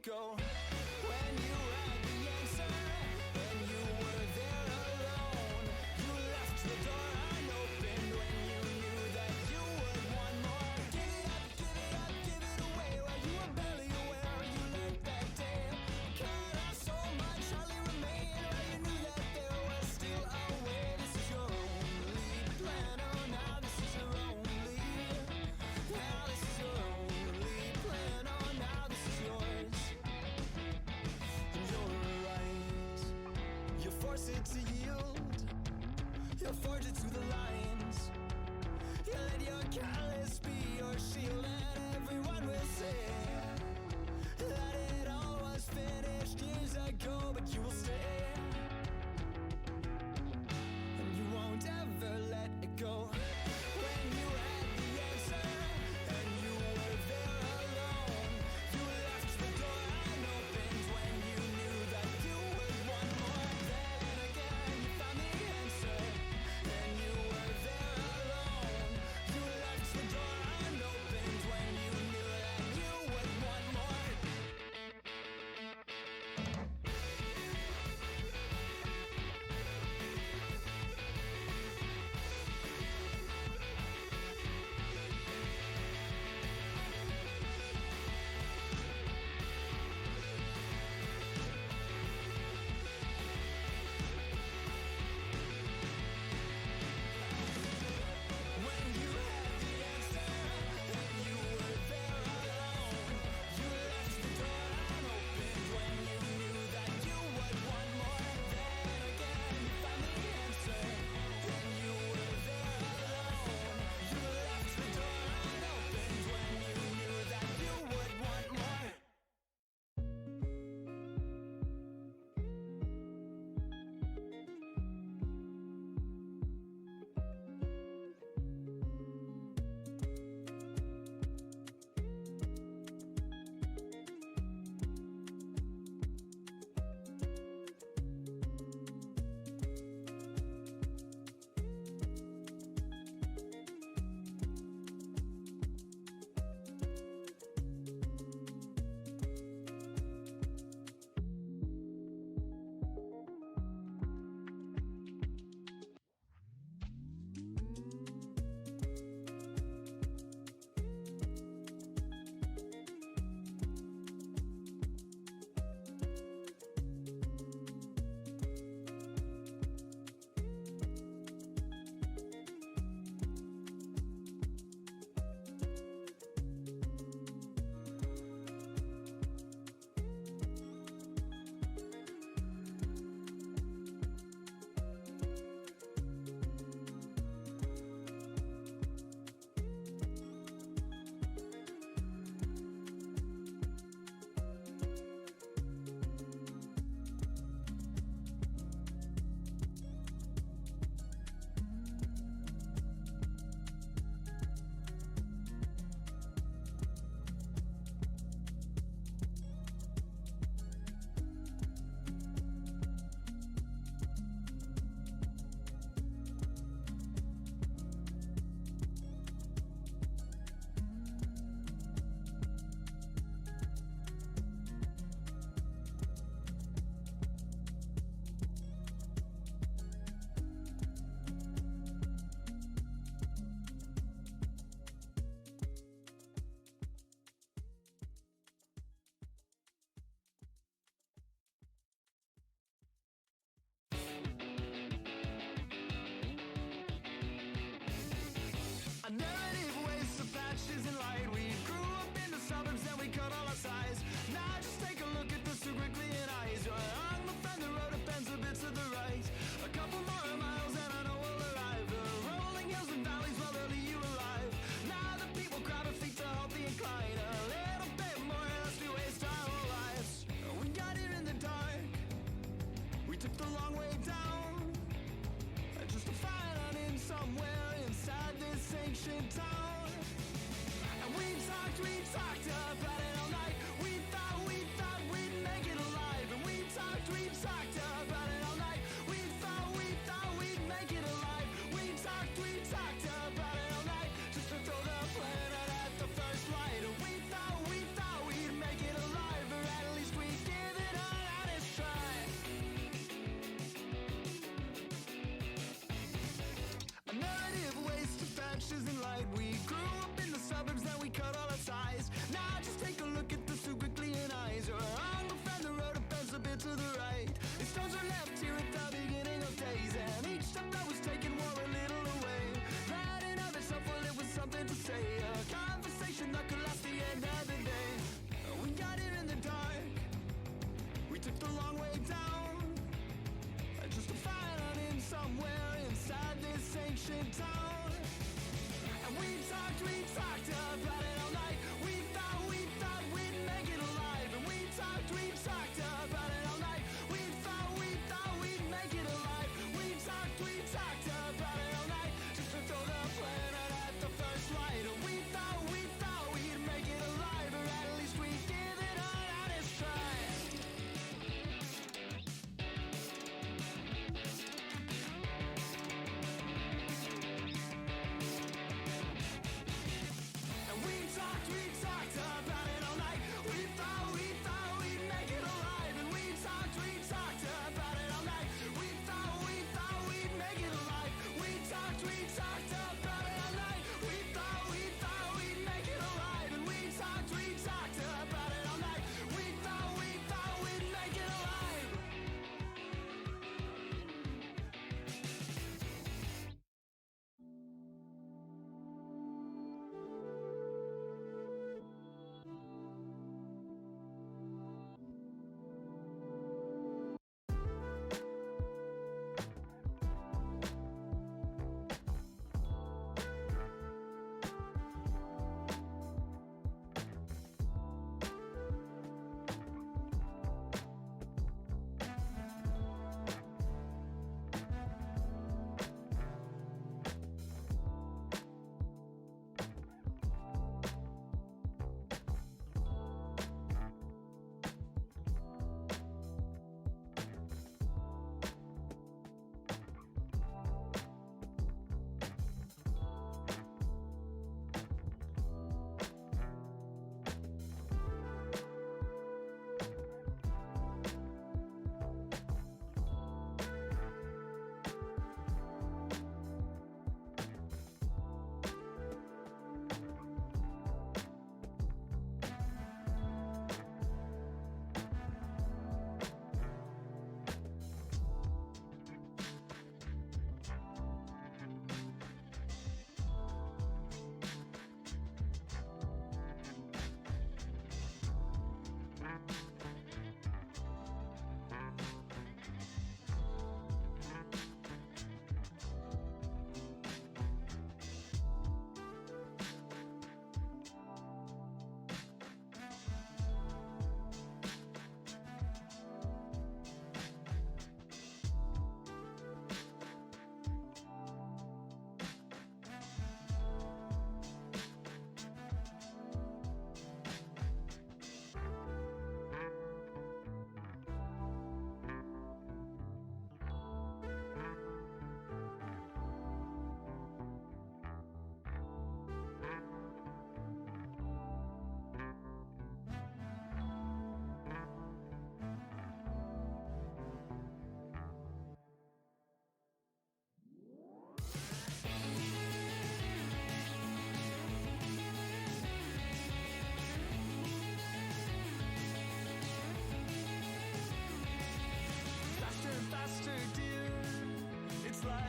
go. When you had the answer and you were there alone, you left the door unopened when you knew that you would want more. Give it up, give it up, give it away while you were barely aware. You learned that day, cut off so much only remained while you knew that there was still a way. This is your only plan, oh now this is your only. Now this is your only plan, oh now this is yours. And you're right, you force it to yield, you forge it to the lines. You let your callous be your shield, and everyone will say that it all was finished years ago, but you will stay, and you won't ever let it go. When you had the answer and you were there alone, you left the door unopened when you knew that you would want more. Then again you found the answer and you were there alone. You left the door unopened when you knew that you would want more.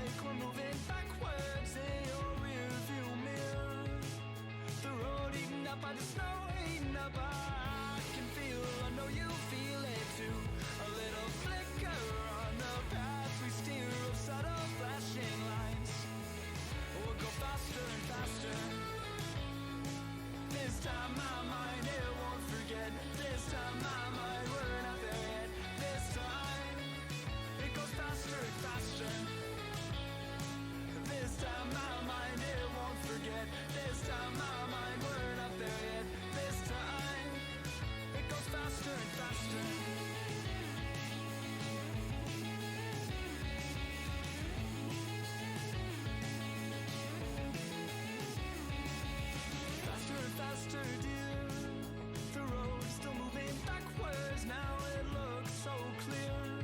like we're moving backwards in your rearview mirror. The road eaten up by the snow, eaten up. I can feel, I know you feel it too. A little flicker on the path we steer of subtle flashing lines. We'll go faster and faster. This time my mind, it won't forget. This time my mind, we're not there yet. This time, it goes faster and faster. This time my mind, it won't forget. This time my mind, we're not there yet. This time, it goes faster and faster. Faster and faster, dear. The road's still moving backwards. Now it looks so clear.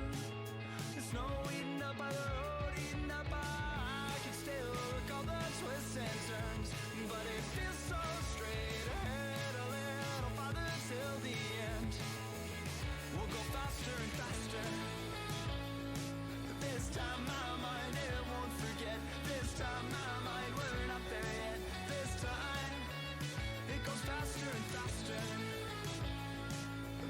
The snow eaten up by the road, eaten up by. I can still recall the twists and turns, but it feels so straight ahead. A little farther till the end. We'll go faster and faster. This time my mind, it won't forget. This time my mind, we're not there yet. This time, it goes faster and faster.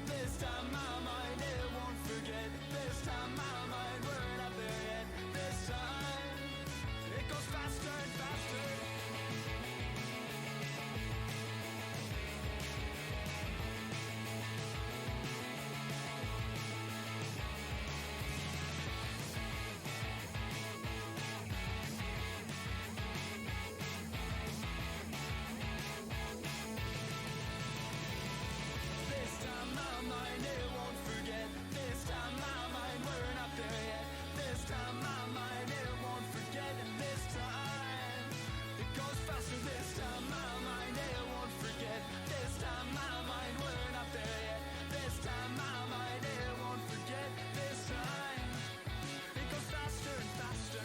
This time my mind, it won't forget. This time my mind, we're not there yet. This time, it goes faster and faster. This time my mind, it won't forget. This time my mind, we're not there yet. This time my mind, it won't forget. This time, it goes faster. This time my mind, it won't forget. This time my mind, we're not there yet. This time my mind, it won't forget. This time, it goes faster and faster.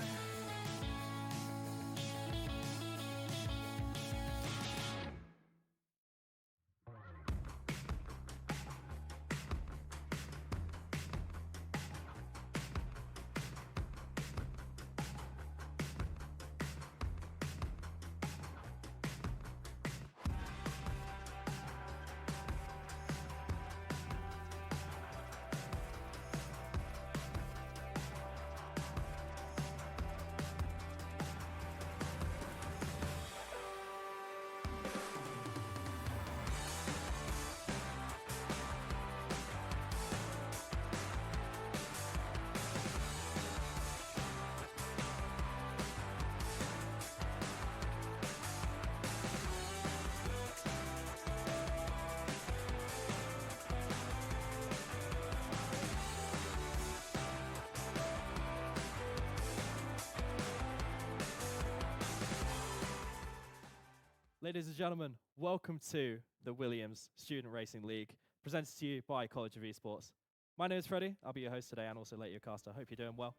Ladies and gentlemen, welcome to the Williams Student Racing League, presented to you by College of Esports. My name is Freddie, I'll be your host today and also later your caster. Hope you're doing well.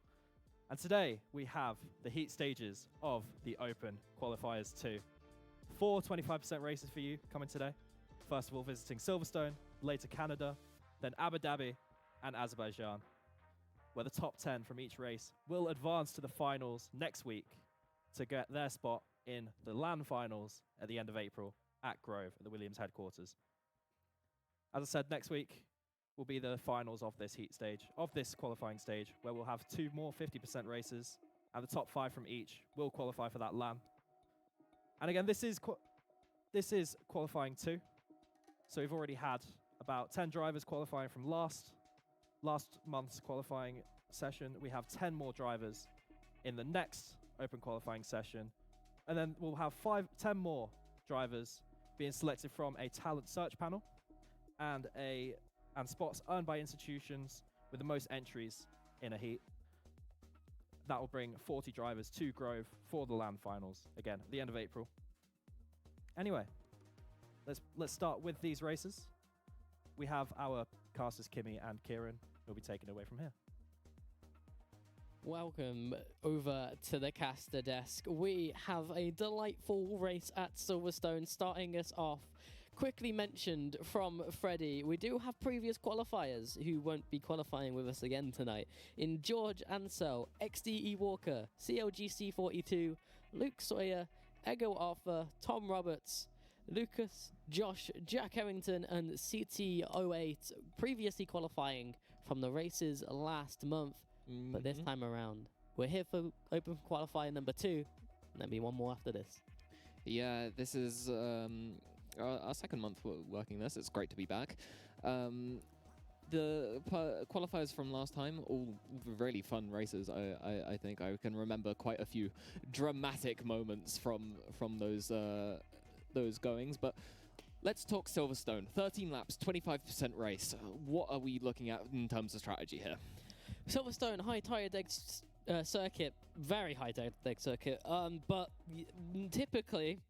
And today we have the heat stages of the Open Qualifiers 2. 4 25% races for you coming today. First of all, visiting Silverstone, later Canada, then Abu Dhabi and Azerbaijan, where the top 10 from each race will advance to the finals next week to get their spot in the LAN finals at the end of April at Grove at the Williams headquarters. As I said, next week will be the finals of this heat stage, of this qualifying stage, where we'll have 2 more 50% races, and the top 5 from each will qualify for that LAN. And again, this is qualifying 2. So we've already had about 10 drivers qualifying from last month's qualifying session. We have 10 more drivers in the next Open qualifying session. And then we'll have 10 more drivers being selected from a talent search panel and spots earned by institutions with the most entries in a heat. That will bring 40 drivers to Grove for the LAN finals, again, at the end of April. Anyway, let's start with these races. We have our casters, Kimmy and Kieran, who will be taken away from here. Welcome over to the caster desk. We have a delightful race at Silverstone starting us off. quickly mentioned from Freddie, we do have previous qualifiers who won't be qualifying with us again tonight. In George Ansell, XDE Walker, CLGC42, Luke Sawyer, Ego Arthur, Tom Roberts, Lucas, Josh, Jack Harrington, and CT08 previously qualifying from the races last month, but this time around. We're here for open qualifier number 2, and there'll be one more after this. Yeah, this is our second month working this. It's great to be back. The qualifiers from last time, all really fun races. I think I can remember quite a few dramatic moments from those goings. But let's talk Silverstone. 13 laps, 25% race. What are we looking at in terms of strategy here? Silverstone, high tire deck circuit, very high tire deck circuit. But typically,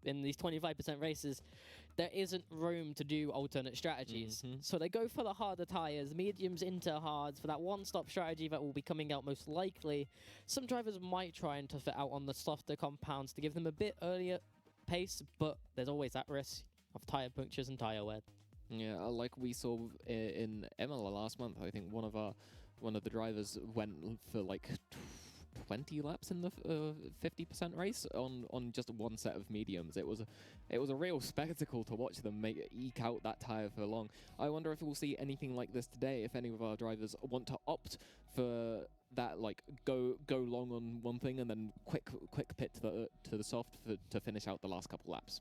in these 25% races, there isn't room to do alternate strategies. So they go for the harder tires, mediums into hards, for that one-stop strategy that will be coming out most likely. Some drivers might try and tough it out on the softer compounds to give them a bit earlier pace, but there's always that risk of tire punctures and tire wear. Yeah, like we saw in Imola last month. I think one of the drivers went for like 20 laps in the 50% race on just one set of mediums. It was a real spectacle to watch them eke out that tire for long. I wonder if we'll see anything like this today. If any of our drivers want to opt for that, like go long on one thing and then quick pit to the soft to finish out the last couple laps.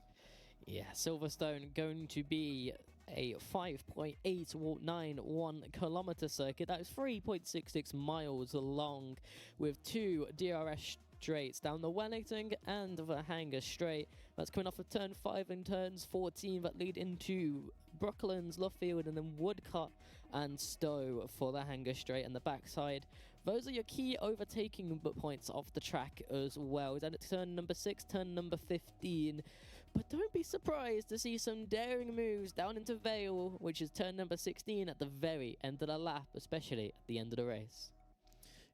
Yeah, Silverstone going to be a 5.891 kilometer circuit. That is 3.66 miles long, with 2 DRS straights down the Wellington and the Hanger straight. That's coming off of turn 5 and turns 14 that lead into Brooklands, Luffield, and then Woodcut and Stowe for the Hanger straight and the backside. Those are your key overtaking points off the track as well. Then at turn number 6, turn number 15. But don't be surprised to see some daring moves down into Vale, which is turn number 16 at the very end of the lap, especially at the end of the race.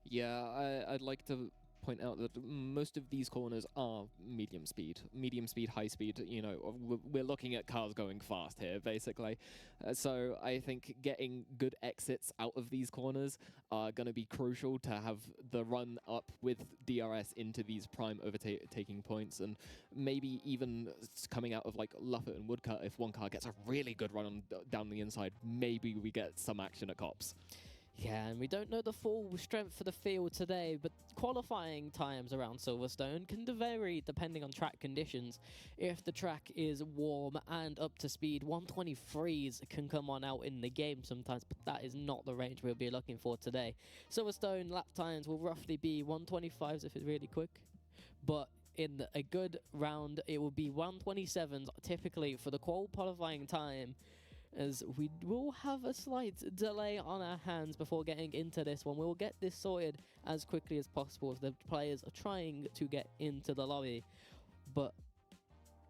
Yeah, I'd like to point out that most of these corners are medium speed, high speed. You know, we're looking at cars going fast here, basically. So I think getting good exits out of these corners are going to be crucial to have the run up with DRS into these prime overtaking points, and maybe even coming out of like Luffett and Woodcut. If one car gets a really good run down the inside, maybe we get some action at Cops. Yeah, and we don't know the full strength for the field today, but qualifying times around Silverstone can vary depending on track conditions. If the track is warm and up to speed, 123s can come on out in the game sometimes, but that is not the range we'll be looking for today. Silverstone lap times will roughly be 125s if it's really quick, but in a good round, it will be 127s typically for the qualifying time, as we will have a slight delay on our hands before getting into this one. We will get this sorted as quickly as possible as the players are trying to get into the lobby. But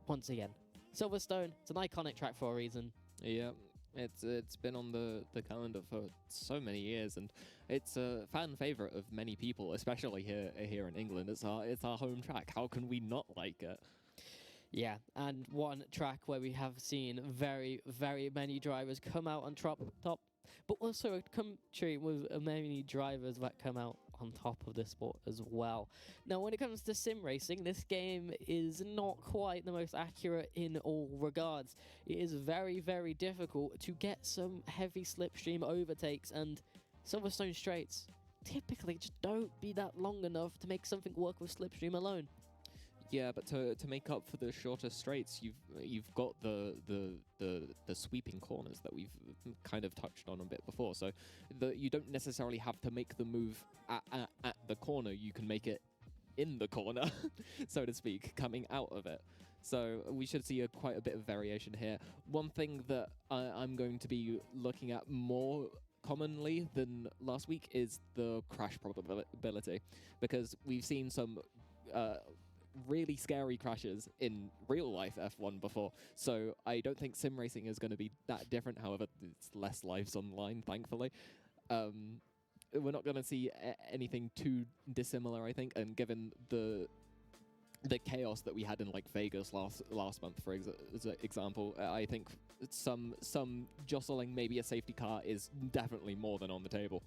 once again, Silverstone, it's an iconic track for a reason. Yeah, it's been on the calendar for so many years, and it's a fan favorite of many people, especially here in England. It's our home track. How can we not like it? Yeah, and one track where we have seen very, very many drivers come out on top, but also a country with many drivers that come out on top of this sport as well. Now, when it comes to sim racing, this game is not quite the most accurate in all regards. It is very, very difficult to get some heavy slipstream overtakes, and Silverstone straights typically just don't be that long enough to make something work with slipstream alone. Yeah, but to make up for the shorter straights, you've got the sweeping corners that we've kind of touched on a bit before. So you don't necessarily have to make the move at the corner. You can make it in the corner, so to speak, coming out of it. So we should see quite a bit of variation here. One thing that I'm going to be looking at more commonly than last week is the crash probability, because we've seen some really scary crashes in real life F1 before, so I don't think sim racing is going to be that different. However, it's less lives online, thankfully. We're not going to see anything too dissimilar, I think, and given the the chaos that we had in like Vegas last month, for example. I think some jostling, maybe a safety car, is definitely more than on the table.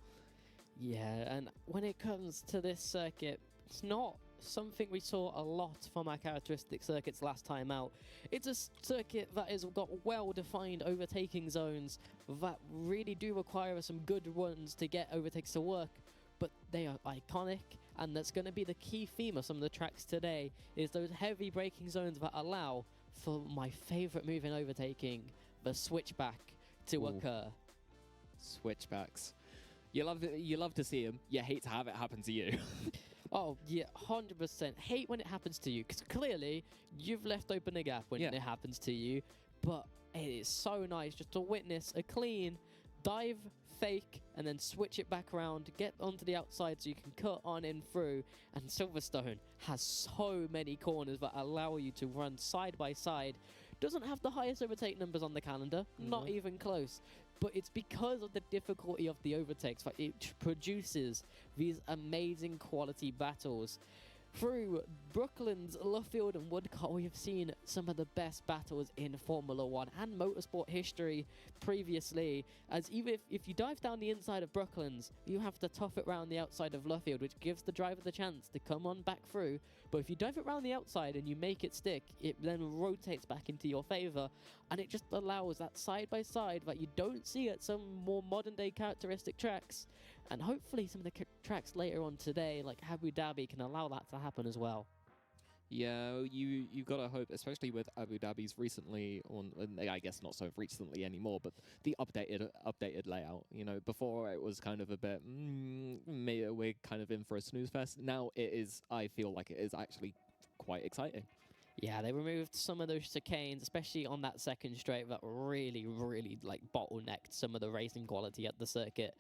Yeah, and when it comes to this circuit, it's not something we saw a lot from our characteristic circuits last time out. It's a circuit that has got well-defined overtaking zones that really do require some good runs to get overtakes to work, but they are iconic, and that's going to be the key theme of some of the tracks today, is those heavy braking zones that allow for my favorite move in overtaking, the switchback, to occur. Switchbacks. You love to see them. You hate to have it happen to you. Oh, yeah, 100%. Hate when it happens to you, because clearly you've left open a gap when it happens to you, but it is so nice just to witness a clean dive, fake, and then switch it back around, get onto the outside so you can cut on in through, and Silverstone has so many corners that allow you to run side by side. Doesn't have the highest overtake numbers on the calendar, not even close. But it's because of the difficulty of the overtakes that it produces these amazing quality battles. Through Brooklands, Luffield and Woodcote, we have seen some of the best battles in Formula 1 and motorsport history previously, as even if you dive down the inside of Brooklands, you have to tough it round the outside of Luffield, which gives the driver the chance to come on back through. But if you dive it round the outside and you make it stick, it then rotates back into your favour, and it just allows that side-by-side that you don't see at some more modern-day characteristic tracks. And hopefully some of the tracks later on today, like Abu Dhabi, can allow that to happen as well. Yeah, you gotta hope, especially with Abu Dhabi's recently, I guess not so recently anymore, but the updated layout. You know, before it was kind of a bit, we're kind of in for a snooze fest. Now it is, I feel like it is actually quite exciting. Yeah, they removed some of those chicanes, especially on that second straight, that really, really like bottlenecked some of the racing quality at the circuit,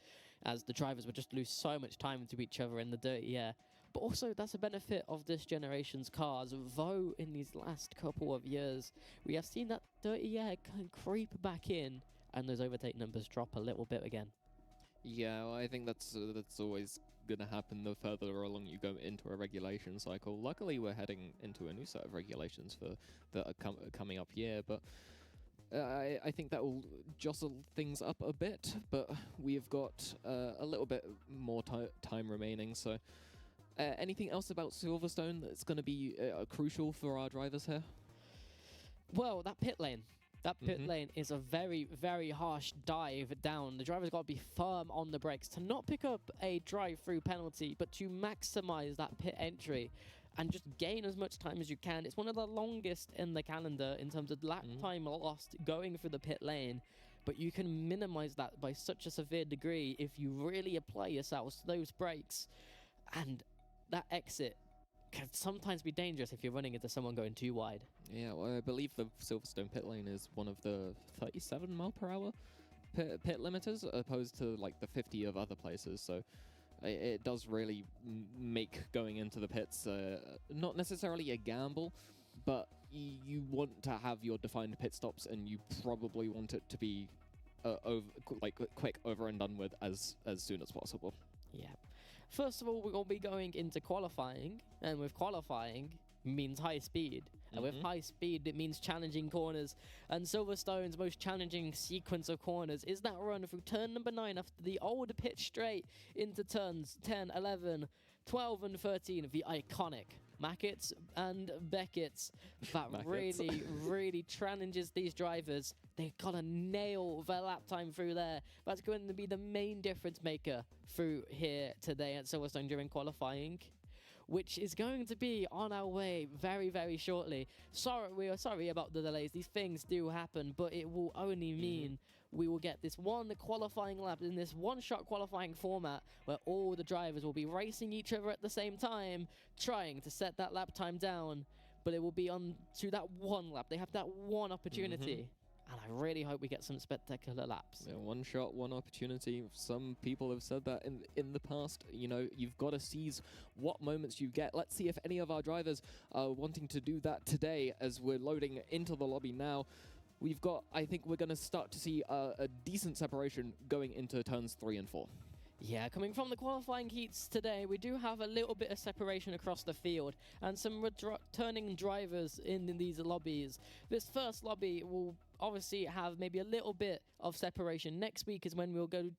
as the drivers would just lose so much time to each other in the dirty air. But also, that's a benefit of this generation's cars, though in these last couple of years, we have seen that dirty air can creep back in, and those overtake numbers drop a little bit again. Yeah, well, I think that's always gonna happen the further along you go into a regulation cycle. Luckily, we're heading into a new set of regulations for the coming up year, but I think that will jostle things up a bit. But we've got a little bit more time remaining, so anything else about Silverstone that's going to be crucial for our drivers here? Well, that pit lane. That pit lane is a very, very harsh dive down. The driver's got to be firm on the brakes to not pick up a drive-through penalty, but to maximize that pit entry and just gain as much time as you can. It's one of the longest in the calendar in terms of lap time lost going through the pit lane, but you can minimize that by such a severe degree if you really apply yourselves to those brakes. And that exit can sometimes be dangerous if you're running into someone going too wide. Yeah, well, I believe the Silverstone pit lane is one of the 37 mile per hour pit limiters, opposed to like the 50 of other places. So it does really make going into the pits not necessarily a gamble, but you want to have your defined pit stops, and you probably want it to be quick over and done with as soon as possible. Yeah. First of all, we're going to be going into qualifying, and with qualifying means high speed. And with high speed, it means challenging corners. And Silverstone's most challenging sequence of corners is that run through turn number 9 after the old pit straight into turns 10, 11, 12, and 13 of the iconic Mackett's and Beckett's. That really, really challenges these drivers. They've got to nail their lap time through there. That's going to be the main difference maker through here today at Silverstone during qualifying, which is going to be on our way very, very shortly. We are sorry about the delays. These things do happen, but it will only mean we will get this one qualifying lap in this one-shot qualifying format where all the drivers will be racing each other at the same time, trying to set that lap time down, but it will be on to that one lap. They have that one opportunity. And I really hope we get some spectacular laps. Yeah, one shot, one opportunity. Some people have said that in the past. You know, you've got to seize what moments you get. Let's see if any of our drivers are wanting to do that today as we're loading into the lobby now. We've got, I think we're going to start to see a decent separation going into turns 3 and 4. Yeah, coming from the qualifying heats today, we do have a little bit of separation across the field and some returning drivers in these lobbies. This first lobby will obviously have maybe a little bit of separation. Next week is when we'll go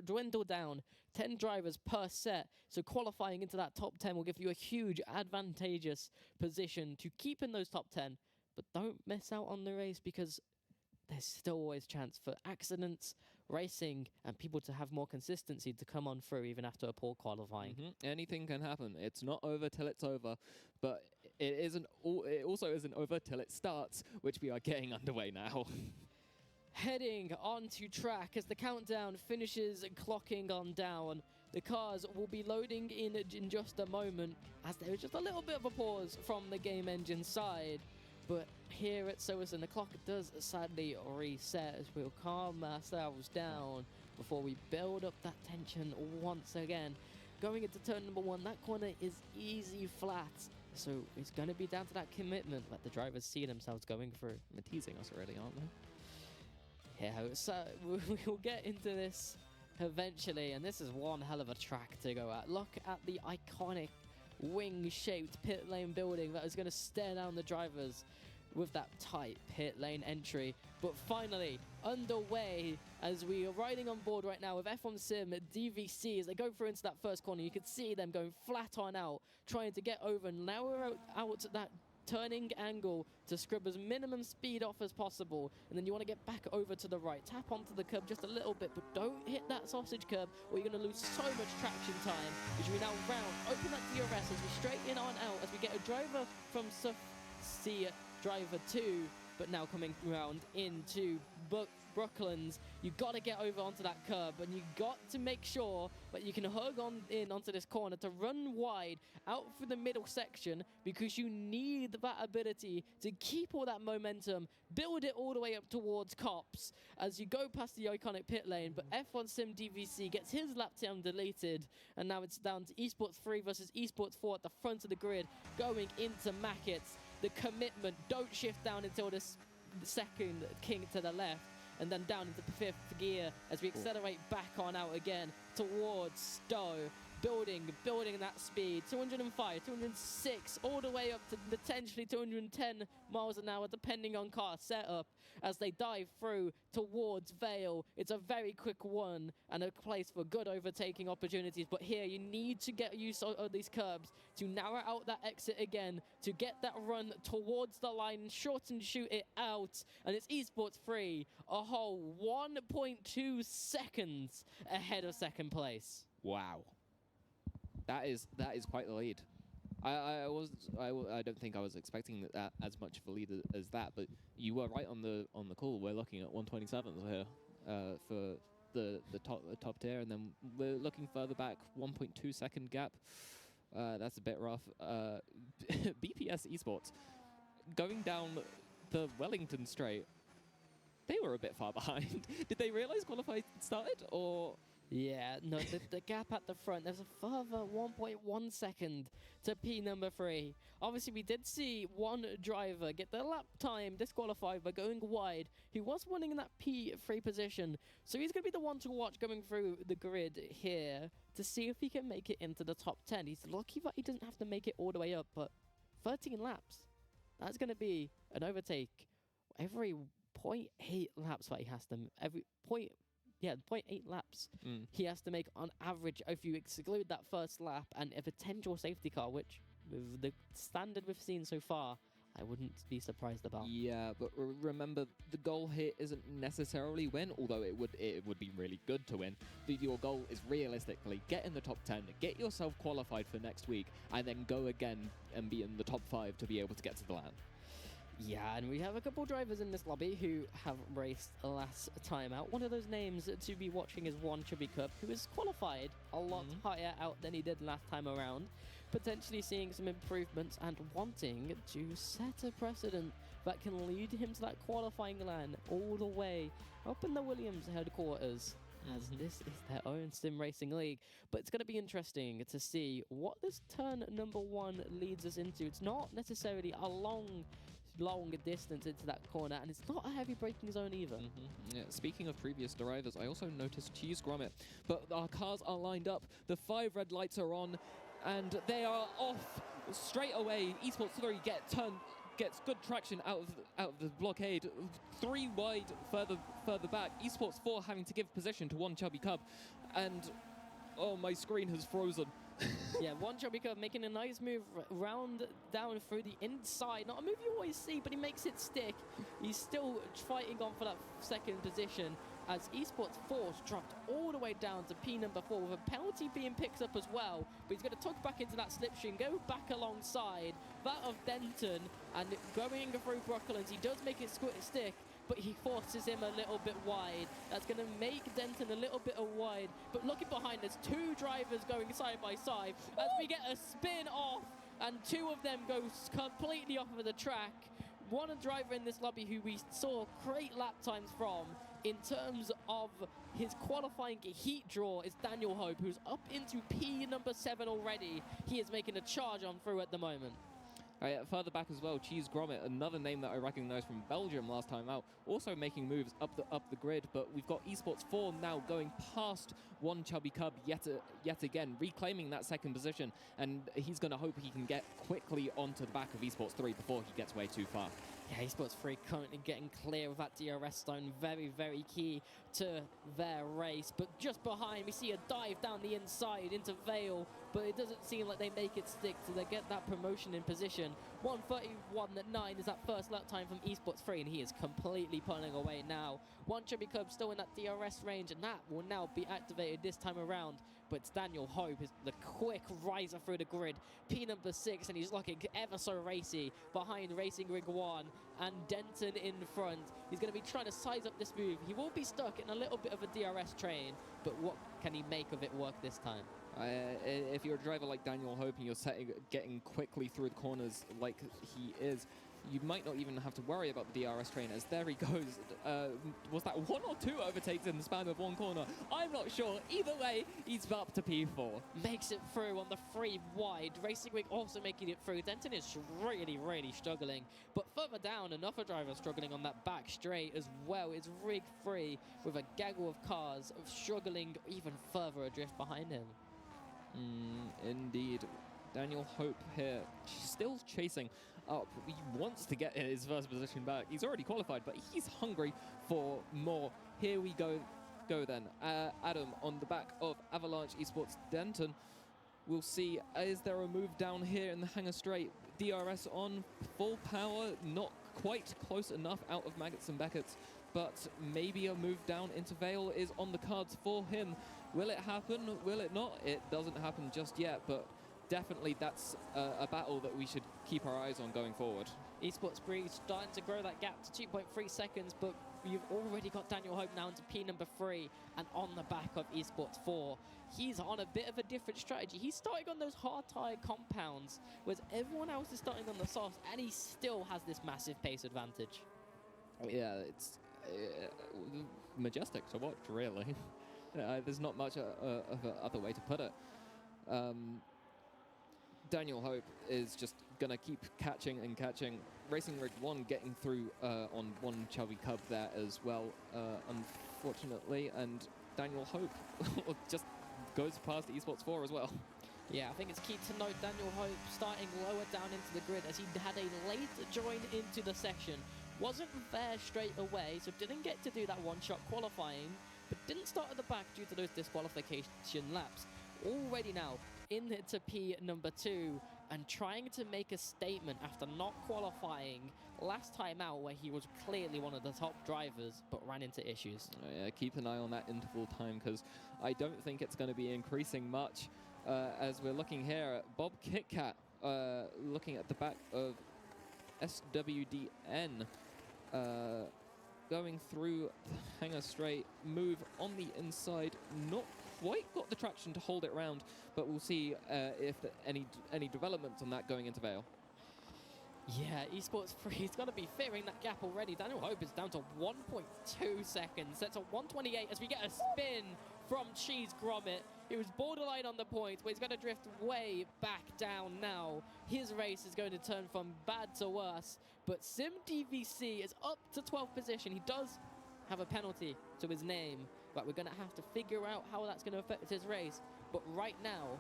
dwindle down 10 drivers per set. So qualifying into that top 10 will give you a huge advantageous position to keep in those top 10. But don't miss out on the race because there's still always chance for accidents, racing, and people to have more consistency to come on through even after a poor qualifying. Anything can happen. It's not over till it's over, but it also isn't over till it starts, which we are getting underway now. Heading onto track as the countdown finishes clocking on down. The cars will be loading in just a moment as there is just a little bit of a pause from the game engine side. But here at Silverstone, the clock does sadly reset as we'll calm ourselves down before we build up that tension once again. Going into turn number 1, that corner is easy flat. So it's going to be down to that commitment that the drivers see themselves going through. They're teasing us already, aren't they? Yeah, so we'll get into this eventually, and this is one hell of a track to go at. Look at the iconic wing-shaped pit lane building that is going to stare down the drivers with that tight pit lane entry. But finally, underway as we are riding on board right now with F1 Sim DVC as they go through into that first corner. You can see them going flat on out, trying to get over. Now we're out that turning angle to scrub as minimum speed off as possible, and then you want to get back over to the right, tap onto the curb just a little bit, but don't hit that sausage curb or you're going to lose so much traction time. As we now round, open that DRS as we straighten on out as we get a driver from C driver 2, but now coming round into Brooklands. You got to get over onto that curb, and you got to make sure that you can hug on in onto this corner to run wide out through the middle section, because you need that ability to keep all that momentum, build it all the way up towards Cops as you go past the iconic pit lane. But F1 Sim DVC gets his lap time deleted, and now it's down to Esports 3 versus Esports 4 at the front of the grid, going into Mackett's. The commitment, don't shift down until the second king to the left, and then down into the 5th gear as we accelerate back on out again towards Stowe. Building that speed, 205, 206, all the way up to potentially 210 miles an hour, depending on car setup, as they dive through towards Vale. It's a very quick one and a place for good overtaking opportunities, but here you need to get use of these curbs to narrow out that exit again, to get that run towards the line, short and shoot it out, and it's Esports 3, a whole 1.2 seconds ahead of second place. Wow. That is quite the lead. I don't think I was expecting that as much of a lead as that, but you were right on the call. We're looking at 127s here for the top tier, and then we're looking further back, 1.2 second gap. That's a bit rough. BPS Esports going down the Wellington Straight. They were a bit far behind. Did they realize qualify started, or? Yeah, no, the gap at the front, there's a further 1.1 second to P number 3. Obviously, we did see one driver get the lap time disqualified by going wide. He was winning in that P3 position, so he's going to be the one to watch going through the grid here to see if he can make it into the top 10. He's lucky that he doesn't have to make it all the way up, but 13 laps, that's going to be an overtake every 0.8 laps that he has to, every 0.8 laps he has to make on average if you exclude that first lap and a potential safety car, which with the standard we've seen so far, I wouldn't be surprised about. Yeah, but remember, the goal here isn't necessarily win, although it would be really good to win. Your goal is realistically get in the top 10, get yourself qualified for next week, and then go again and be in the top 5 to be able to get to the LAN. Yeah, and we have a couple drivers in this lobby who have raced last time out. One of those names to be watching is One Chubby Cup, who is qualified a lot higher out than he did last time around, potentially seeing some improvements and wanting to set a precedent that can lead him to that qualifying LAN all the way up in the Williams headquarters, as this is their own sim racing league. But it's going to be interesting to see what this turn number 1 leads us into. It's not necessarily a long long distance into that corner, and it's not a heavy braking zone either. Yeah, speaking of previous drivers, I also noticed Cheese Grommet, but our cars are lined up, the 5 red lights are on, and they are off straight away. Esports 3 gets good traction out of the blockade, 3 wide further back. Esports 4 having to give position to 1 Chubby Cub, and oh, my screen has frozen. Yeah, 1 Chubby Cub making a nice move round down through the inside. Not a move you always see, but he makes it stick. He's still fighting on for that second position as Esports 4 dropped all the way down to P number 4 with a penalty being picked up as well. But he's going to tuck back into that slipstream, go back alongside that of Denton, and going through Brooklands. He does make it stick, but he forces him a little bit wide. That's going to make Denton a little bit wide. But looking behind, there's 2 drivers going side by side as we get a spin off, and 2 of them go completely off of the track. One driver in this lobby who we saw great lap times from in terms of his qualifying heat draw is Daniel Hope, who's up into P number 7 already. He is making a charge on through at the moment. Further back as well, Cheese Grommet, another name that I recognized from Belgium last time out, also making moves up the grid. But we've got Esports 4 now going past 1 Chubby Cub yet again, reclaiming that second position, and he's going to hope he can get quickly onto the back of Esports 3 before he gets way too far. Yeah, Esports 3 currently getting clear of that DRS stone. Very, very key to their race. But just behind, we see a dive down the inside into Vale, but it doesn't seem like they make it stick, so they get that promotion in position. 1:31.9 is that first lap time from Esports 3, and he is completely pulling away now. 1 Chubby Cub still in that DRS range, and that will now be activated this time around. But it's Daniel Hope is the quick riser through the grid. P number 6, and he's looking ever so racy behind Racing Rig 1 and Denton in front. He's going to be trying to size up this move. He will be stuck in a little bit of a DRS train, but what can he make of it work this time? If you're a driver like Daniel Hope and you're getting quickly through the corners like he is, you might not even have to worry about the DRS train, as there he goes. Was that 1 or 2 overtakes in the span of 1 corner? I'm not sure. Either way, he's up to P4. Makes it through on the 3 wide. Racing Rig also making it through. Denton is really, really struggling. But further down, another driver struggling on that back straight as well. It's Rig 3 with a gaggle of cars struggling even further adrift behind him. Indeed. Daniel Hope here, still chasing up. He wants to get his first position back. He's already qualified, but he's hungry for more. Here we go then. Adam on the back of Avalanche Esports Denton. We'll see, is there a move down here in the hangar straight? DRS on, full power, not quite close enough out of Maggots and Beckett's, but maybe a move down into Vale is on the cards for him. Will it happen? Will it not? It doesn't happen just yet, but definitely that's a battle that we should keep our eyes on going forward. Esports 3 starting to grow that gap to 2.3 seconds, but you've already got Daniel Hope now into P number 3 and on the back of Esports 4. He's on a bit of a different strategy. He's starting on those hard-tire compounds, whereas everyone else is starting on the softs, and he still has this massive pace advantage. Yeah, it's majestic to watch, really. There's not much of a other way to put it. Daniel Hope is just going to keep catching and catching. Racing Rig 1 getting through on 1 Chubby Cub there as well, unfortunately. And Daniel Hope just goes past Esports 4 as well. Yeah, I think it's key to note Daniel Hope starting lower down into the grid as he had a late join into the session. Wasn't there straight away, so didn't get to do that one-shot qualifying, but didn't start at the back due to those disqualification laps. Already now into P number 2 and trying to make a statement after not qualifying last time out, where he was clearly one of the top drivers but ran into issues. Yeah, keep an eye on that interval time, because I don't think it's going to be increasing much as we're looking here at Bob KitKat looking at the back of SWDN going through the hangar straight, move on the inside, not quite got the traction to hold it round, but we'll see if any developments on that going into Vale. Yeah, Esports 3 is going to be fearing that gap already. Daniel Hope is down to 1.2 seconds. That's a 1:28 as we get a spin from Cheese Gromit. He was borderline on the points, but he's going to drift way back down now. His race is going to turn from bad to worse, but Sim DVC is up to 12th position. He does have a penalty to his name, but we're going to have to figure out how that's going to affect his race. But right now,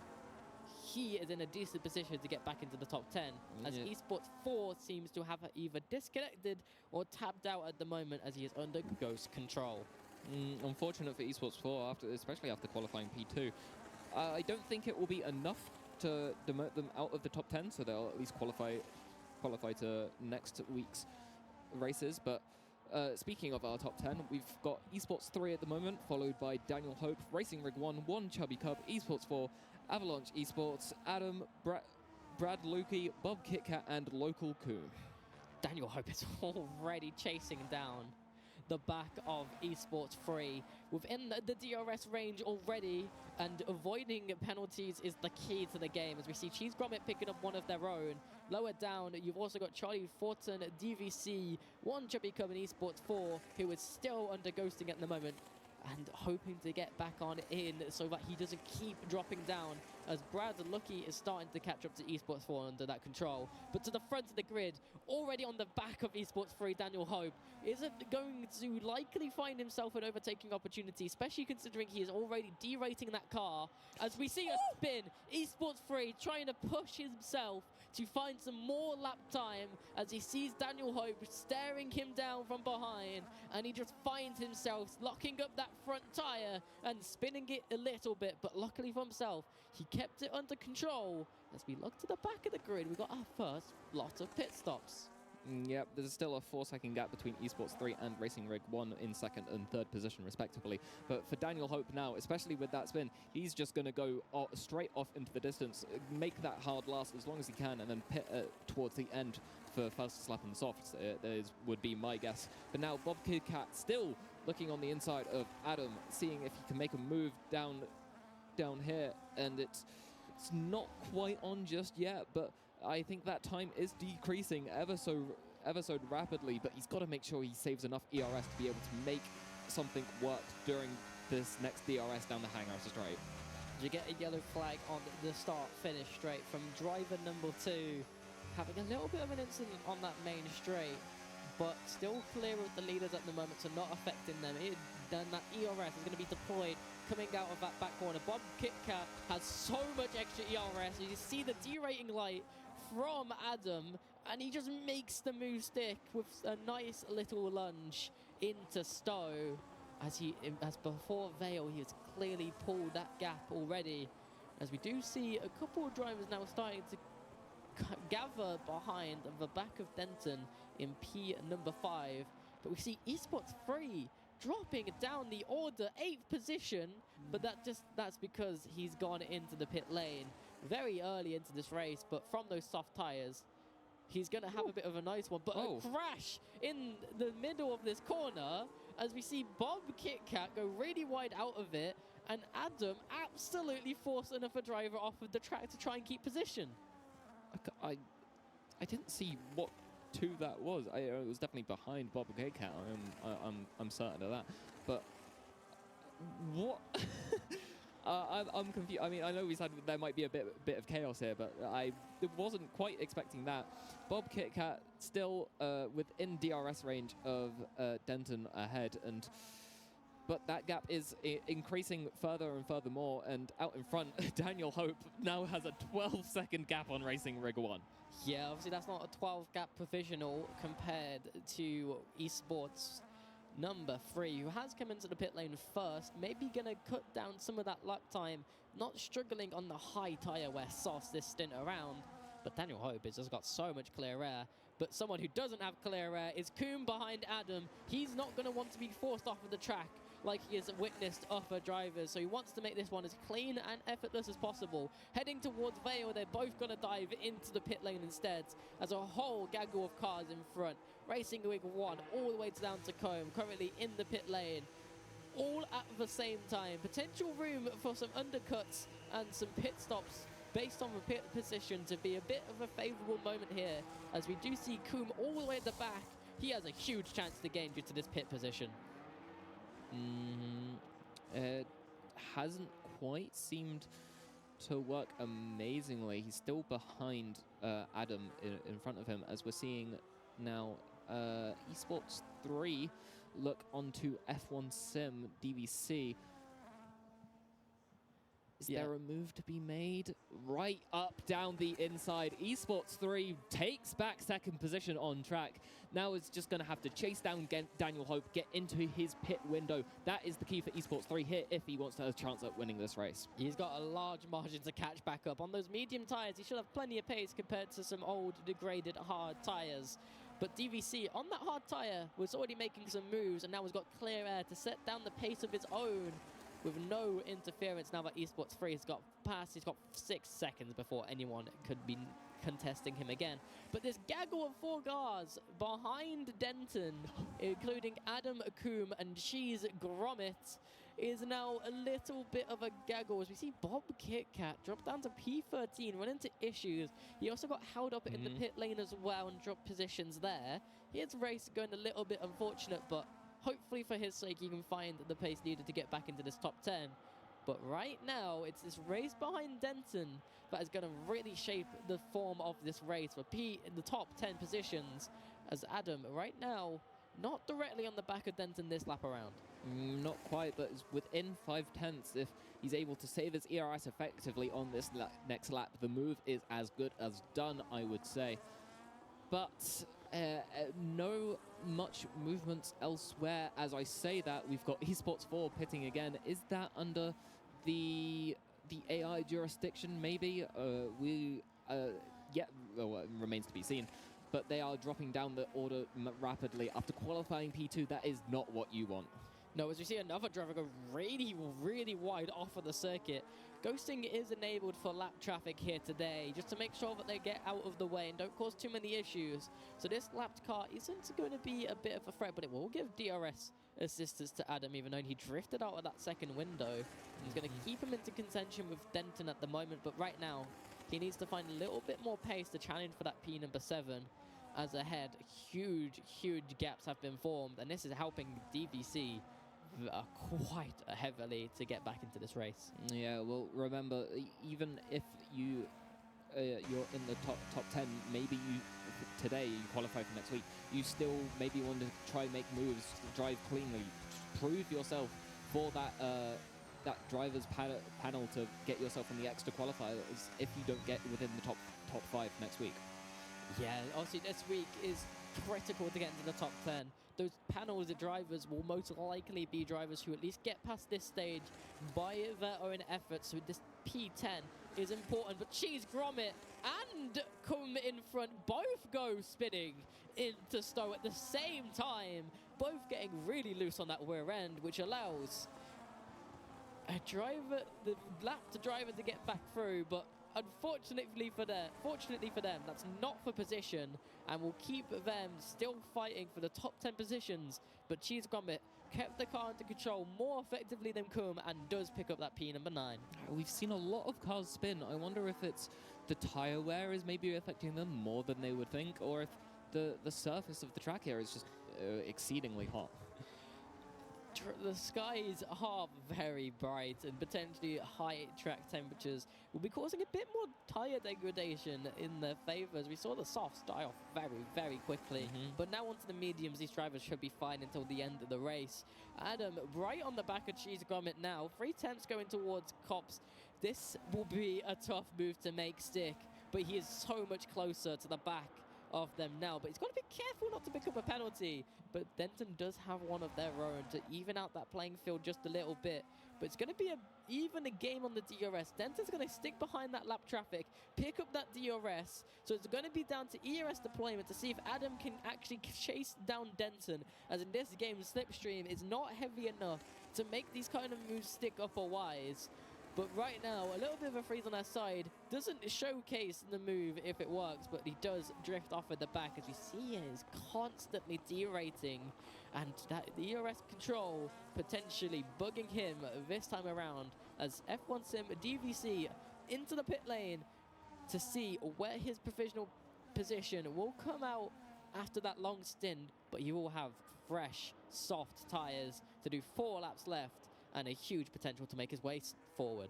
he is in a decent position to get back into the top 10, as Esports 4 seems to have either disconnected or tabbed out at the moment as he is under ghost control. Unfortunate for Esports 4, especially after qualifying P2. I don't think it will be enough to demote them out of the top 10, so they'll at least qualify to next week's races. But speaking of our top 10, we've got Esports 3 at the moment, followed by Daniel Hope, Racing Rig 1, One Chubby Cub, Esports 4, Avalanche Esports, Adam, Brad Lukey, Bob KitKat, and Local Coon. Daniel Hope is already chasing down the back of Esports 3 within the DRS range already, and avoiding penalties is the key to the game, as we see Cheese Gromit picking up one of their own. Lower down, you've also got Charlie Fortin, DVC, One Chubby Cub in Esports 4, who is still under ghosting at the moment, and hoping to get back on in so that he doesn't keep dropping down, as Brad Lucky is starting to catch up to Esports 4 under that control. But to the front of the grid, already on the back of Esports 3, Daniel Hope isn't going to likely find himself an overtaking opportunity, especially considering he is already derating that car. As we see a spin, Esports 3 trying to push himself to find some more lap time, as he sees Daniel Hope staring him down from behind, and he just finds himself locking up that front tyre and spinning it a little bit. But luckily for himself, he kept it under control. As we look to the back of the grid, we got our first lot of pit stops. Yep, there's still a 4-second gap between Esports 3 and Racing Rig 1 in second and third position, respectively. But for Daniel Hope now, especially with that spin, he's just going to go straight off into the distance, make that hard last as long as he can, and then pit towards the end for fastest lap on the softs, would be my guess. But now Bob KitKat still looking on the inside of Adam, seeing if he can make a move down here, and it's not quite on just yet, but I think that time is decreasing ever so rapidly, but he's got to make sure he saves enough ERS to be able to make something work during this next DRS down the hangar straight. You get a yellow flag on the start-finish straight from driver number 2, having a little bit of an incident on that main straight, but still clear of the leaders at the moment, so not affecting them. Then that ERS is going to be deployed coming out of that back corner. Bob KitKat has so much extra ERS. You see the derating light from Adam, and he just makes the move stick with a nice little lunge into Stowe. As before Vale, he has clearly pulled that gap already, as we do see a couple of drivers now starting to gather behind the back of Denton in P number 5. But we see Esports 3 dropping down the order, 8th position, but that's because he's gone into the pit lane very early into this race. But from those soft tires, he's going to have a bit of a nice one. But a crash in the middle of this corner, as we see Bob KitKat go really wide out of it, and Adam absolutely force another driver off of the track to try and keep position. I didn't see what that was. It was definitely behind Bob KitKat. I'm certain of that. But what? I'm confused. I mean, I know we said there might be a bit of chaos here, but I wasn't quite expecting that. Bob KitKat still within DRS range of Denton ahead, but that gap is increasing further and furthermore, and out in front, Daniel Hope now has a 12-second gap on Racing Rig 1. Yeah, obviously that's not a 12-gap provisional compared to Esports number 3, who has come into the pit lane first, maybe going to cut down some of that lap time, not struggling on the high tyre wear sauce this stint around. But Daniel Hope has just got so much clear air. But someone who doesn't have clear air is Coombe behind Adam. He's not going to want to be forced off of the track like he has witnessed other drivers, so he wants to make this one as clean and effortless as possible. Heading towards Vale, they're both going to dive into the pit lane instead, as a whole gaggle of cars in front. Racing Rig 1 all the way down to Combe, currently in the pit lane, all at the same time. Potential room for some undercuts and some pit stops based on the pit position to be a bit of a favourable moment here, as we do see Coombe all the way at the back. He has a huge chance to gain due to this pit position. hasn't quite seemed to work amazingly. He's still behind Adam in front of him, as we're seeing now. Esports 3 look onto F1 Sim DVC. Is there a move to be made? Right up down the inside. Esports 3 takes back second position on track. Now is just going to have to chase down Daniel Hope, get into his pit window. That is the key for Esports 3 here if he wants to have a chance at winning this race. He's got a large margin to catch back up. On those medium tyres, he should have plenty of pace compared to some old, degraded, hard tyres. But DVC, on that hard tyre, was already making some moves, and now has got clear air to set down the pace of his own with no interference. Now that Esports 3 has got past, he's got 6 seconds before anyone could be contesting him again. But this gaggle of 4 cars behind Denton, including Adam Akoum and Cheese Gromit, is now a little bit of a gaggle as we see Bob KitKat drop down to P13, run into issues. He also got held up in the pit lane as well and dropped positions there. His race going a little bit unfortunate, but hopefully for his sake he can find the pace needed to get back into this top 10. But right now, it's this race behind Denton that is going to really shape the form of this race for P in the top 10 positions, as Adam right now not directly on the back of Denton this lap around. Not quite, but is within 5/10. If he's able to save his ERS effectively on this next lap, the move is as good as done, I would say. But no much movements elsewhere. As I say that, we've got Esports 4 pitting again. Is that under the AI jurisdiction, maybe? Well, it remains to be seen. But they are dropping down the order rapidly. After qualifying P2, that is not what you want. No, as we see another driver go really, really wide off of the circuit. Ghosting is enabled for lap traffic here today, just to make sure that they get out of the way and don't cause too many issues. So this lapped car isn't going to be a bit of a threat, but it will give DRS assistance to Adam, even though he drifted out of that second window. He's going to keep him into contention with Denton at the moment, but right now, he needs to find a little bit more pace to challenge for that P number 7. As ahead, huge gaps have been formed, and this is helping DVC quite heavily to get back into this race. Yeah, well, remember, even if you're in the top 10, maybe today you qualify for next week, you still maybe want to try and make moves, drive cleanly, prove yourself for that driver's panel to get yourself in the extra qualifiers if you don't get within the top 5 next week. Yeah, obviously this week is critical to get into the top 10. Those panels of drivers will most likely be drivers who at least get past this stage by their own efforts. So this P10 is important, but Cheese Gromit and Come in front both go spinning into Stowe at the same time, both getting really loose on that rear end, which allows the lapped driver to get back through, but unfortunately for them, that's not for position, and will keep them still fighting for the top 10 positions. But Cheese Gromit kept the car under control more effectively than Kum and does pick up that P number 9. We've seen a lot of cars spin. I wonder if it's the tyre wear is maybe affecting them more than they would think, or if the surface of the track here is just exceedingly hot. The skies are very bright, and potentially high track temperatures will be causing a bit more tyre degradation in their favour. We saw the softs die off very quickly, but now onto the mediums, these drivers should be fine until the end of the race. Adam right on the back of Cheese Gromit now, 3 temps going towards Cops. This will be a tough move to make stick, but he is so much closer to the back of them now, but he's got to be careful not to pick up a penalty. But Denton does have one of their own to even out that playing field just a little bit. But it's going to be even a game on the DRS. Denton's going to stick behind that lap traffic, pick up that DRS. So it's going to be down to ERS deployment to see if Adam can actually chase down Denton, as in this game slipstream is not heavy enough to make these kind of moves stick upper wise. But right now, a little bit of a freeze on our side. Doesn't showcase the move if it works, but he does drift off at the back, as we see he is constantly derating. And that the ERS control potentially bugging him this time around, as F1 Sim DVC into the pit lane to see where his provisional position will come out after that long stint. But he will have fresh, soft tyres to do 4 laps left. and a huge potential to make his way forward.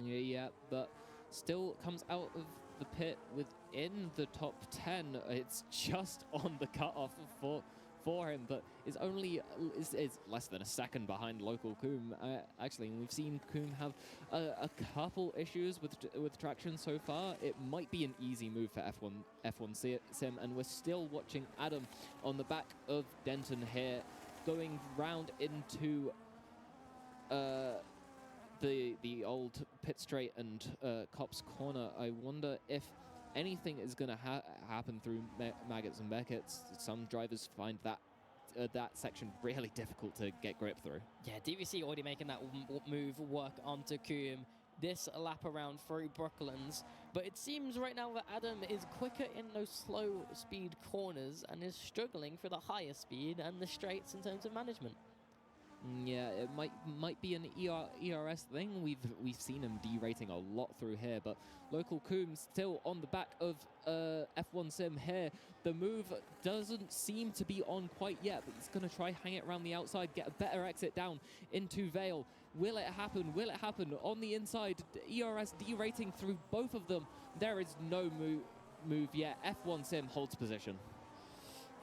Yeah, but still comes out of the pit within the top 10. It's just on the cutoff for him, but is only is less than a second behind local Coom. Actually, and we've seen Coom have a couple issues with traction so far. It might be an easy move for F1 Sim, and we're still watching Adam on the back of Denton here, going round into the old pit straight and Cops corner. I wonder if anything is going to happen through Maggots and Beckett's. Some drivers find that section really difficult to get grip through. Yeah, DVC already making that move work onto Coom this lap around through Brooklands, but it seems right now that Adam is quicker in those slow speed corners and is struggling for the higher speed and the straights in terms of management. Yeah, it might be an ERS thing. We've seen him derating a lot through here, but local Coom still on the back of F1 Sim here. The move doesn't seem to be on quite yet, but he's going to try hang it around the outside, get a better exit down into Vale. Will it happen? Will it happen? On the inside, ERS derating through both of them. There is no move yet. F1 Sim holds position.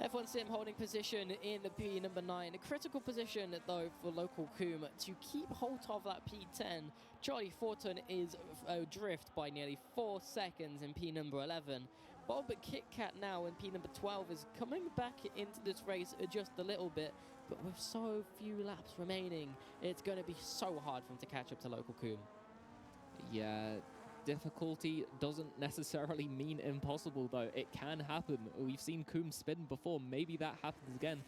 F1 Sim holding position in the P number 9. A critical position, though, for local Coom to keep hold of that P10. Charlie Fortin is adrift by nearly 4 seconds in P number 11. Bob KitKat now in P number 12 is coming back into this race just a little bit, but with so few laps remaining, it's going to be so hard for him to catch up to local Coom. Yeah. Difficulty doesn't necessarily mean impossible, though. It can happen. We've seen Coom spin before. Maybe that happens again,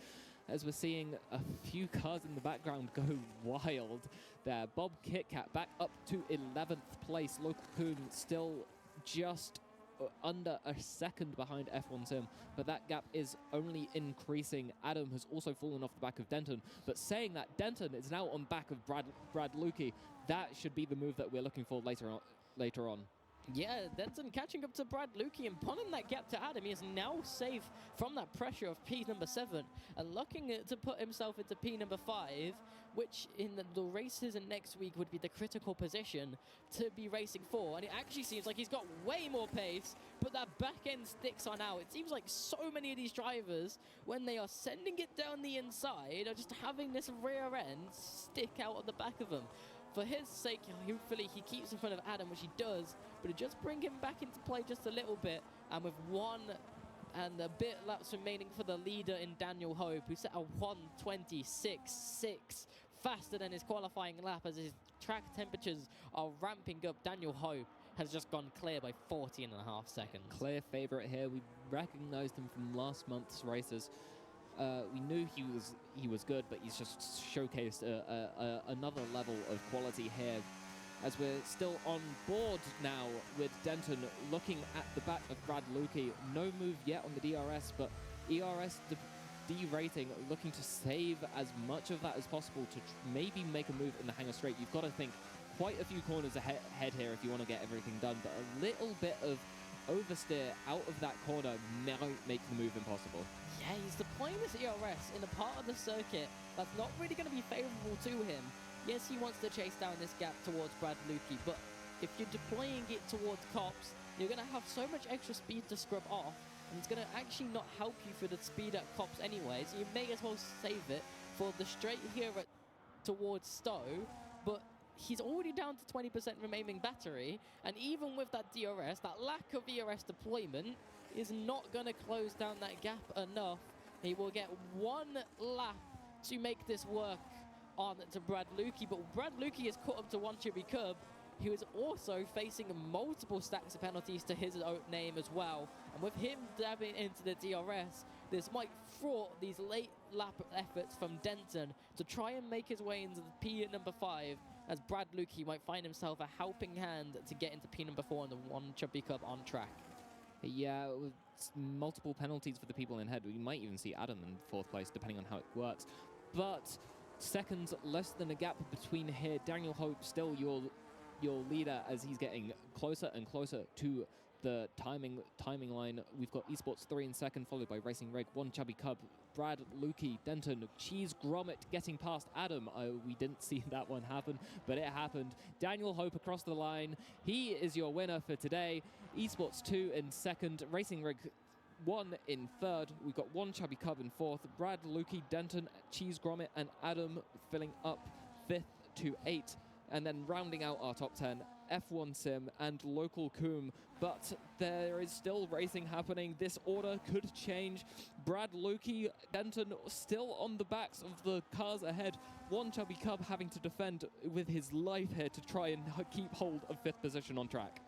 as we're seeing a few cars in the background go wild there. Bob KitKat back up to 11th place. Local Coom still just under a second behind F1 Sim, but that gap is only increasing. Adam has also fallen off the back of Denton, but saying that, Denton is now on back of Brad Lukey. That should be the move that we're looking for later on. Yeah, Denton catching up to Brad Lukey and pulling that gap to Adam. He is now safe from that pressure of P number 7 and looking to put himself into P number 5, which in the races and next week would be the critical position to be racing for. And it actually seems like he's got way more pace, but that back end sticks on out. It seems like so many of these drivers, when they are sending it down the inside, are just having this rear end stick out of the back of them. For his sake, hopefully he keeps in front of Adam, which he does, but it just bring him back into play just a little bit. And with 1 and a bit laps remaining for the leader in Daniel Hope, who set a 1:26.6, faster than his qualifying lap as his track temperatures are ramping up. Daniel Hope has just gone clear by 14.5 seconds. Clear favourite here. We recognised him from last month's races. We knew he was good, but he's just showcased another level of quality here. As we're still on board now with Denton looking at the back of Brad Lukey. No move yet on the DRS, but ERS derating, looking to save as much of that as possible to maybe make a move in the hangar straight. You've got to think quite a few corners ahead here if you want to get everything done, but a little bit of oversteer out of that corner might make the move impossible. Yeah, he's deploying this ERS in a part of the circuit that's not really going to be favourable to him. Yes, he wants to chase down this gap towards Brad Lukey, but if you're deploying it towards Cops, you're going to have so much extra speed to scrub off, and it's going to actually not help you for the speed at Cops anyway, so you may as well save it for the straight here towards Stowe, but he's already down to 20% remaining battery, and even with that DRS, that lack of ERS deployment is not going to close down that gap enough. He will get 1 lap to make this work on to Brad Lukey, but Brad Lukey is caught up to 1 Chubby Cub, who is also facing multiple stacks of penalties to his own name as well. And with him dabbing into the DRS, this might thwart these late lap efforts from Denton to try and make his way into the P number 5, as Brad Lukey might find himself a helping hand to get into P number 4 and the 1 Chubby Cub on track. Yeah, with multiple penalties for the people in head. We might even see Adam in 4th place, depending on how it works. But seconds less than a gap between here. Daniel Hope still your leader as he's getting closer and closer to the timing line, we've got Esports 3 in second, followed by Racing Rig, 1 Chubby Cub, Brad, Lukey, Denton, Cheese Gromit getting past Adam. We didn't see that one happen, but it happened. Daniel Hope across the line. He is your winner for today. Esports 2 in second, Racing Rig 1 in third. We've got 1 Chubby Cub in fourth, Brad, Lukey, Denton, Cheese Gromit, and Adam filling up 5th to 8th. And then rounding out our top 10, F1 Sim and Local Coom. But there is still racing happening. This order could change. Brad, Lukey, Denton still on the backs of the cars ahead. 1 Chubby Cub having to defend with his life here to try and keep hold of 5th position on track.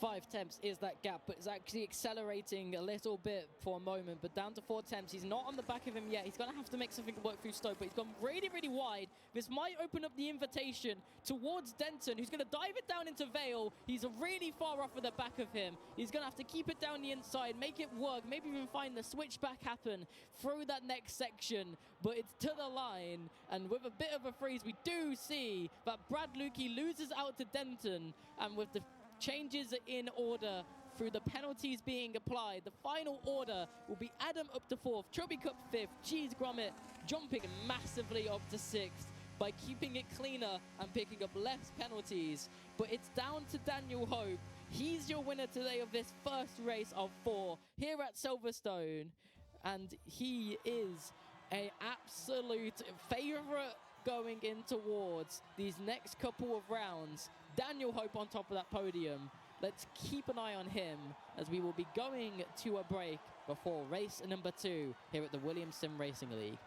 5 temps is that gap, but it's actually accelerating a little bit for a moment, but down to 4 temps. He's not on the back of him yet. He's going to have to make something work through Stoke, but he's gone really, really wide. This might open up the invitation towards Denton, who's going to dive it down into Vale. He's really far off of the back of him. He's going to have to keep it down the inside, make it work, maybe even find the switchback happen through that next section, but it's to the line, and with a bit of a freeze, we do see that Brad Lukey loses out to Denton, and with the changes in order through the penalties being applied, the final order will be Adam up to 4th, Chubby Cup 5th, Cheese Gromit jumping massively up to 6th by keeping it cleaner and picking up less penalties. But it's down to Daniel Hope. He's your winner today of this first race of 4 here at Silverstone, and he is an absolute favourite going in towards these next couple of rounds. Daniel Hope on top of that podium. Let's keep an eye on him as we will be going to a break before race number 2 here at the Williams Sim Racing League.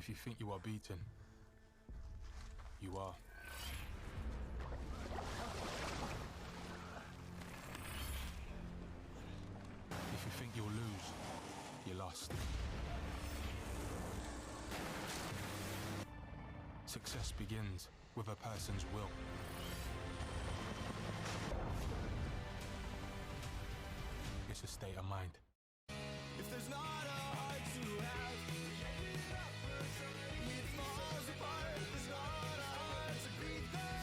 If you think you are beaten, you are. If you think you'll lose, you lost. Success begins with a person's will. It's a state of mind. If there's not a heart to have, it falls apart. There's not a heart to beat there.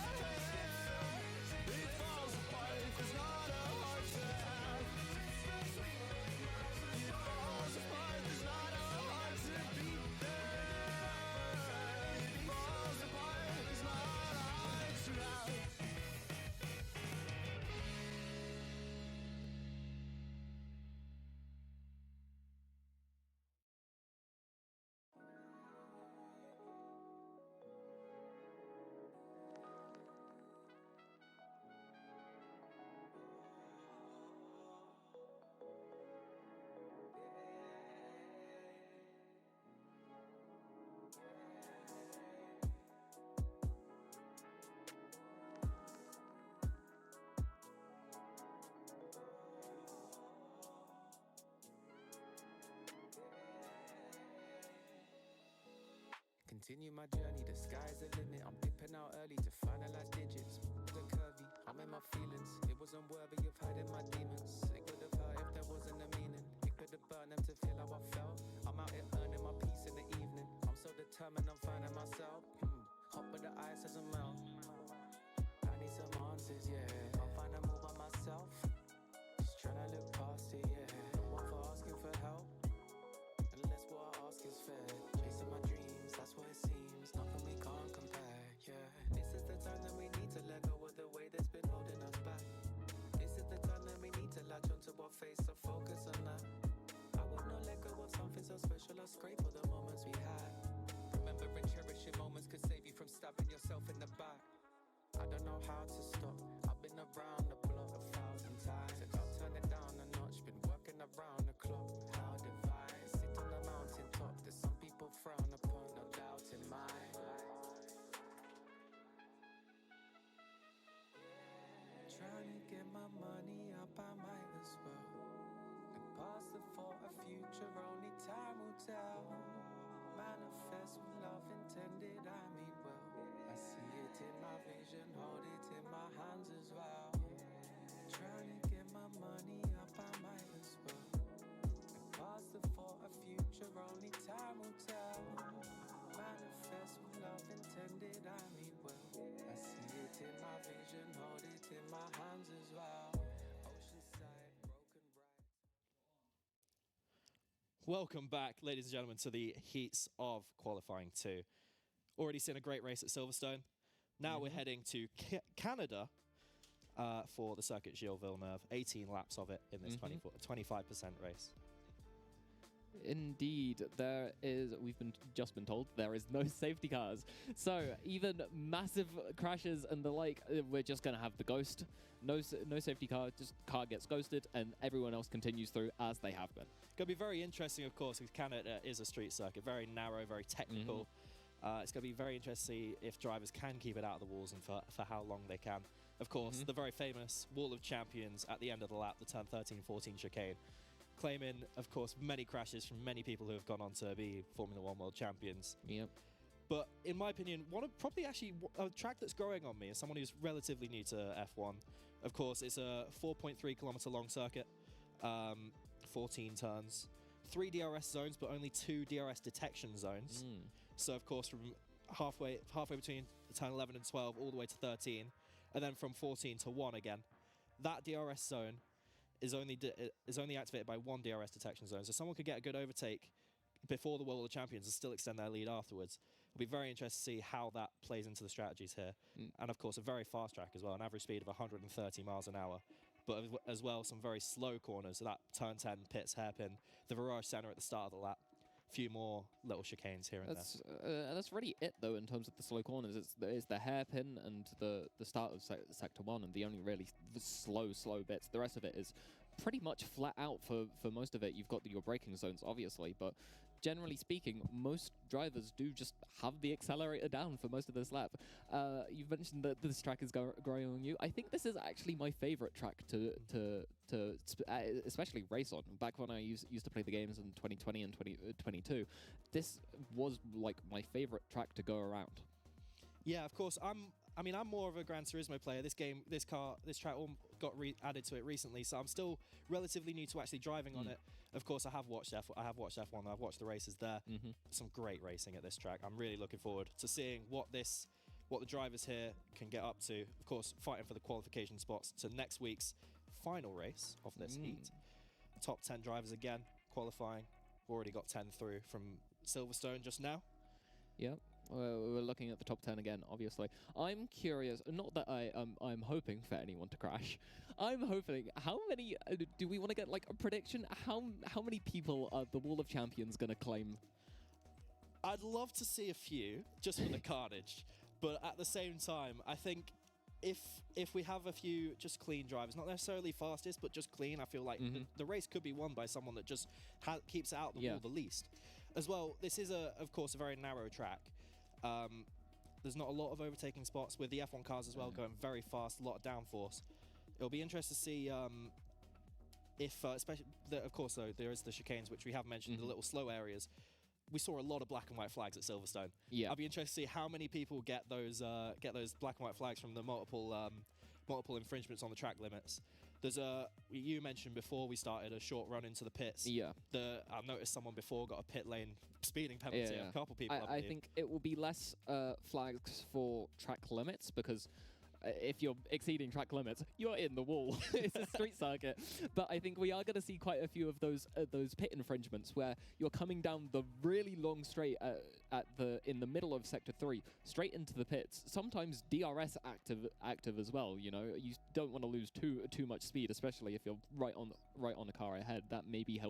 It falls apart. If there's not a heart to have, it falls apart. There's not a heart to beat there. It falls apart. There's not a heart to have. Continue my journey, the sky's the limit. I'm dipping out early to finalize digits. The curvy, I'm in my feelings. It wasn't worthy of hiding my demons. It could have hurt if there wasn't a meaning. It could have burned them to feel how I felt. I'm out here earning my peace in the evening. I'm so determined, I'm finding myself. Hot but the ice doesn't melt. I need some answers, yeah. I'm finding more by myself. Just trying to look past it, yeah. No one for asking for help. Unless what I ask is fair. Chasing my dreams, that's what it seems. Nothing we can't compare, yeah. This is the time that we need to let go of the way that's been holding us back. This is the time that we need to latch onto our face, so focus on that. I would not let go of something so special. I scrape for the moments we had. Remembering cherishing moments could save you from stabbing yourself in the back. I don't know how to stop. I've been around the block 1,000 times. Said I'll turn it down a notch. Been working around the clock. How divine. Sit on the mountain top. There's some people frown upon. No doubt in mine. Trying to get my money up, I might as well. Look past the thought of future, only time will tell. Manifest with love intended, I mean well. I see it in my vision, hold it in my hands as well. Trying to get my money up, I might as well. Look past the thought of future, only time will tell. Manifest with love intended, I mean well. I see it in my vision, hold it in my hands as well. Oceanside, broken bright. Welcome back, ladies and gentlemen, to the heats of qualifying 2. Already seen a great race at Silverstone. Now we're heading to Canada for the Circuit Gilles Villeneuve. 18 laps of it in this 25% race. Indeed, there is. We've just been told there is no safety cars. So even massive crashes and the like, we're just gonna have the ghost. No safety car. Just car gets ghosted, and everyone else continues through as they have been. Going to be very interesting, of course, because Canada is a street circuit, very narrow, very technical. It's going to be very interesting to see if drivers can keep it out of the walls and for how long they can. Of course, the very famous Wall of Champions at the end of the lap, the turn 13-14 chicane, claiming, of course, many crashes from many people who have gone on to be Formula One world champions. Yep. But in my opinion, probably actually a track that's growing on me as someone who's relatively new to F1. Of course, it's a 4.3 kilometer long circuit, 14 turns, 3 DRS zones, but only 2 DRS detection zones. So, of course, from halfway between turn 11 and 12 all the way to 13, and then from 14 to 1 again. That DRS zone is only activated by 1 DRS detection zone, so someone could get a good overtake before the World of Champions and still extend their lead afterwards. It'll be very interesting to see how that plays into the strategies here. And of course, a very fast track as well, an average speed of 130 miles an hour. But as well, some very slow corners. So that turn 10 pits hairpin, the virage center at the start of the lap. A few more little chicanes here and there. That's really it, though, in terms of the slow corners. It's the hairpin and the start of Sector 1 and the only really slow bits. The rest of it is pretty much flat out for most of it. You've got your braking zones, obviously, but generally speaking, most drivers do just have the accelerator down for most of this lap. You've mentioned that this track is growing on you. I think this is actually my favorite track to especially race on. Back when I used to play the games in 2020 and 2022, this was like my favorite track to go around. Yeah, of course. I'm more of a Gran Turismo player. This track all got added to it recently, so I'm still relatively new to actually driving on it. Of course, I have watched F1. I've watched the races there. Some great racing at this track. I'm really looking forward to seeing what the drivers here can get up to. Of course, fighting for the qualification spots to next week's final race of this heat. Top 10 drivers again qualifying. We've already got 10 through from Silverstone just now. Yep. We're looking at the top 10 again, obviously. I'm curious, not that I'm hoping for anyone to crash. I'm hoping, how many, do we want to get like a prediction? How many people are the Wall of Champions going to claim? I'd love to see a few, just for the carnage. But at the same time, I think if we have a few just clean drivers, not necessarily fastest, but just clean, I feel like the race could be won by someone that just keeps it out the wall the least. As well, this is, of course, a very narrow track. There's not a lot of overtaking spots with the F1 cars as well, going very fast, a lot of downforce. It'll be interesting to see if, especially, of course, though, there is the chicanes, which we have mentioned, the little slow areas. We saw a lot of black and white flags at Silverstone. Yeah. I'll be interested to see how many people get those black and white flags from the multiple infringements on the track limits. There's you mentioned before we started a short run into the pits. Yeah. I've noticed someone before got a pit lane speeding penalty. A couple people. I think it will be less flags for track limits, because if you're exceeding track limits, you're in the wall. It's a street circuit. But I think we are going to see quite a few of those pit infringements where you're coming down the really long straight in the middle of sector 3 straight into the pits. Sometimes DRS active as well. You know, you don't want to lose too much speed, especially if you're right on the car ahead. That maybe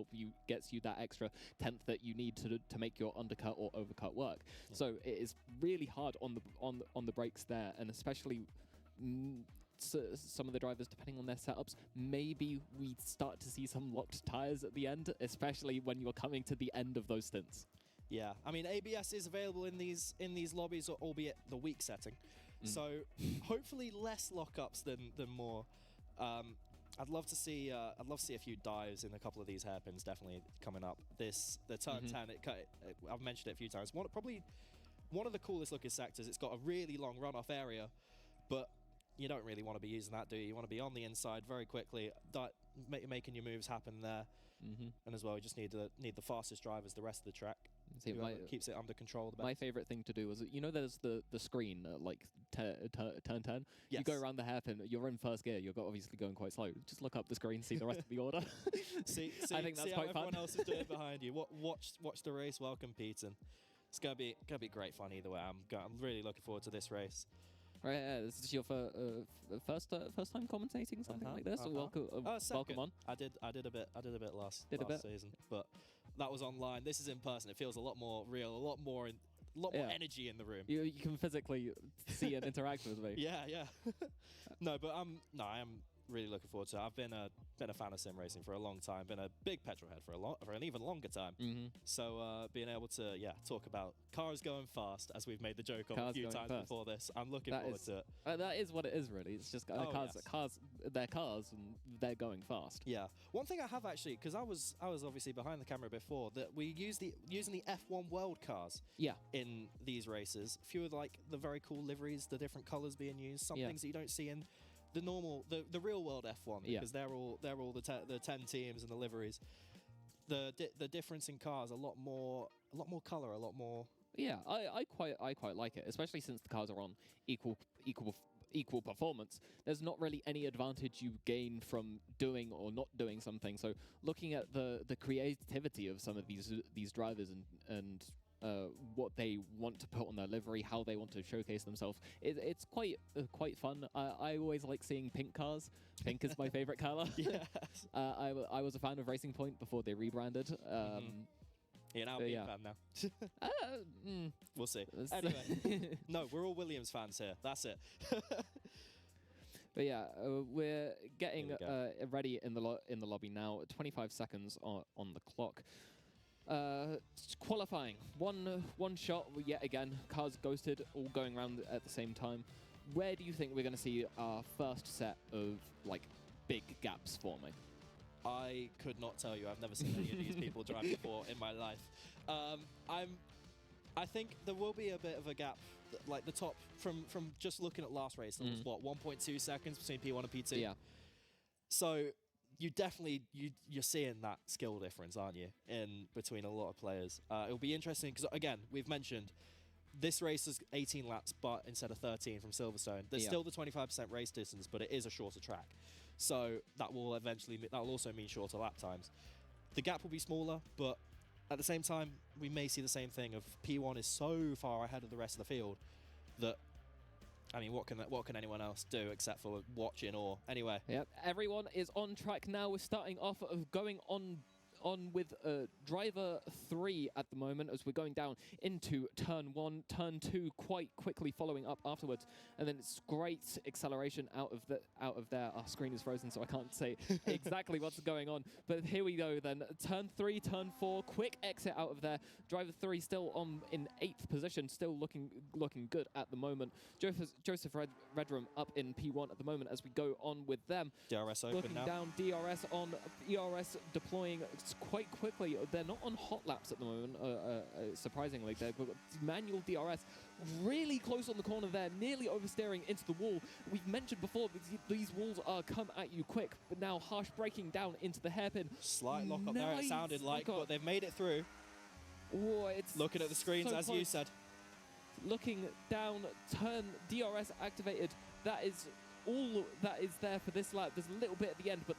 gets you that extra tenth that you need to make your undercut or overcut work. Yeah. So it is really hard on the brakes there, and especially. So some of the drivers, depending on their setups, maybe we start to see some locked tires at the end, especially when you're coming to the end of those stints. Yeah, I mean, ABS is available in these lobbies, albeit the weak setting. So hopefully less lockups than more. I'd love to see a few dives in a couple of these hairpins definitely coming up. The turn 10, I've mentioned it a few times. Probably one of the coolest looking sectors. It's got a really long runoff area, but you don't really want to be using that, do you? You want to be on the inside very quickly, making your moves happen there. And as well, you just need the fastest drivers the rest of the track. See, keeps it under control the best. My favorite thing to do was, there's the screen, like turn 10. Yes. You go around the hairpin, you're in first gear, you're obviously going quite slow. Just look up the screen, see the rest of the order. see I think that's how quite fun. Everyone else is doing behind you. Watch the race while competing. It's gonna be great fun either way. I'm really looking forward to this race. Right, this is your first time commentating something like this. Welcome on. I did a bit last season, but that was online. This is in person. It feels a lot more real, a lot more energy in the room. You can physically see and interact with me. Yeah. No, but I am really looking forward to it. I've been a fan of sim racing for a long time. Been a big petrol head for an even longer time. So being able to talk about cars going fast, as we've made the joke of a few times before this, I'm looking forward to it. That is what it is, really. It's just cars. They're cars and they're going fast. Yeah. One thing I have actually, because I was obviously behind the camera before, that we using the F1 World cars. Yeah. In these races, a few of like the very cool liveries, the different colours being used, some things that you don't see in the normal, the real world F1, because they're all the 10 teams and the liveries. The difference in cars, a lot more color, a lot more. Yeah, I quite like it, especially since the cars are on equal performance. There's not really any advantage you gain from doing or not doing something. So looking at the creativity of some of these drivers and what they want to put on their livery, how they want to showcase themselves. It's quite fun. I always like seeing pink cars. Pink is my favorite color. Yes. I was a fan of Racing Point before they rebranded. You're now a big fan now. We'll see. Anyway, no, we're all Williams fans here. That's it. But yeah, we're getting ready in the lobby now. 25 seconds on the clock. Qualifying, one shot yet again. Cars ghosted, all going around at the same time. Where do you think we're going to see our first set of like big gaps forming? I could not tell you. I've never seen any of these people drive before in my life. I think there will be a bit of a gap, like the top from just looking at last race. There was what 1.2 seconds between P1 and P2. Yeah. So you definitely you're seeing that skill difference, aren't you, in between a lot of players? It'll be interesting because again, we've mentioned this race is 18 laps, but instead of 13 from Silverstone, there's still the 25% race distance, but it is a shorter track. So that will also mean shorter lap times. The gap will be smaller, but at the same time, we may see the same thing of P1 is so far ahead of the rest of the field that, I mean, what can anyone else do except for watching or anyway? Yep, everyone is on track now. We're starting off of going on with driver 3 at the moment as we're going down into turn 1, turn 2 quite quickly following up afterwards, and then it's great acceleration out of there. Our screen is frozen, so I can't say exactly what's going on, but here we go then. Turn 3, turn 4, quick exit out of there. Driver 3 still on in 8th position, still looking good at the moment. Joseph Redrum up in P1 at the moment as we go on with them. DRS open looking now. down, DRS on, ERS deploying quite quickly. They're not on hot laps at the moment, surprisingly. They've got manual DRS really close on the corner there, nearly oversteering into the wall. We've mentioned before that these walls come at you quick, but now harsh braking down into the hairpin. Slight lock up there, it sounded like, but they've made it through. Oh, it's looking at the screens, so as close. you said. Looking down, turn, DRS activated. That is all that is there for this lap. There's a little bit at the end, but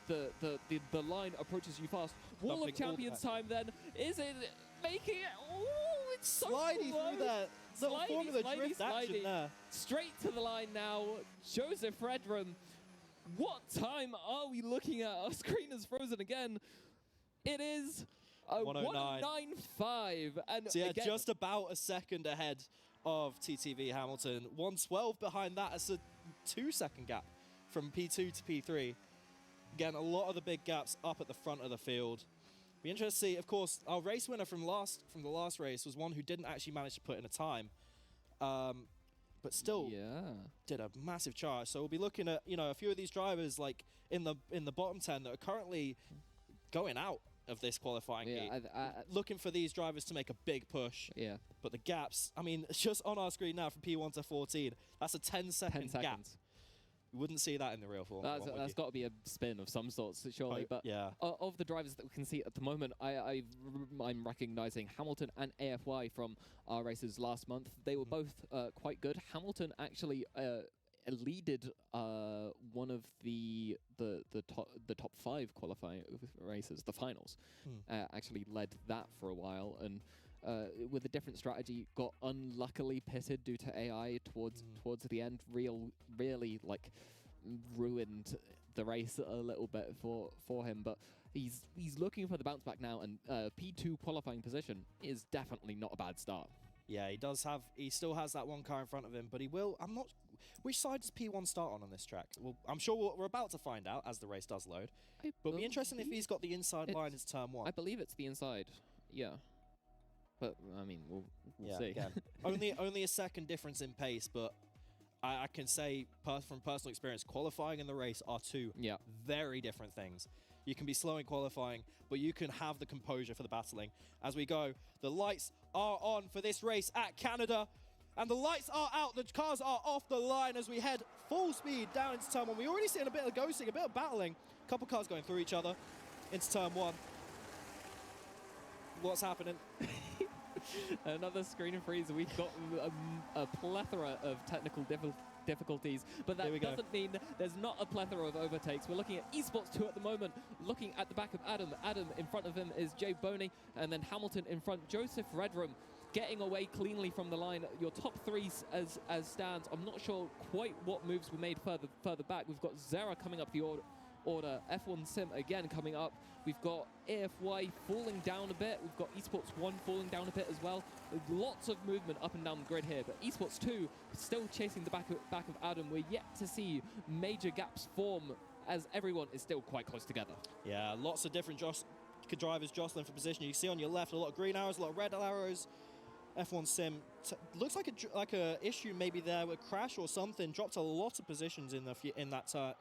the line approaches you fast. Wall of Champions time then. Is it making it? Oh, it's so slidey close. through there. Little Formula Drift action there. Straight to the line now. Joseph Redrum. What time are we looking at? Our screen is frozen again. It is a 109.5. And so yeah, again, just about a second ahead of TTV Hamilton. 112 behind that. It's a 2-second gap from P2 to P3. Again, a lot of the big gaps up at the front of the field. Be interested to see, of course, our race winner from the last race was one who didn't actually manage to put in a time, but still did a massive charge. So we'll be looking at a few of these drivers like in the bottom 10 that are currently going out of this qualifying heat. Looking for these drivers to make a big push. Yeah. But the gaps, I mean, it's just on our screen now from P1 to 14. That's a 10-second gap. You wouldn't see that in the real form. That's got to be a spin of some sorts, surely. But yeah. Of the drivers that we can see at the moment, I'm recognizing Hamilton and AFY from our races last month. They were both quite good. Hamilton actually leaded one of the top 5 qualifying races, the finals. Actually led that for a while, and with a different strategy, got unluckily pitted due to AI towards the end. Really like ruined the race a little bit for him, but he's looking for the bounce back now, and P2 qualifying position is definitely not a bad start. Yeah, he still has that one car in front of him, but he will. I'm not. Which side does P1 start on this track? Well, I'm sure we're about to find out as the race does load. But it'll be interesting if he's got the inside line as turn 1. I believe it's the inside. Yeah. But I mean, we'll see. Again, only a second difference in pace, but I can say from personal experience, qualifying and the race are two very different things. You can be slow in qualifying, but you can have the composure for the battling. As we go, the lights are on for this race at Canada, and the lights are out. The cars are off the line as we head full speed down into turn 1. We're already seeing a bit of ghosting, a bit of battling. A couple cars going through each other into turn 1. What's happening? Another screen freeze. We've got a plethora of technical difficulties, but that doesn't mean there's not a plethora of overtakes. We're looking at Esports 2 at the moment, looking at the back of Adam. Adam in front of him is Jay Boney, and then Hamilton in front, Joseph Redrum, getting away cleanly from the line. Your top 3 as stands. I'm not sure quite what moves were made further back. We've got Zara coming up the order. F1 Sim again coming up. We've got AFY falling down a bit. We've got Esports 1 falling down a bit as well. Lots of movement up and down the grid here, but Esports 2 still chasing the back of Adam. We're yet to see major gaps form as everyone is still quite close together. Yeah, lots of different drivers jostling for position. You see on your left a lot of green arrows, a lot of red arrows. F1 Sim looks like a issue maybe there with crash or something. Dropped a lot of positions in that turn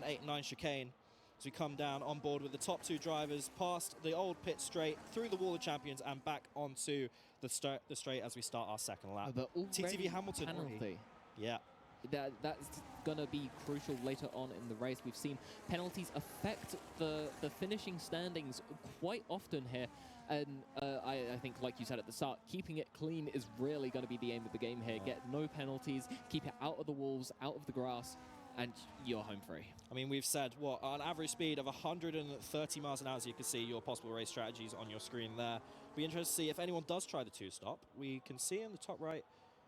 8 and 9 chicane. As we come down on board with the top 2 drivers, past the old pit straight, through the wall of champions, and back onto the straight as we start our second lap. But TTV Hamilton penalty. Yeah. That's going to be crucial later on in the race. We've seen penalties affect the finishing standings quite often here. And I think, like you said at the start, keeping it clean is really going to be the aim of the game here. Get no penalties, keep it out of the walls, out of the grass, and you're home free. I mean, we've said, what, an average speed of 130 miles an hour, so you can see your possible race strategies on your screen there. Be interested to see if anyone does try the 2-stop. We can see in the top right,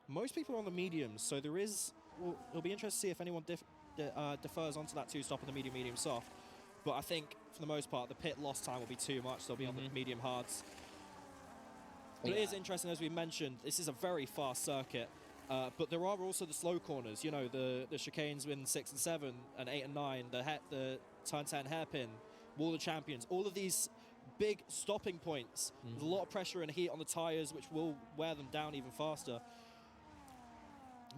most people are on the mediums, so there is, well, it'll be interesting to see if anyone defers onto that 2-stop on the medium soft. But I think, for the most part, the pit loss time will be too much. They'll be on the medium hards. But it is interesting, as we mentioned, this is a very fast circuit. But there are also the slow corners. You know, the chicanes in 6 and 7 and 8 and 9, the turn 10 hairpin, Wall of Champions. All of these big stopping points. There's a lot of pressure and heat on the tyres, which will wear them down even faster.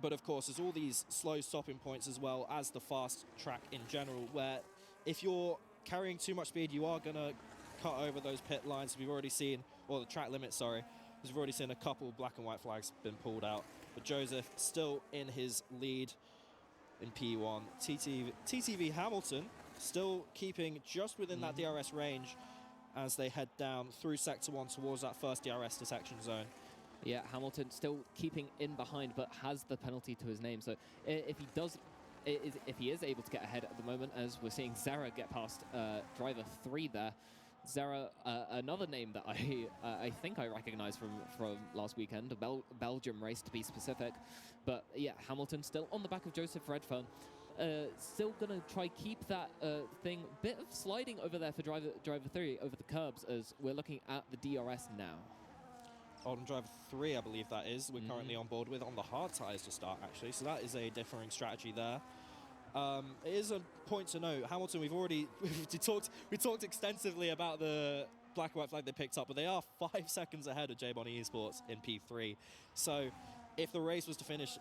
But of course, there's all these slow stopping points as well as the fast track in general, where if you're carrying too much speed, you are going to cut over those pit lines. We've already seen, or the track limit, sorry. We've already seen a couple black and white flags been pulled out. But Joseph still in his lead in P1. TTV Hamilton still keeping just within that DRS range as they head down through Sector 1 towards that first DRS detection zone. Yeah, Hamilton still keeping in behind, but has the penalty to his name. So if he is able to get ahead at the moment, as we're seeing Zara get past driver 3 there. Zara, another name that I think I recognize from last weekend, a Belgium race to be specific. But yeah, Hamilton still on the back of Joseph Redfern. Still going to try keep that thing, bit of sliding over there for driver 3 over the curbs as we're looking at the DRS now. On driver 3, I believe that is, we're currently on board with on the hard tyres to start, actually. So that is a differing strategy there. It is a point to note, Hamilton, we talked extensively about the black and white flag they picked up, but they are 5 seconds ahead of J-Bonnie Esports in P3. So if the race was to finish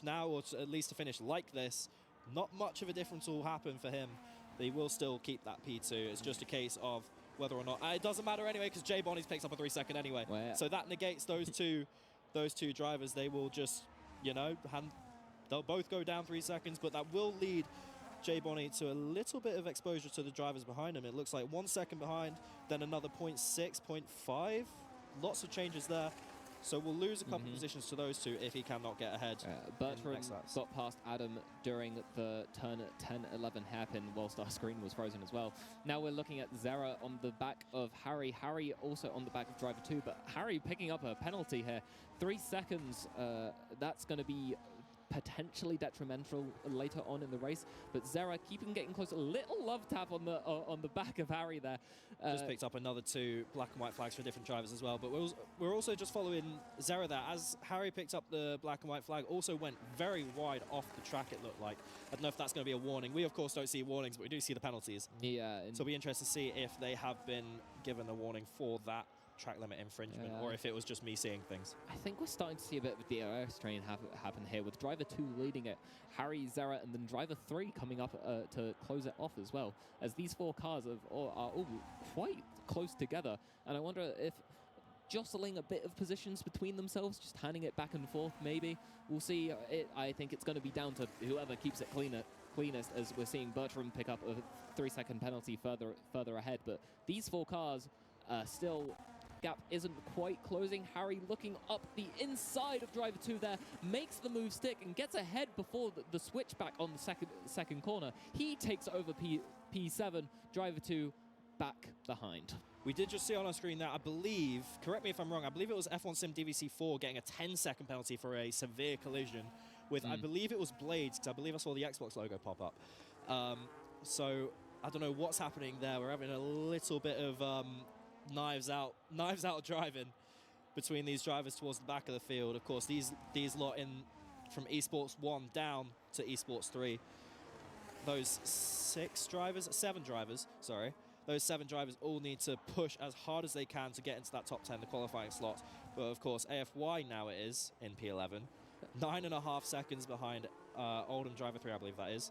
now, or at least to finish like this, not much of a difference will happen for him. They will still keep that P2. It's just a case of whether or not, it doesn't matter anyway, because J-Bonnie's picks up a 3-second anyway. Well, yeah. So that negates those two drivers. They will just, they'll both go down 3 seconds, but that will lead J-Bonnie to a little bit of exposure to the drivers behind him. It looks like 1 second behind, then another 0.6, 0.5. Lots of changes there. So we'll lose a couple positions to those two if he cannot get ahead. Bertram got past Adam during the turn 10-11 hairpin whilst our screen was frozen as well. Now we're looking at Zara on the back of Harry. Harry also on the back of driver 2, but Harry picking up a penalty here. 3 seconds, that's going to be potentially detrimental later on in the race, but Zara getting close. A little love tap on the back of Harry there. Just picked up another 2 black and white flags for different drivers as well, but we're also just following Zara there. As Harry picked up the black and white flag, also went very wide off the track, it looked like. I don't know if that's going to be a warning. We of course don't see warnings, but we do see the penalties. Yeah. So it'll be interesting to see if they have been given a warning for that track limit infringement, or if it was just me seeing things. I think we're starting to see a bit of a DRS train happen here, with driver 2 leading it, Harry, Zara, and then driver 3 coming up to close it off as well, as these 4 cars are all quite close together. And I wonder if jostling a bit of positions between themselves, just handing it back and forth maybe. We'll see. I think it's going to be down to whoever keeps it cleanest, as we're seeing Bertram pick up a 3-second penalty further ahead. But these 4 cars still... Gap isn't quite closing. Harry looking up the inside of driver 2 there, makes the move stick and gets ahead before the switchback on the second corner. He takes over P7, driver 2 back behind. We did just see on our screen that I believe, correct me if I'm wrong, I believe it was F1 Sim DVC4 getting a 10-second penalty for a severe collision with, I believe it was Blades, because I believe I saw the Xbox logo pop up. So I don't know what's happening there. We're having a little bit of knives out driving between these drivers towards the back of the field. Of course, these lot in from esports 1 down to esports 3, those 7 drivers, sorry, those 7 drivers all need to push as hard as they can to get into that top 10, the qualifying slot. But of course, AFY now it is in P11, 9.5 seconds behind Oldham Driver 3, I believe that is,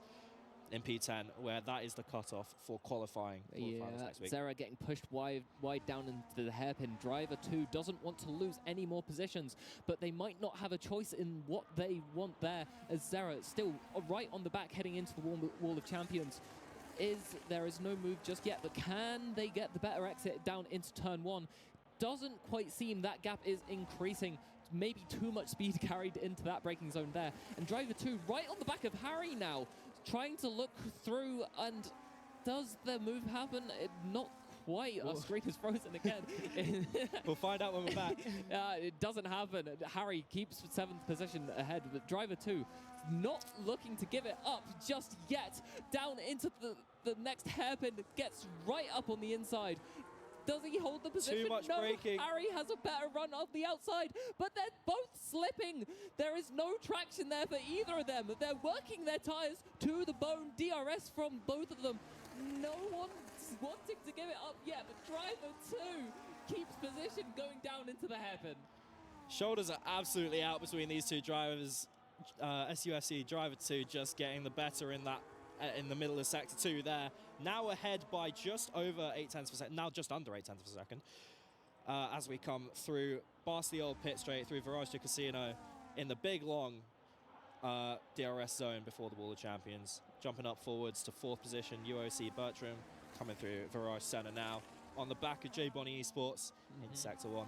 in P10, where that is the cutoff for qualifying for the finals next week. Zera getting pushed wide down into the hairpin. Driver 2 doesn't want to lose any more positions, but they might not have a choice in what they want there, as Zera still right on the back heading into the wall of champions. There is no move just yet, but can they get the better exit down into turn 1? Doesn't quite seem that gap is increasing. Maybe too much speed carried into that braking zone there. And driver 2 right on the back of Harry now, trying to look through, and does the move happen? Not quite. Our screen is frozen again. We'll find out when we're back. It doesn't happen. Harry keeps 7th position ahead, but driver 2 not looking to give it up just yet. Down into the next hairpin, gets right up on the inside. Does he hold the position? Too much no, braking. Harry has a better run off the outside, but they're both slipping. There is no traction there for either of them. They're working their tires to the bone. DRS from both of them. No one's wanting to give it up yet, but driver 2 keeps position going down into the hairpin. Shoulders are absolutely out between these 2 drivers. SUFC driver 2 just getting the better in that in the middle of sector 2 there. Now ahead by just over 0.8 per second, now just under 0.8 per second. As we come through past the old pit straight through Virage to Casino in the big long DRS zone before the Wall of Champions. Jumping up forwards to 4th position, UOC Bertram coming through Virage Center now on the back of J Bonnie Esports in sector 1.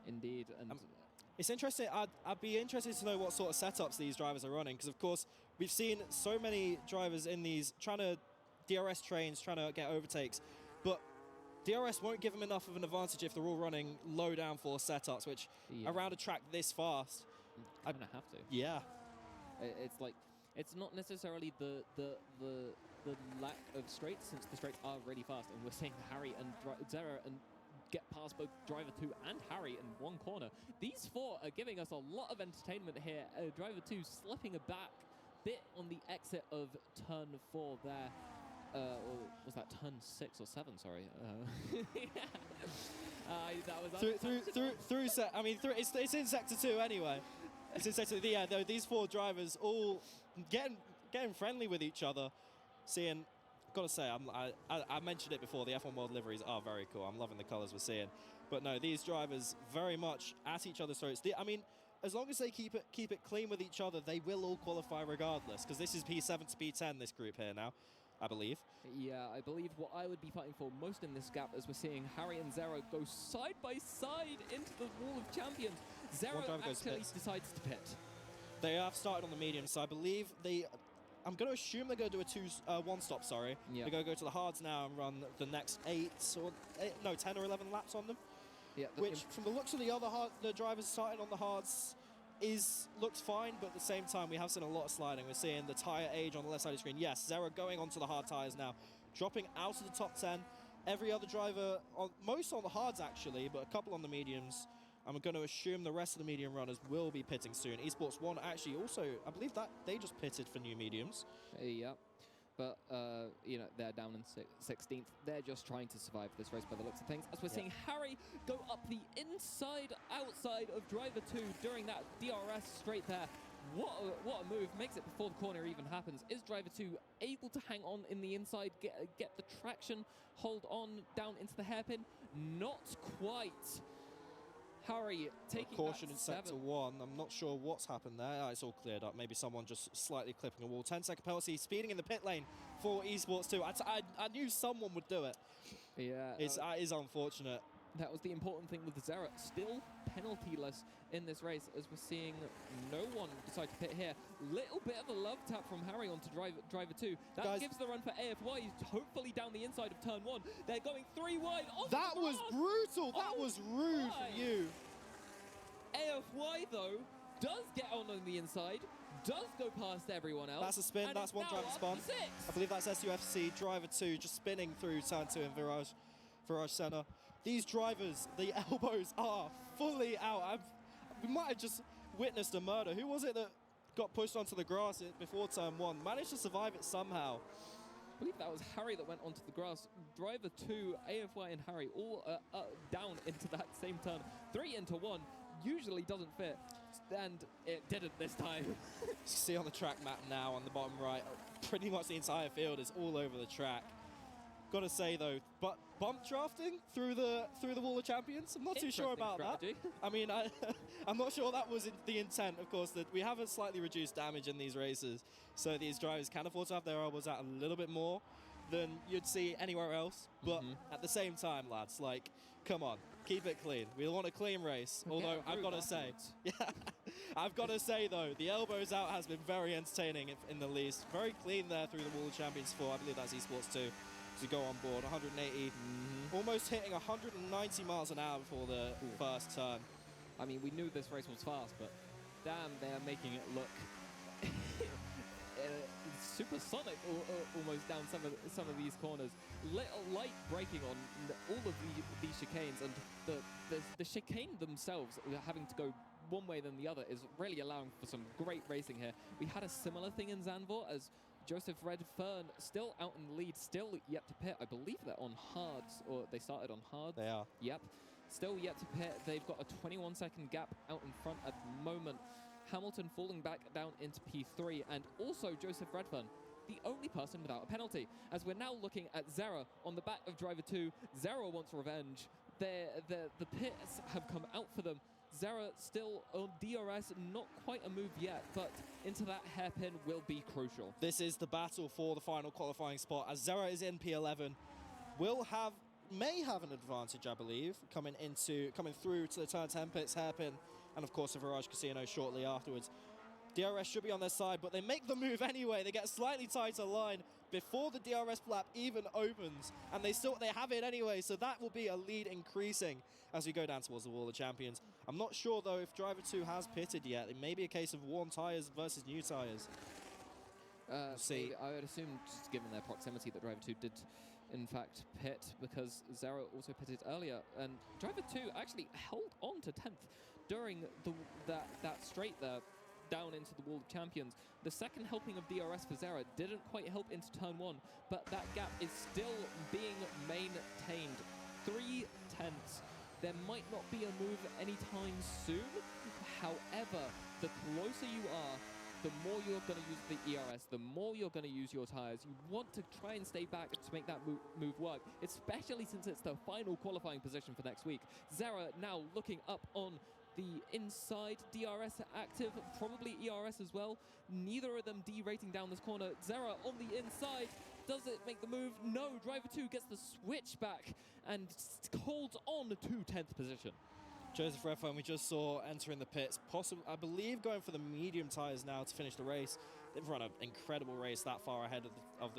Indeed. And it's interesting. I'd be interested to know what sort of setups these drivers are running, because of course we've seen so many drivers in these trying to DRS trains, trying to get overtakes, but DRS won't give them enough of an advantage if they're all running low downforce setups, which around a track this fast, I'm gonna have to. Yeah. It's like, it's not necessarily the lack of straights, since the straights are really fast, and we're seeing Harry and Zera and get past both driver 2 and Harry in one corner. These 4 are giving us a lot of entertainment here. Driver 2 slipping a back bit on the exit of turn 4 there. Or was that turn 6 or 7? Sorry. It's in sector 2 anyway. It's in sector. Yeah, though these 4 drivers all getting friendly with each other. Seeing, gotta say, I mentioned it before. The F1 World liveries are very cool. I'm loving the colours we're seeing. But no, these drivers very much at each other's throats. I mean, as long as they keep it clean with each other, they will all qualify regardless. Because this is P7 to P10, this group here now, I believe. Yeah, I believe what I would be fighting for most in this gap, as we're seeing Harry and Zero go side by side into the Wall of Champions. Zero actually decides to pit. They have started on the medium, so I believe I'm going to assume they're going to do a one stop, sorry. Yep. They're going to go to the hards now and run the next 10 or 11 laps on them. Yeah, which, from the looks of the drivers starting on the hards, looks fine, but at the same time, we have seen a lot of sliding. We're seeing the tyre age on the left side of the screen. Yes, Zera going onto the hard tyres now, dropping out of the top 10. Every other driver, most on the hards actually, but a couple on the mediums. I'm going to assume the rest of the medium runners will be pitting soon. Esports 1 actually also, I believe that they just pitted for new mediums. Yeah, but you know, they're down in 16th. They're just trying to survive this race by the looks of things. As we're seeing Harry go up the outside of driver 2 during that DRS straight there. What a move. Makes it before the corner even happens. Is driver 2 able to hang on in the inside, get the traction, hold on down into the hairpin? Not quite. Harry taking caution in sector 1. I'm not sure what's happened there. It's all cleared up. Maybe someone just slightly clipping a wall. 10-second penalty, speeding in the pit lane for Esports 2. I knew someone would do it. Yeah. It is unfortunate. That was the important thing with Zera. Still penaltyless in this race, as we're seeing no one decide to pit here. Little bit of a love tap from Harry onto driver 2. That Guys, gives the run for AFY, hopefully down the inside of turn 1. They're going 3 wide. That was brutal. That was rude from you. AFY, though, does get on the inside, does go past everyone else. That's a spin. That's one driver spun. I believe that's SUFC driver 2 just spinning through turn 2 in Virage Center. These drivers, the elbows are fully out. We might have just witnessed a murder. Who was it that got pushed onto the grass before turn 1? Managed to survive it somehow. believe that was Harry that went onto the grass. Driver 2, AFY and Harry all down into that same turn. 3 into 1 usually doesn't fit, and it didn't this time. You can see on the track map now on the bottom right, pretty much the entire field is all over the track. Got to say though, but bump drafting through the wall of champions, I'm not too sure about strategy. that. I mean, I'm not sure that was the intent. Of course, that we have a slightly reduced damage in these races, so these drivers can afford to have their elbows out a little bit more than you'd see anywhere else. But at the same time, lads, like, come on, keep it clean. We want a clean race. Although I've got to say, I've got to say though, the elbows out has been very entertaining in the least. Very clean there through the wall of champions 4. I believe that's esports 2. To go on board, 180, almost hitting 190 miles an hour before the first turn. I mean, we knew this race was fast, but damn, they're making it look supersonic almost down some of these corners. Little light braking on all of these chicanes, and the chicane themselves having to go one way than the other is really allowing for some great racing here. We had a similar thing in Zandvoort as Joseph Redfern still out in the lead, still yet to pit. I believe they're on hards, or they started on hards. They are. Yep. Still yet to pit. They've got a 21-second gap out in front at the moment. Hamilton falling back down into P3, and also Joseph Redfern, the only person without a penalty. As we're now looking at Zera on the back of driver 2. Zera wants revenge. The pits have come out for them. Zera still on DRS, not quite a move yet, but into that hairpin will be crucial. This is the battle for the final qualifying spot, as Zera is in P11. May have an advantage, I believe, coming through to the turn 10 pits, hairpin, and of course the Virage Casino shortly afterwards. DRS should be on their side, but they make the move anyway. They get a slightly tighter line before the DRS flap even opens, and they have it anyway, so that will be a lead increasing as we go down towards the Wall of Champions. I'm not sure though if driver 2 has pitted yet. It may be a case of worn tyres versus new tyres. We'll see. I would assume, just given their proximity, that driver 2 did in fact pit, because Zera also pitted earlier, and driver 2 actually held on to 10th during that straight there down into the Wall of Champions. The second helping of DRS for Zera didn't quite help into turn 1, but that gap is still being maintained. 3 tenths. There might not be a move anytime soon. However, the closer you are, the more you're going to use the ERS, the more you're going to use your tires. You want to try and stay back to make that move work, especially since it's the final qualifying position for next week. Zera now looking up on the inside, DRS active, probably ERS as well. Neither of them derating down this corner. Zera on the inside. Does it make the move? No, driver 2 gets the switch back and holds on to 10th position. Joseph Redfern, we just saw entering the pits, possibly, I believe, going for the medium tyres now to finish the race. They've run an incredible race that far ahead of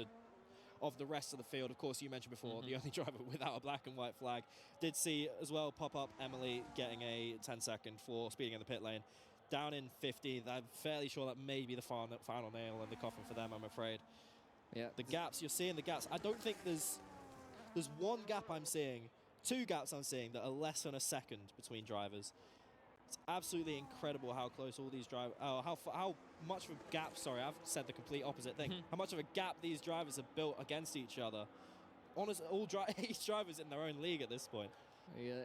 the rest of the field. Of course, you mentioned before, the only driver without a black and white flag. Did see as well pop up Emily getting a 10-second for speeding in the pit lane. Down in 50, I'm fairly sure that may be the final nail in the coffin for them, I'm afraid. Yeah, the gaps, you're seeing the gaps. I don't think there's one gap I'm seeing, 2 gaps I'm seeing that are less than a second between drivers. It's absolutely incredible how close all these drivers, how much of a gap, sorry, I've said the complete opposite thing, how much of a gap these drivers have built against each other. Honestly, each driver's in their own league at this point. Yeah,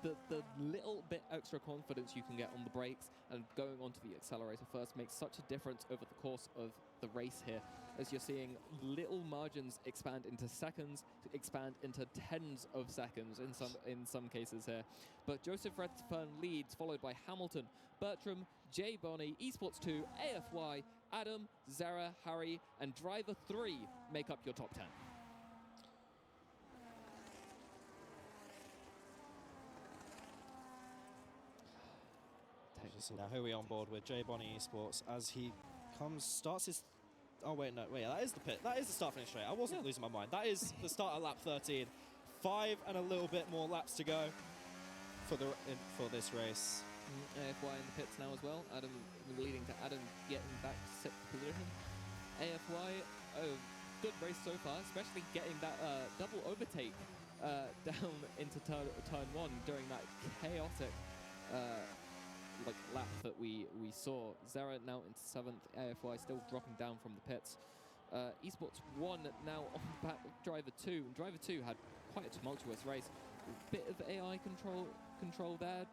the little bit extra confidence you can get on the brakes and going onto the accelerator first makes such a difference over the course of the race here, as you're seeing little margins expand into seconds, expand into tens of seconds in some cases here. But Joseph Redfern leads, followed by Hamilton, Bertram, Jay Bonney, Esports 2, AFY, Adam, Zera, Harry, and driver 3 make up your top 10. Now who are we on board with? Jay Bonney Esports as he starts his... Oh, wait, no, wait, that is the pit. That is the start-finish straight. I wasn't losing my mind. That is the start of lap 13. 5 and a little bit more laps to go for this race. AFY in the pits now as well. Adam leading to Adam getting back to 6th position. AFY, good race so far, especially getting that double overtake down into turn 1 during that chaotic lap that we saw. Zera now into 7th, AFY still dropping down from the pits. Esports 1 now on the back of Driver 2. And Driver 2 had quite a tumultuous race. A bit of AI control there.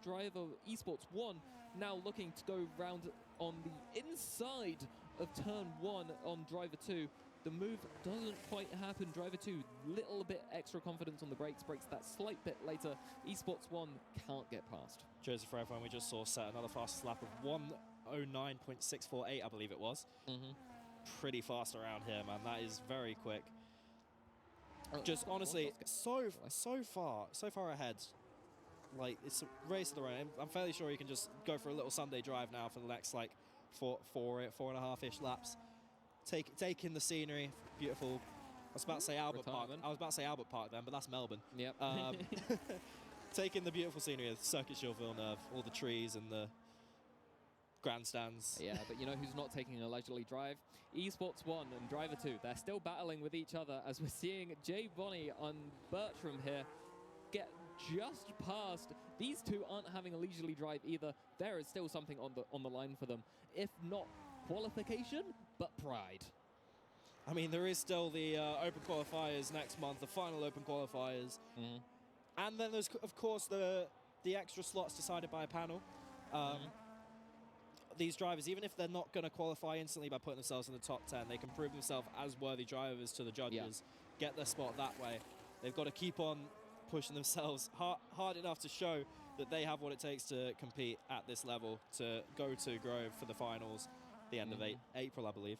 Esports 1 now looking to go round on the inside of turn 1 on Driver 2. The move doesn't quite happen. Driver 2, little bit extra confidence on the brakes, breaks that slight bit later. Esports 1 can't get past. Joseph Redfern, we just saw set another fastest lap of 1:09.648, I believe it was. Pretty fast around here, man. That is very quick. Just honestly, so far ahead. Like, it's a race of the rain. I'm fairly sure you can just go for a little Sunday drive now for the next like four and a half-ish laps. Take in the scenery, beautiful. I was about to say Albert Park. I was about to say Albert Park then, but that's Melbourne. Yep. Take in the beautiful scenery of Circuit Gilles Villeneuve, all the trees and the grandstands. Yeah, but you know who's not taking a leisurely drive? Esports 1 and Driver 2. They're still battling with each other as we're seeing Jay Bonney and Bertram here get just past. These two aren't having a leisurely drive either. There is still something on the line for them. If not qualification, but pride. I mean, there is still the open qualifiers next month, the final open qualifiers. And then there's, of course, the extra slots decided by a panel. These drivers, even if they're not going to qualify instantly by putting themselves in the top 10, they can prove themselves as worthy drivers to the judges, get their spot that way. They've got to keep on pushing themselves hard enough to show that they have what it takes to compete at this level, to go to Grove for the finals, the end of April, I believe.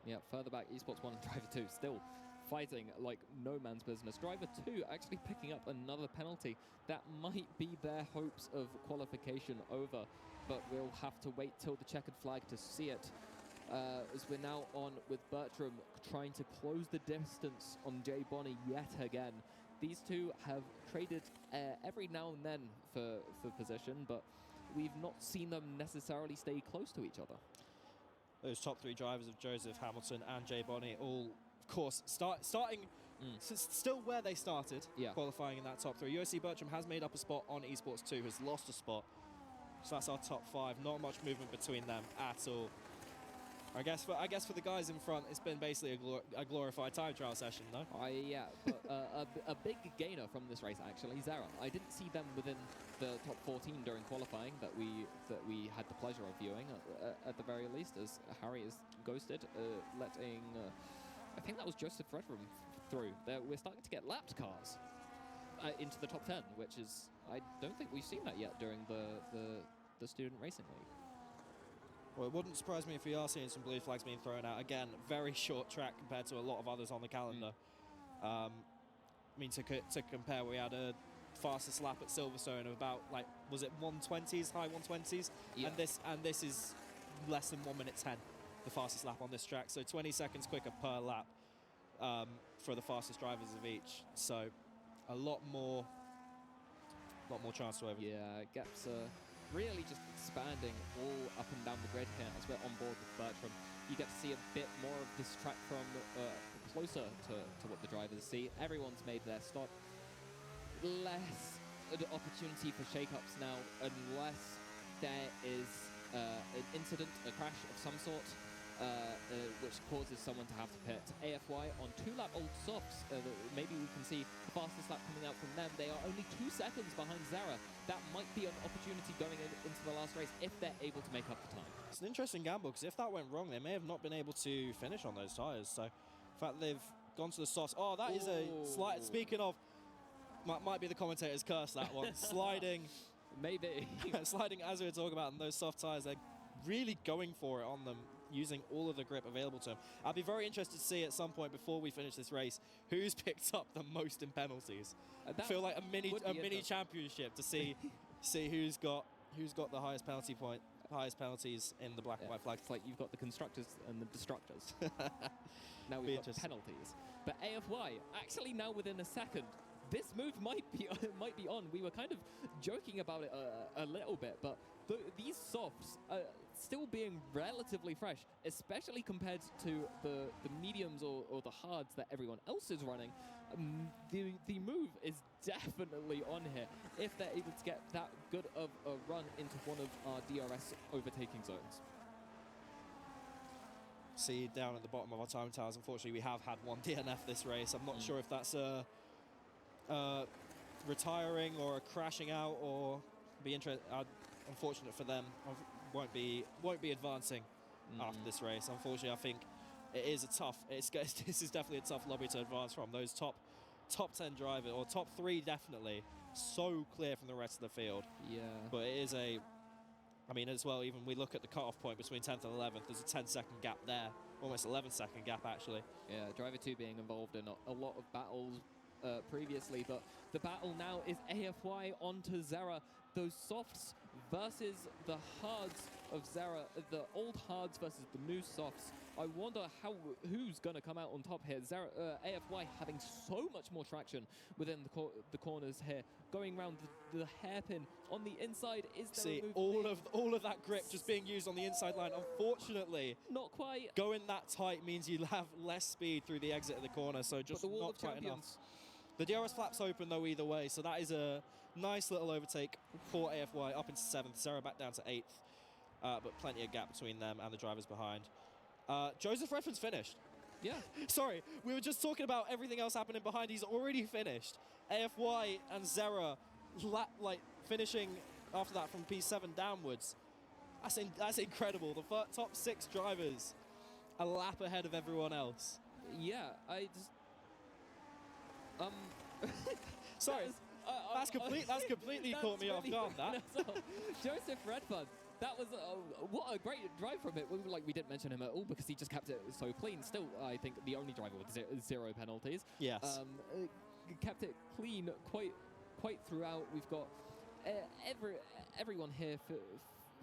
Yeah, further back, Esports 1 and Driver 2 still fighting like no man's business. Driver 2 actually picking up another penalty. That might be their hopes of qualification over, but we'll have to wait till the checkered flag to see it. As we're now on with Bertram trying to close the distance on Jay Bonney yet again. These two have traded every now and then for position, but we've not seen them necessarily stay close to each other. Those top three drivers of Joseph Hamilton and Jay Bonney all, of course, starting still where they started, qualifying in that top three. USC Bertram has made up a spot on Esports 2, has lost a spot. So that's our top five. Not much movement between them at all. I guess for the guys in front, it's been basically a glorified time trial session, no? Yeah, but a big gainer from this race actually, Zara. I didn't see them within the top 14 during qualifying that we had the pleasure of viewing at the very least, as Harry is ghosted, letting I think that was Joseph Redrum through. We're starting to get lapped cars into the top 10, which is, I don't think we've seen that yet during the student racing league. Well, it wouldn't surprise me if we are seeing some blue flags being thrown out. Again, very short track compared to a lot of others on the calendar. I mean, to compare, we had a fastest lap at Silverstone of about, like, was it 120s, high 120s? Yeah. And this is less than 1 minute 10, the fastest lap on this track. So 20 seconds quicker per lap for the fastest drivers of each. So a lot more chance to overtake. Yeah, gaps really just expanding all up and down the grid here as we're on board with Bertram. You get to see a bit more of this track from closer to what the drivers see. Everyone's made their stop. Less an opportunity for shake-ups now, unless there is an incident, a crash of some sort, which causes someone to have to pit. AFY on 2-lap-old softs. Maybe we can see the fastest lap coming out from them. They are only 2 seconds behind Zara. That might be an opportunity going into the last race if they're able to make up the time. It's an interesting gamble, because if that went wrong, they may have not been able to finish on those tyres. So, in fact, they've gone to the softs. Oh, that is a slide. Speaking of, might be the commentator's curse, that one. Sliding. Maybe. Sliding, as we were talking about, and those soft tyres, they're really going for it on them, using all of the grip available to them. I'd be very interested to see at some point before we finish this race who's picked up the most in penalties. I feel like a mini championship to see who's got the highest penalties in the black and white flag. It's like you've got the constructors and the destructors. Now we've got penalties. But AFY actually now within a second. This move might be on. We were kind of joking about it a little bit, but these softs still being relatively fresh, especially compared to the mediums or the hards that everyone else is running. The move is definitely on here if they're able to get that good of a run into one of our DRS overtaking zones. see down at the bottom of our time towers, unfortunately, we have had one DNF this race. I'm not sure if that's retiring or a crashing out, or unfortunate for them, won't be advancing after this race. Unfortunately, I think it is this is definitely a tough lobby to advance from. Those top 10 drivers, or top 3 definitely, so clear from the rest of the field. Yeah. But it is as well, even we look at the cutoff point between 10th and 11th, there's a 10-second gap there, almost 11-second gap actually. Yeah, driver 2 being involved in a lot of battles previously, but the battle now is AFY onto Zera. Those softs versus the hards of Zera, the old hards versus the new softs. I wonder who's going to come out on top here. AFY having so much more traction within the corners here, going around the hairpin on the inside. Is there See, a move all of that grip just being used on the inside line. Unfortunately, not quite. Going that tight means you have less speed through the exit of the corner, so just But the wall not of quite champions. enough. The DRS flaps open though either way, so that is a nice little overtake for AFY up into 7th. Zera back down to 8th, but plenty of gap between them and the drivers behind. Joseph Redfern's finished. Yeah. Sorry, we were just talking about everything else happening behind. He's already finished. AFY and Zera finishing after that from P7 downwards. That's incredible. The top 6 drivers a lap ahead of everyone else. Yeah, I just... Sorry, that's completely caught me off guard, that. Joseph Redfern, that was what a great drive from it. We didn't mention him at all because he just kept it so clean. Still, I think the only driver with 0 penalties. Yes. Kept it clean quite throughout. We've got everyone here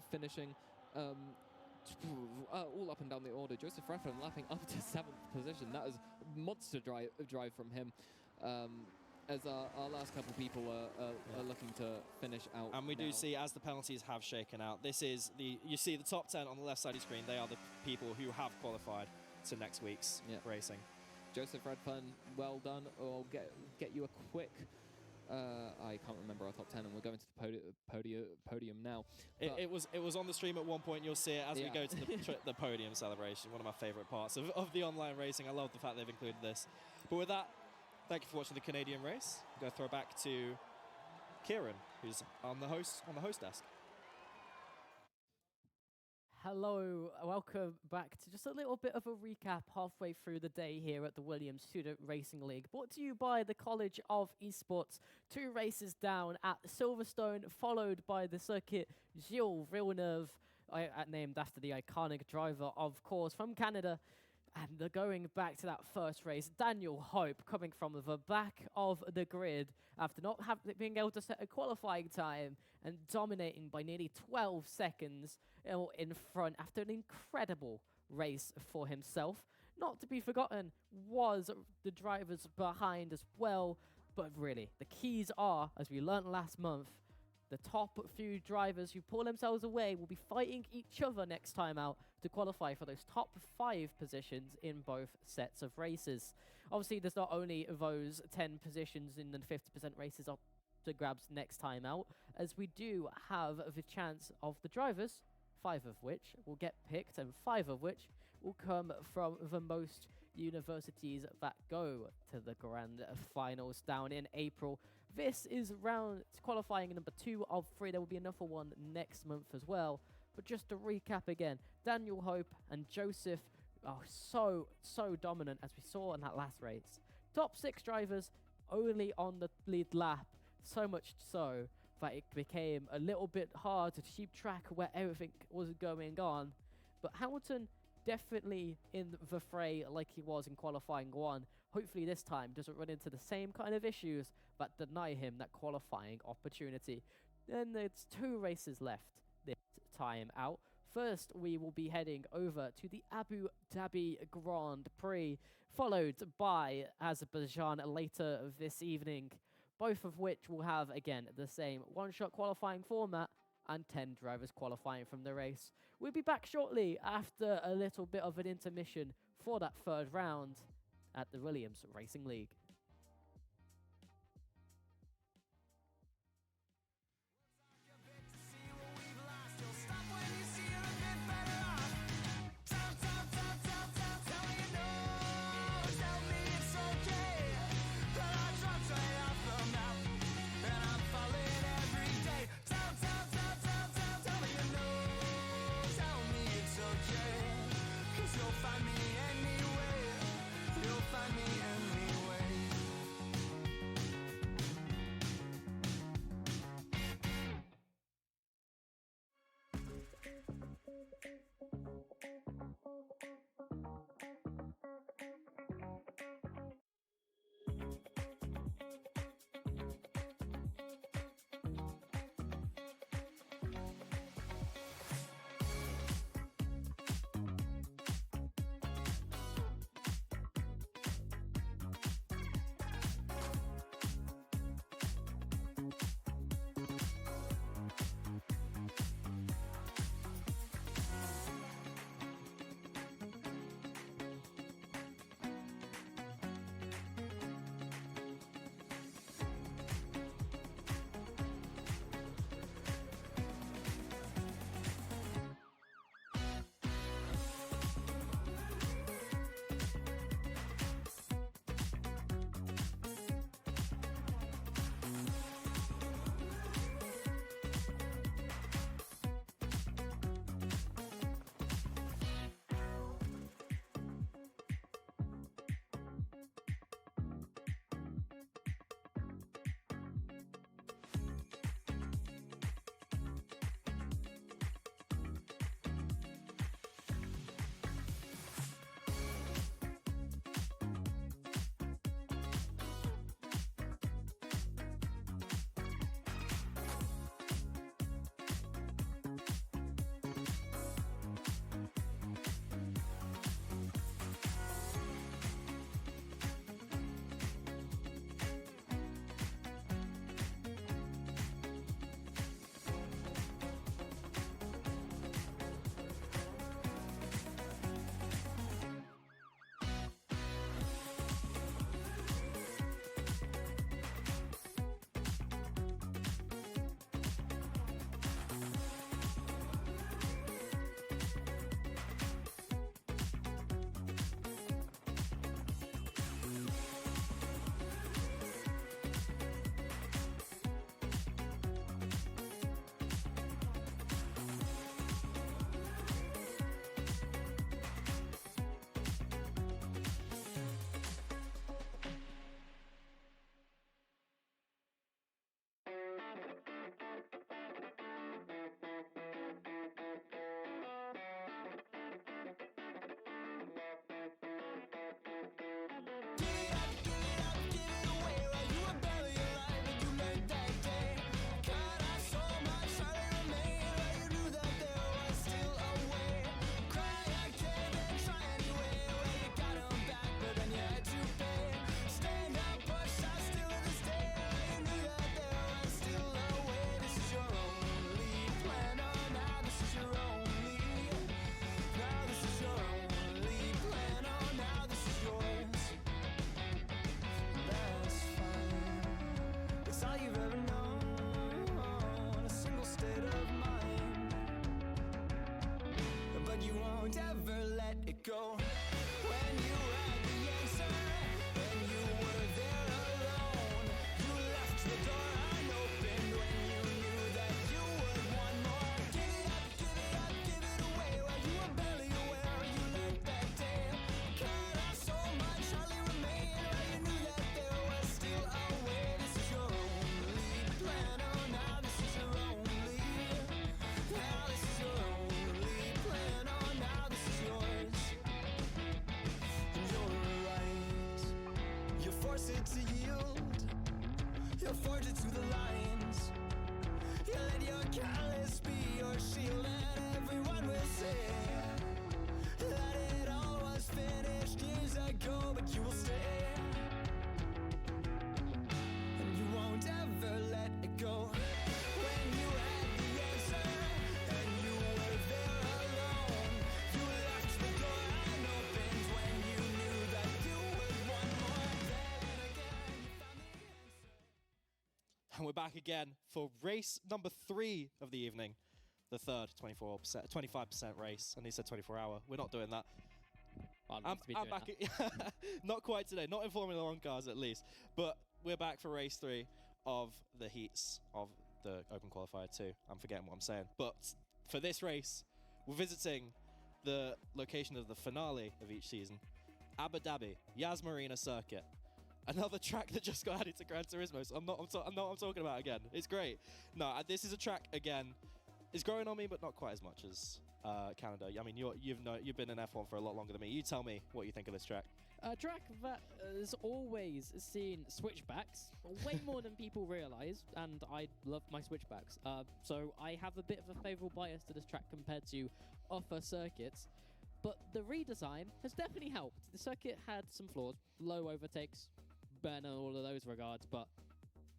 finishing all up and down the order. Joseph Redfern lapping up to 7th position. That was a monster drive from him. As our last couple of people are looking to finish out. And we do now. see, as the penalties have shaken out, you see the top 10 on the left side of the screen. They are the people who have qualified to next week's racing. Joseph Redfern, well done. I'll get you a quick... I can't remember our top 10, and we're going to the podium now. It was on the stream at one point. You'll see it as we go to the podium celebration. One of my favourite parts of the online racing. I love the fact they've included this. But with that, thank you for watching the Canadian race. I'm going to throw back to Kieran, who's on the host desk. Hello, welcome back to just a little bit of a recap halfway through the day here at the Williams Student Racing League, brought to you by the College of Esports. 2 races down at Silverstone, followed by the circuit Gilles Villeneuve, named after the iconic driver, of course, from Canada. And they're going back to that first race. Daniel Hope coming from the back of the grid after not being able to set a qualifying time and dominating by nearly 12 seconds in front after an incredible race for himself. Not to be forgotten was the drivers behind as well. But really, the keys are, as we learned last month, the top few drivers who pull themselves away will be fighting each other next time out to qualify for those top 5 positions in both sets of races. Obviously, there's not only those 10 positions in the 50% races up to grabs next time out, as we do have the chance of the drivers, 5 of which will get picked and 5 of which will come from the most universities that go to the grand finals down in April. This is round qualifying number 2 of 3. There will be another one next month as well. But just to recap again, Daniel Hope and Joseph are so dominant, as we saw in that last race. Top 6 drivers only on the lead lap, so much so that it became a little bit hard to keep track of where everything was going on. But Hamilton definitely in the fray like he was in qualifying 1. Hopefully this time doesn't run into the same kind of issues that deny him that qualifying opportunity. Then there's 2 races left this time out. First, we will be heading over to the Abu Dhabi Grand Prix, followed by Azerbaijan later this evening, both of which will have, again, the same one-shot qualifying format and 10 drivers qualifying from the race. We'll be back shortly after a little bit of an intermission for that 3rd round at the Williams Racing League. You'll find me anyway. You'll find me anyway. go. When you had the answer, when you were there alone, you left the door unopened when you knew that you would want more. Give it up, give it up, give it away. While you were barely aware, you let that day cut off so much hardly remain. While you knew that there was still a way. This is your only plan. Oh, now this is your only. Now this is your only plan. Oh, now this is yours. And you're right. You force it to yield. You forge it to the lines. You let your callous be your shield, and everyone will say that it all was finished years ago, but you will stay, and you won't ever let it go. When you had the answer, and you were there alone, you left the door unopened when you knew that you would want more. Then again, you found the answer. And we're back again for race number 3 of the evening. The third 25% race. And he said 24-hour. We're not doing that. I'd love to be doing back. that. Not quite today. Not in Formula 1 cars, at least. But we're back for race 3 of the heats of the Open Qualifier 2. I'm forgetting what I'm saying. But for this race, we're visiting the location of the finale of each season, Abu Dhabi, Yas Marina Circuit. Another track that just got added to Gran Turismo. So I'm not what I'm talking about again. It's great. No, this is a track again. It's growing on me, but not quite as much as Canada. I mean, you've been in F1 for a lot longer than me. You tell me what you think of this track. A track that has always seen switchbacks, way more than people realise, and I love my switchbacks. So I have a bit of a favourable bias to this track compared to other circuits. But the redesign has definitely helped. The circuit had some flaws, low overtakes, burn in all of those regards, but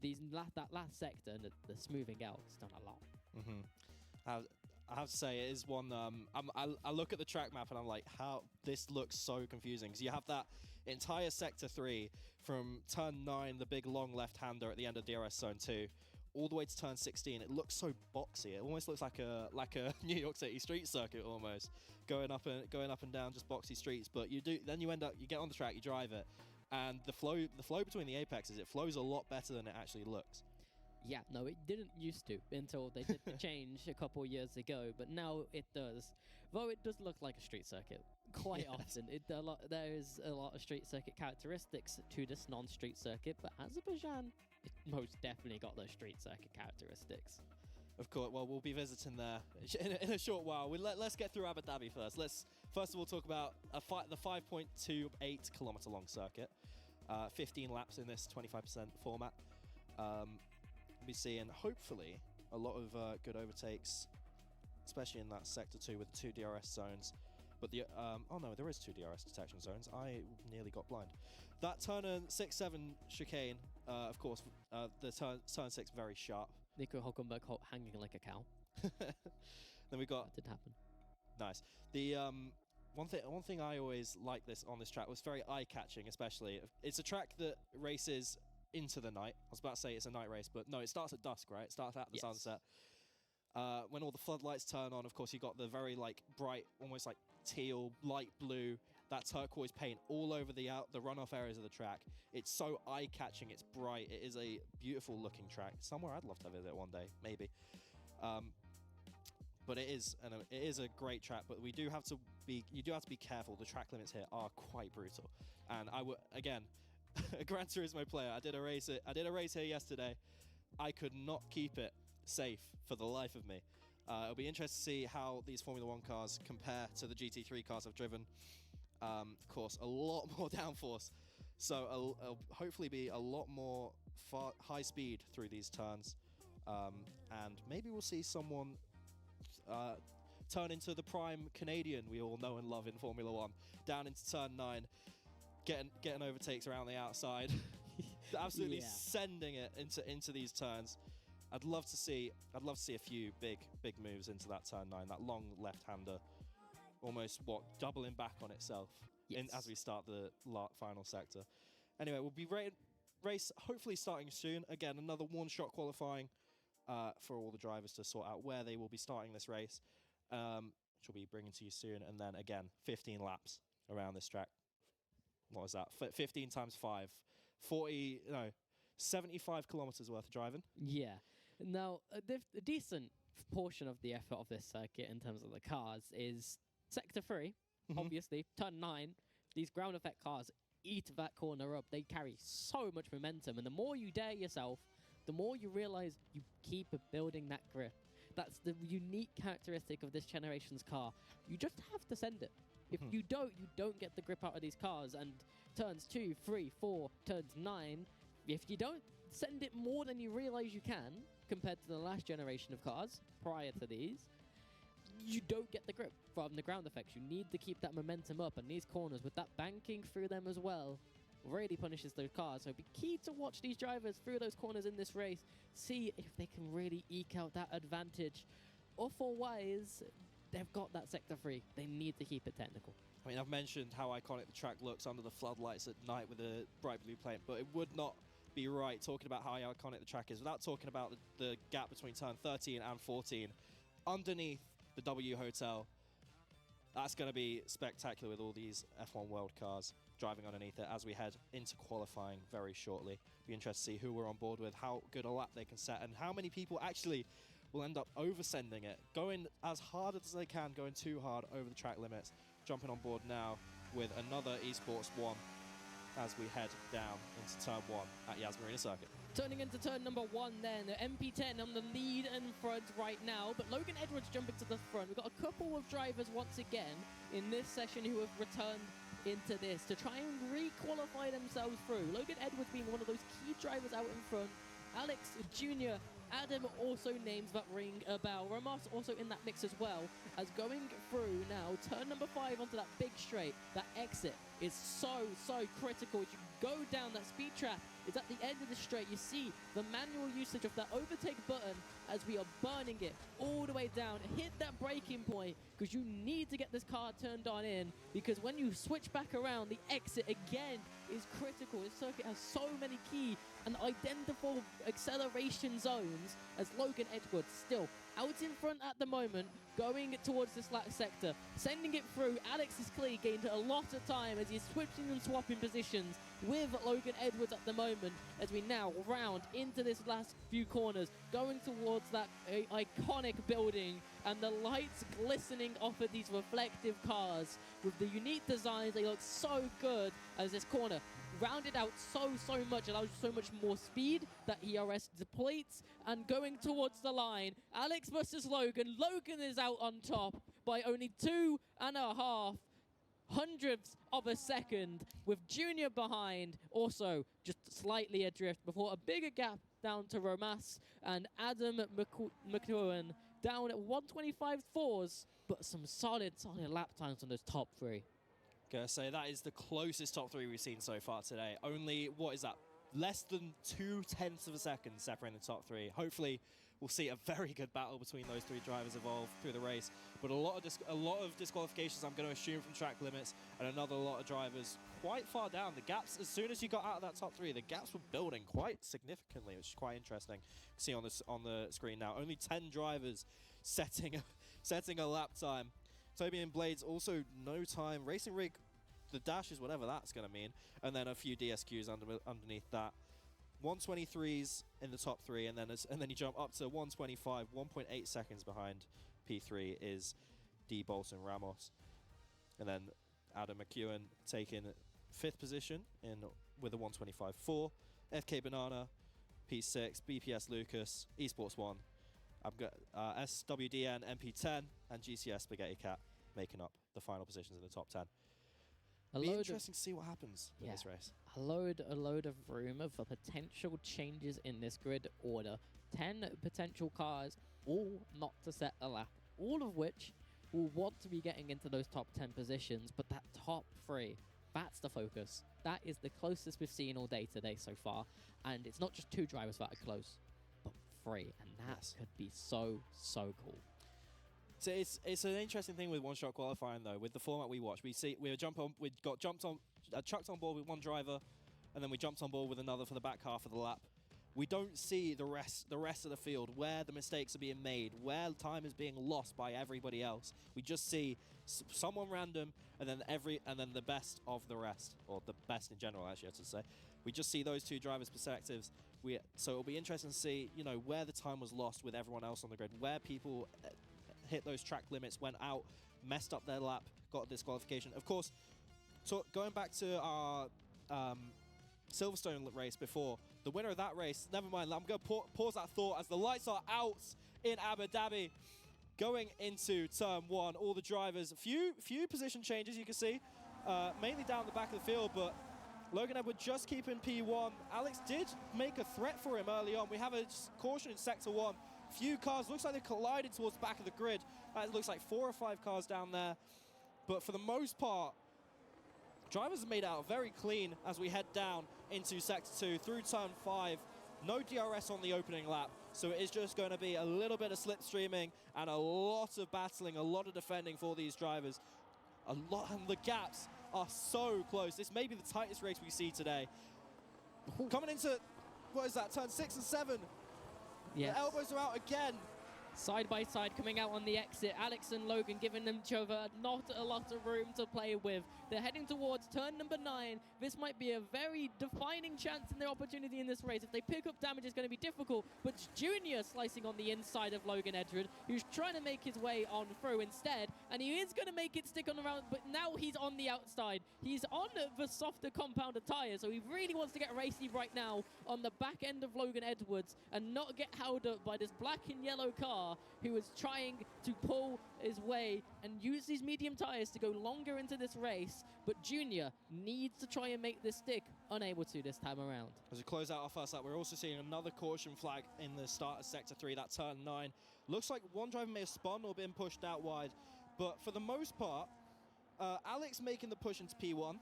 that last sector, the smoothing out, has done a lot. Mm-hmm. I have to say, it is one. I look at the track map and I'm like, how this looks so confusing, because you have that entire sector 3 from turn 9, the big long left-hander at the end of DRS zone 2, all the way to turn 16. It looks so boxy. It almost looks like a New York City street circuit almost, going up and down just boxy streets. But you get on the track, you drive it, and the flow between the apexes, it flows a lot better than it actually looks. Yeah, no, it didn't used to until they did the change a couple years ago, but now it does. Though it does look like a street circuit quite often. There is a lot of street circuit characteristics to this non-street circuit, but Azerbaijan, it most definitely got those street circuit characteristics. Of course, well, we'll be visiting there in a short while. Let's get through Abu Dhabi first. Let's first of all talk about the 5.28 kilometer long circuit, 15 laps in this 25% format. Be seeing hopefully a lot of good overtakes, especially in that sector 2 with 2 DRS zones. But oh no, there is 2 DRS detection zones. I nearly got blind. That turn 6-7 chicane, of course, the turn 6 very sharp. Nico Hulkenberg hanging like a cow. Then we got That did happen. nice. The one thing I always like on this track was very eye-catching, especially. It's a track that races into the night. I was about to say it's a night race, but no, it starts at dusk, right? It starts at the sunset. When all the floodlights turn on, of course, you got the very bright, almost like teal, light blue, that turquoise paint all over the runoff areas of the track. It's so eye-catching. It's bright. It is a beautiful looking track. Somewhere I'd love to visit one day, maybe. But it is a great track. But you do have to be careful. The track limits here are quite brutal. And again, a Gran Turismo player. I did a race here yesterday. I could not keep it safe for the life of me. It'll be interesting to see how these Formula 1 cars compare to the GT3 cars I've driven. Of course, a lot more downforce. So it'll hopefully be a lot more high speed through these turns. And maybe we'll see someone turn into the prime Canadian we all know and love in Formula 1. Down into turn 9. Getting overtakes around the outside, absolutely sending it into these turns. I'd love to see a few big moves into that turn 9, that long left-hander, almost doubling back on itself as we start the final sector. Anyway, we'll be race hopefully starting soon. Again, another one-shot qualifying for all the drivers to sort out where they will be starting this race, which we'll be bringing to you soon. And then again, 15 laps around this track. What was that? 15 times 5. 75 kilometers worth of driving. Yeah. Now, a decent portion of the effort of this circuit in terms of the cars is Sector 3, obviously. Turn 9, these ground effect cars eat that corner up. They carry so much momentum. And the more you dare yourself, the more you realize you keep building that grip. That's the unique characteristic of this generation's car. You just have to send it. If you don't get the grip out of these cars. And turns 2, 3, 4, turns 9, if you don't send it more than you realize you can, compared to the last generation of cars prior to these, you don't get the grip from the ground effects. You need to keep that momentum up, and these corners with that banking through them as well really punishes those cars. So it'd be key to watch these drivers through those corners in this race, see if they can really eke out that advantage. Otherwise, they've got that Sector 3. They need to keep it technical. I mean, I've mentioned how iconic the track looks under the floodlights at night with the bright blue paint, but it would not be right talking about how iconic the track is without talking about the gap between turn 13 and 14 underneath the W Hotel. That's going to be spectacular with all these F1 World cars driving underneath it as we head into qualifying very shortly. Be interested to see who we're on board with, how good a lap they can set, and how many people actually will end up oversending it, going as hard as they can, going too hard over the track limits. Jumping on board now with another Esports 1 as we head down into turn 1 at Yas Marina Circuit. Turning into turn number 1 then, the MP10 on the lead in front right now, but Logan Edwards jumping to the front. We've got a couple of drivers once again in this session who have returned into this to try and re-qualify themselves through. Logan Edwards being one of those key drivers out in front. Alex Jr., Adam also names that ring a bell. Ramos also in that mix as well, as going through now, turn number 5 onto that big straight. That exit is so critical. As you go down that speed trap, it's at the end of the straight. You see the manual usage of that overtake button as we are burning it all the way down. Hit that braking point because you need to get this car turned on in, because when you switch back around, the exit again is critical. This circuit has so many key and identifiable acceleration zones, as Logan Edwards still out in front at the moment, going towards this last sector, sending it through. Alex's Klee gained a lot of time as he's switching and swapping positions with Logan Edwards at the moment, as we now round into this last few corners, going towards that iconic building and the lights glistening off of these reflective cars with the unique designs. They look so good as this corner rounded out so much, allows so much more speed that ERS depletes, and going towards the line, Alex versus Logan. Logan is out on top by only 2.5 hundredths of a second, with Junior behind, also just slightly adrift before a bigger gap down to Romas and Adam McEwen down at 125.4s, but some solid lap times on those top 3. Gotta say, that is the closest top 3 we've seen so far today. Only, what is that? Less than 0.2 of a second separating the top 3. Hopefully, we'll see a very good battle between those 3 drivers evolve through the race. But a lot of disqualifications, I'm going to assume, from track limits, and another lot of drivers quite far down. The gaps, as soon as you got out of that top 3, the gaps were building quite significantly, which is quite interesting. You can see on the screen now, only 10 drivers setting a lap time. Toby and Blades also no time. Racing Rig, the dash is whatever that's going to mean. And then a few DSQs underneath that. 123s in the top 3, and then you jump up to 125, 1.8 seconds behind P3 is D. Bolton Ramos. And then Adam McEwen taking 5th position with a 125.4. FK Banana, P6, BPS Lucas, Esports 1. I've got SWDN MP10 and GCS Spaghetti Cat making up the final positions in the top 10. Be interesting to see what happens in this race. A load of room of potential changes in this grid order. 10 potential cars, all not to set a lap, all of which will want to be getting into those top 10 positions, but that top 3, that's the focus. That is the closest we've seen all day today so far, and it's not just 2 drivers that are close, but 3, and that could be so cool. So it's an interesting thing with one-shot qualifying though. With the format we watch, chucked on board with 1 driver, and then we jumped on board with another for the back half of the lap. We don't see the rest of the field, where the mistakes are being made, where time is being lost by everybody else. We just see someone random, and then the best of the rest, or the best in general, actually, I should say. We just see those 2 drivers' perspectives. So it'll be interesting to see, where the time was lost with everyone else on the grid, where people hit those track limits, went out, messed up their lap, got a disqualification. Of course, going back to our Silverstone race before, the winner of that race, never mind, I'm going to pause that thought as the lights are out in Abu Dhabi. Going into turn 1, all the drivers, few position changes you can see, mainly down the back of the field, but Logan Edwards just keeping P1. Alex did make a threat for him early on. We have a caution in Sector 1. Few cars, looks like they collided towards the back of the grid. It looks like 4 or 5 cars down there. But for the most part, drivers have made out very clean as we head down into Sector 2 through turn 5. No DRS on the opening lap, so it is just going to be a little bit of slipstreaming and a lot of battling, a lot of defending for these drivers. And the gaps are so close. This may be the tightest race we see today. Coming into, turn 6 and 7. Yes. The elbows are out again. Side by side coming out on the exit. Alex and Logan giving each other not a lot of room to play with. They're heading towards turn number 9. This might be a very defining chance in their opportunity in this race. If they pick up damage, it's going to be difficult. But Junior slicing on the inside of Logan Edgewood, who's trying to make his way on through instead. And he is going to make it stick on the round, but now he's on the outside. He's on the softer compounded tire, so he really wants to get racy right now on the back end of Logan Edwards and not get held up by this black and yellow car who is trying to pull his way and use these medium tires to go longer into this race. But Junior needs to try and make this stick, unable to this time around. As we close out our first lap, we're also seeing another caution flag in the start of Sector 3, that turn 9. Looks like one driver may have spun or been pushed out wide, but for the most part, Alex making the push into P1.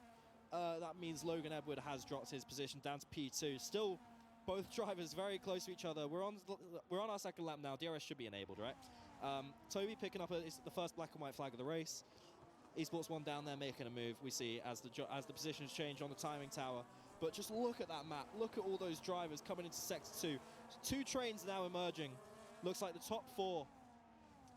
That means Logan Edward has dropped his position down to P2. Still, both drivers very close to each other. We're on our second lap now. DRS should be enabled, right? Toby picking up the first black and white flag of the race. Esports 1 down there making a move, we see, as the positions change on the timing tower. But just look at that map. Look at all those drivers coming into Sector 2. 2 trains now emerging. Looks like the top 4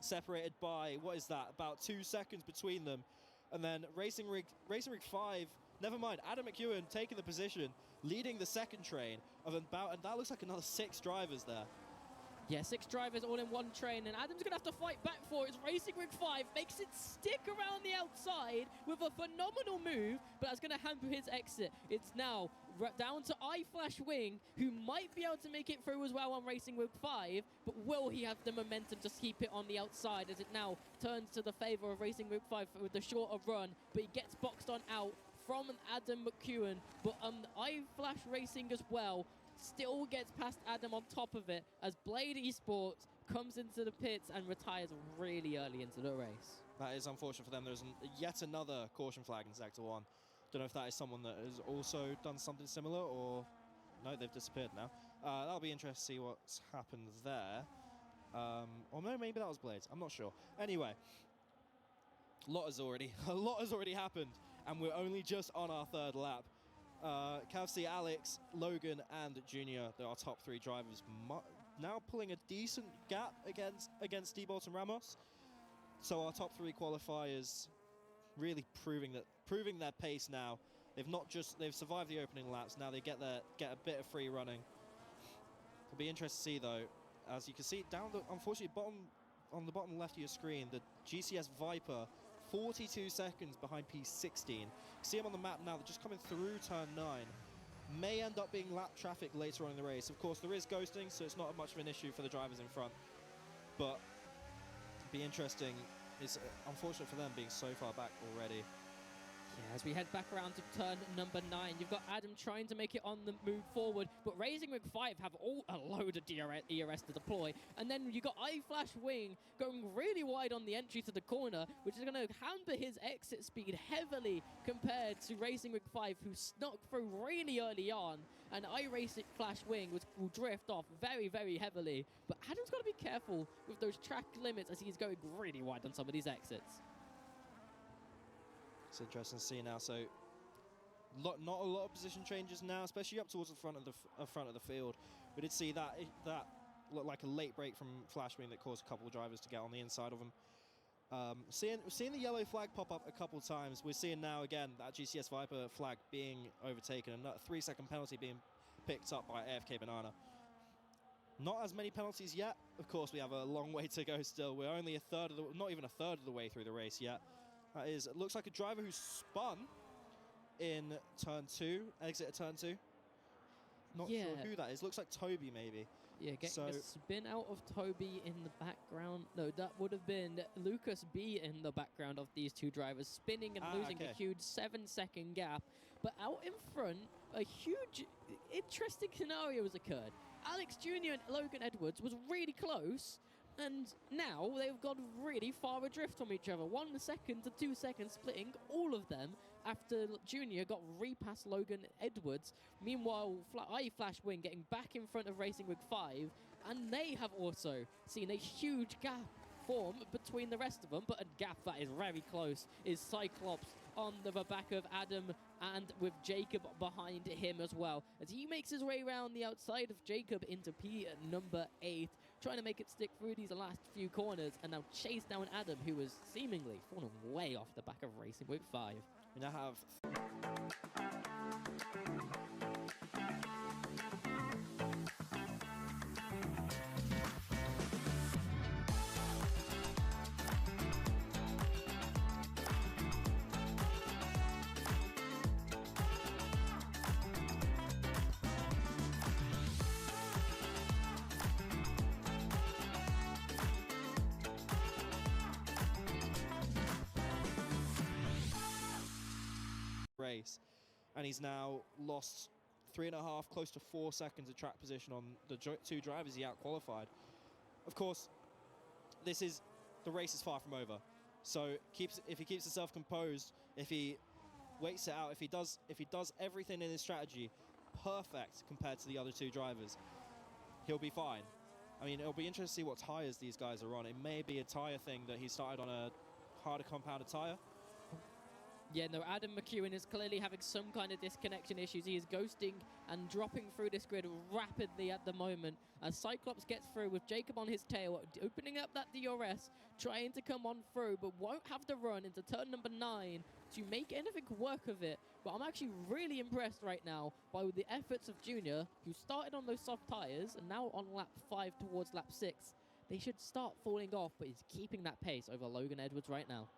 separated by, what is that, about 2 seconds between them. And then Racing Rig 5, never mind, Adam McEwen taking the position, leading the second train of about, and that looks like another 6 drivers there. Yeah, 6 drivers all in one train, and Adam's going to have to fight back for it. Racing Rig 5 makes it stick around the outside with a phenomenal move, but that's going to hamper his exit. It's now down to iFlash Wing, who might be able to make it through as well on Racing Rig 5, but will he have the momentum to keep it on the outside as it now turns to the favor of Racing Rig 5 with the shorter run, but he gets boxed on out from Adam McEwen, but iFlash Racing as well still gets past Adam on top of it as Blade Esports comes into the pits and retires really early into the race. That is unfortunate for them. There's yet another caution flag in Sector 1. Don't know if that is someone that has also done something similar, or no, they've disappeared now. That'll be interesting to see what's happened there. Or no, maybe that was Blades. I'm not sure. Anyway, a lot has already happened, and we're only just on our 3rd lap. Kavsi, Alex, Logan, and Junior, they're our top 3 drivers, now pulling a decent gap against D-Bolt and Ramos. So our top 3 qualifiers really proving their pace now. They've survived the opening laps. Now they get a bit of free running. It'll be interesting to see though, as you can see down unfortunately on the bottom left of your screen, the GCS Viper 42 seconds behind P16. You see him on the map now, they're just coming through turn 9. May end up being lap traffic later on in the race. Of course, there is ghosting, so it's not much of an issue for the drivers in front. But be interesting. It's unfortunate for them being so far back already. Yeah, as we head back around to turn number 9, you've got Adam trying to make it on the move forward, but Racing Rig 5 have a load of ERS to deploy, and then you've got iFlash Wing going really wide on the entry to the corner, which is going to hamper his exit speed heavily compared to Racing Rig 5, who snuck through really early on, and iFlash Wing will drift off very, very heavily. But Adam's got to be careful with those track limits as he's going really wide on some of these exits. It's interesting to see now. So, not a lot of position changes now, especially up towards the front of the field. We did see that looked like a late break from Flashwing that caused a couple of drivers to get on the inside of them. Seeing the yellow flag pop up a couple of times. We're seeing now again that GCS Viper flag being overtaken, and a 3-second penalty being picked up by AFK Banana. Not as many penalties yet. Of course, we have a long way to go still. We're only not even a third of the way through the race yet. That is, it looks like a driver who spun in turn 2, exit at turn 2. Not sure who that is. Looks like Toby, maybe. Yeah, getting a spin out of Toby in the background. No, that would have been Lucas B in the background of these 2 drivers, spinning and losing a huge 7-second gap. But out in front, a huge, interesting scenario has occurred. Alex Jr. and Logan Edwards was really close, and now they've gone really far adrift from each other. 1 second to 2 seconds splitting all of them after Junior got repast Logan Edwards. Meanwhile, iFlash Wing getting back in front of Racing Rig 5, and they have also seen a huge gap form between the rest of them, but a gap that is very close is Cyclops on the back of Adam, and with Jacob behind him as well, as he makes his way around the outside of Jacob into P number 8. trying to make it stick through these last few corners, and now chase down Adam, who was seemingly falling way off the back of Racing Week 5. We now have race, and he's now lost 3.5, close to 4 seconds of track position on the two drivers he out-qualified. Of course, the race is far from over. So if he keeps himself composed, if he waits it out, if he does everything in his strategy perfect compared to the other two drivers, he'll be fine. I mean, it'll be interesting to see what tires these guys are on. It may be a tire thing that he started on a harder compounded tire. Yeah, no, Adam McEwen is clearly having some kind of disconnection issues. He is ghosting and dropping through this grid rapidly at the moment as Cyclops gets through with Jacob on his tail, opening up that DRS, trying to come on through, but won't have to run into turn number 9 to make anything work of it. But I'm actually really impressed right now by the efforts of Junior, who started on those soft tires and now on lap 5 towards lap 6. They should start falling off, but he's keeping that pace over Logan Edwards right now.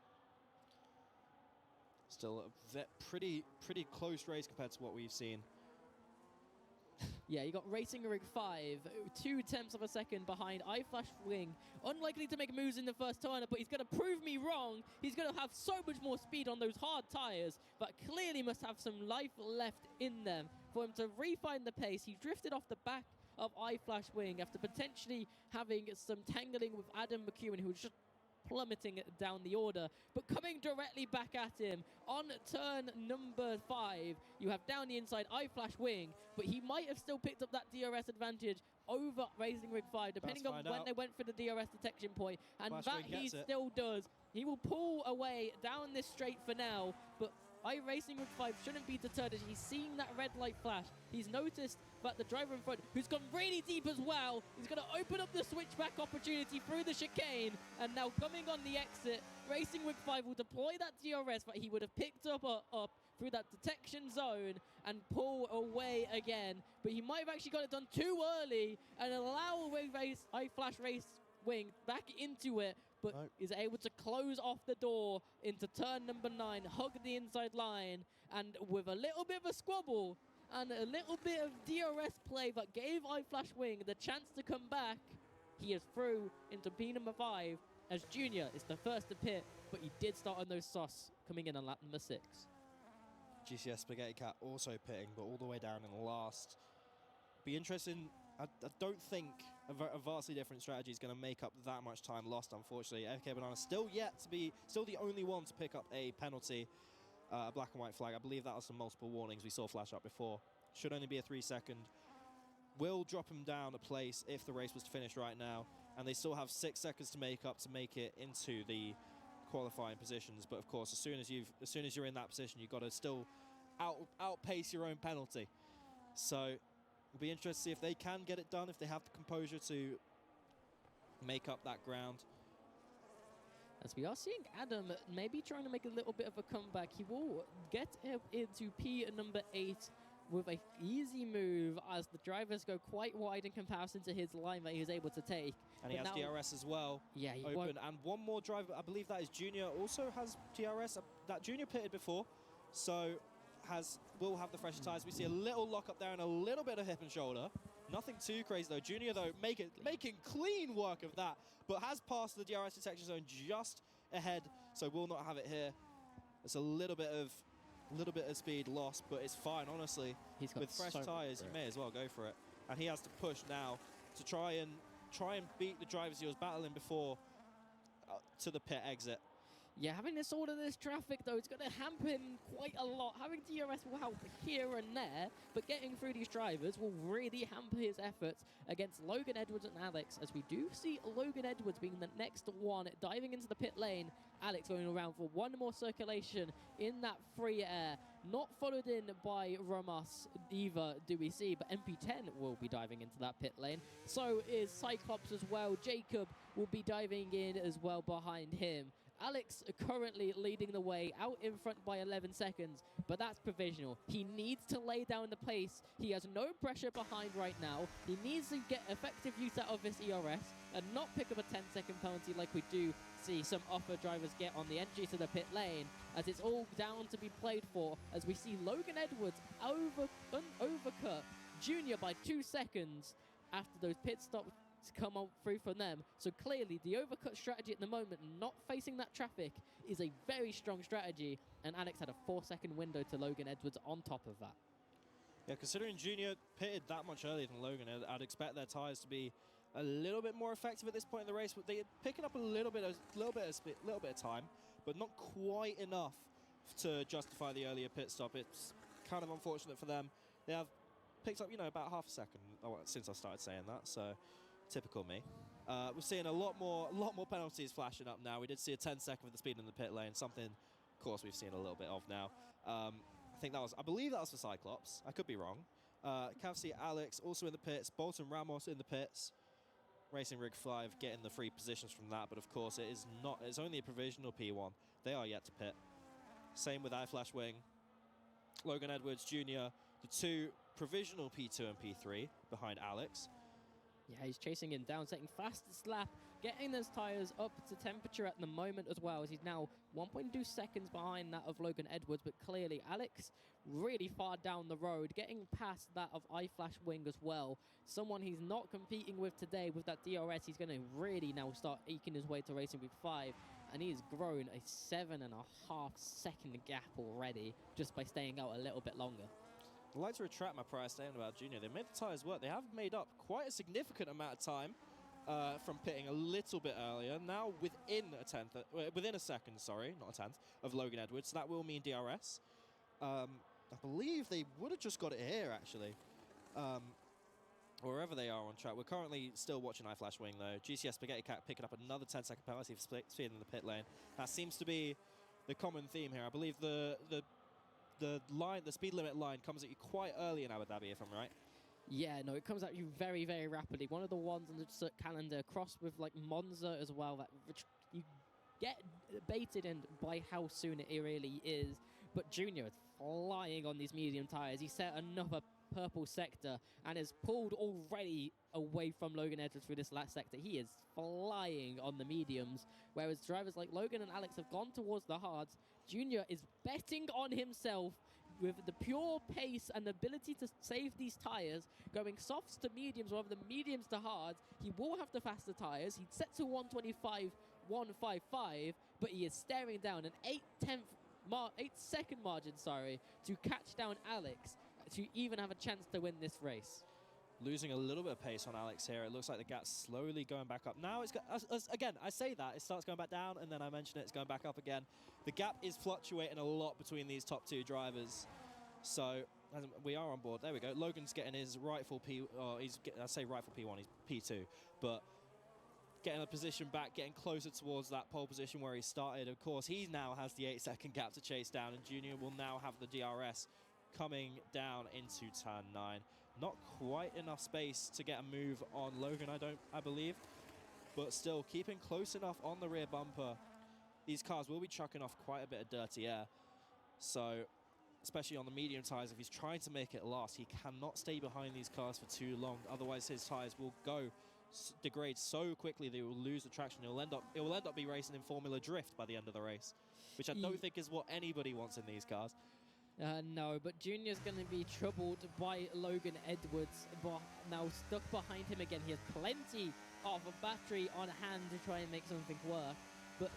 Still a pretty close race compared to what we've seen. Yeah, you got Racing Rig 5, 0.2 of a second behind iFlash Wing. Unlikely to make moves in the first turn, but he's going to prove me wrong. He's going to have so much more speed on those hard tires, but clearly must have some life left in them for him to refine the pace. He drifted off the back of iFlash Wing after potentially having some tangling with Adam McEwen, who was just plummeting down the order, but coming directly back at him on turn number 5. You have down the inside iFlash Wing, but he might have still picked up that DRS advantage over Racing Rig 5, depending on when they went for the DRS detection point, and that he still does. He will pull away down this straight for now, but Racing Rig 5 shouldn't be deterred as he's seen that red light flash. He's noticed that the driver in front, who's gone really deep as well, is going to open up the switchback opportunity through the chicane, and now coming on the exit, Racing Rig 5 will deploy that DRS that he would have picked up through that detection zone and pull away again, but he might have actually got it done too early and allow iFlash Race Wing back into it, but is able to close off the door into turn number 9, hug the inside line, and with a little bit of a squabble and a little bit of DRS play that gave iFlash Wing the chance to come back, he is through into P number 5 as Junior is the first to pit, but he did start on those sauce coming in on lap number 6. GCS Spaghetti Cat also pitting, but all the way down in the last. Be interesting. I don't think a vastly different strategy is going to make up that much time lost, unfortunately. FK Banana still the only one to pick up a penalty, a black and white flag. I believe that was some multiple warnings we saw flash up before. Should only be a 3-second. Will drop him down a place if the race was to finish right now, and they still have 6 seconds to make up to make it into the qualifying positions. But of course, as soon as you're in that position, you've got to still outpace your own penalty. So it'll be interesting to see if they can get it done, if they have the composure to make up that ground. As we are seeing Adam maybe trying to make a little bit of a comeback. He will get into P number 8 with an easy move as the drivers go quite wide in comparison to his line that he was able to take. And he has DRS as well. Yeah, he open. And one more driver, I believe that is Junior, also has DRS. That Junior pitted before, so will have the fresher tires. We see a little lock up there and a little bit of hip and shoulder. Nothing too crazy though. Junior though making clean work of that, but has passed the DRS detection zone just ahead, so will not have it here. It's a little bit of speed lost, but it's fine, honestly. With fresh tires, you may as well go for it. And he has to push now to try and beat the drivers he was battling before to the pit exit. Yeah, having all of this traffic, though, it's going to hamper him quite a lot. Having DRS will help here and there, but getting through these drivers will really hamper his efforts against Logan Edwards and Alex, as we do see Logan Edwards being the next one diving into the pit lane. Alex going around for one more circulation in that free air. Not followed in by Romas either, do we see, but MP10 will be diving into that pit lane. So is Cyclops as well. Jacob will be diving in as well behind him. Alex currently leading the way, out in front by 11 seconds, but that's provisional. He needs to lay down the pace. He has no pressure behind right now. He needs to get effective use out of this ERS and not pick up a 10-second penalty like we do see some offer drivers get on the entry to the pit lane, as it's all down to be played for, as we see Logan Edwards overcut Junior by 2 seconds after those pit stops come on through from them. So clearly the overcut strategy at the moment, not facing that traffic, is a very strong strategy, and Alex had a 4-second window to Logan Edwards on top of that. Yeah, considering Junior pitted that much earlier than Logan, I'd expect their tyres to be a little bit more effective at this point in the race. But they're picking up a little bit of time, but not quite enough to justify the earlier pit stop. It's kind of unfortunate for them. They have picked up, about half a second since I started saying that. So typical me. We're seeing a lot more penalties flashing up now. We did see a 10-second for the speed in the pit lane, something, of course, we've seen a little bit of now. I believe that was for Cyclops. I could be wrong. Cavsy Alex also in the pits. Bolton Ramos in the pits. Racing Rig 5 getting the free positions from that, but of course it is not. It's only a provisional P1. They are yet to pit. Same with iFlash Wing. Logan Edwards Jr., the two provisional P2 and P3 behind Alex. Yeah, he's chasing him down, setting fastest lap, getting those tyres up to temperature at the moment as well, as he's now 1.2 seconds behind that of Logan Edwards, but clearly Alex really far down the road, getting past that of iFlash Wing as well. Someone he's not competing with today with that DRS. He's going to really now start eking his way to Racing Week 5, and he has grown a 7.5 second gap already just by staying out a little bit longer. I'd like to retract my prior statement about Junior. They made the tyres work. They have made up quite a significant amount of time from pitting a little bit earlier. Now within a second, sorry, not a tenth, of Logan Edwards. So that will mean DRS. I believe they would have just got it here, actually. Wherever they are on track. We're currently still watching iFlash Wing, though. GCS Spaghetti Cat picking up another 10-second penalty for speed in the pit lane. That seems to be the common theme here. I believe the speed limit line comes at you quite early in Abu Dhabi, if I'm right. Yeah, no, it comes at you very, very rapidly. One of the ones on the calendar, crossed with like Monza as well, that you get baited in by how soon it really is. But Junior is flying on these medium tyres. He set another purple sector and is pulled already away from Logan Edwards through this last sector. He is flying on the mediums, whereas drivers like Logan and Alex have gone towards the hards. Junior is betting on himself with the pure pace and ability to save these tyres, going softs to mediums rather than mediums to hards. He will have the faster tyres. He's set to 125.155, but he is staring down an 8-second margin, to catch down Alex to even have a chance to win this race. Losing a little bit of pace on Alex here. It looks like the gap's slowly going back up. Now it's again, I say that, it starts going back down, and then I mention it's going back up again. The gap is fluctuating a lot between these top two drivers. So we are on board. There we go. Logan's getting his rightful I say rightful P1, he's P2. But getting a position back, getting closer towards that pole position where he started. Of course, he now has the 8-second gap to chase down, and Junior will now have the DRS coming down into turn 9. Not quite enough space to get a move on Logan, I believe. But still, keeping close enough on the rear bumper. These cars will be chucking off quite a bit of dirty air. So, especially on the medium tyres, if he's trying to make it last, he cannot stay behind these cars for too long. Otherwise, his tyres will degrade so quickly they will lose the traction. It will end up be racing in Formula Drift by the end of the race, which I don't think is what anybody wants in these cars. No, but Junior's going to be troubled by Logan Edwards, but now stuck behind him again. He has plenty of a battery on hand to try and make something work, but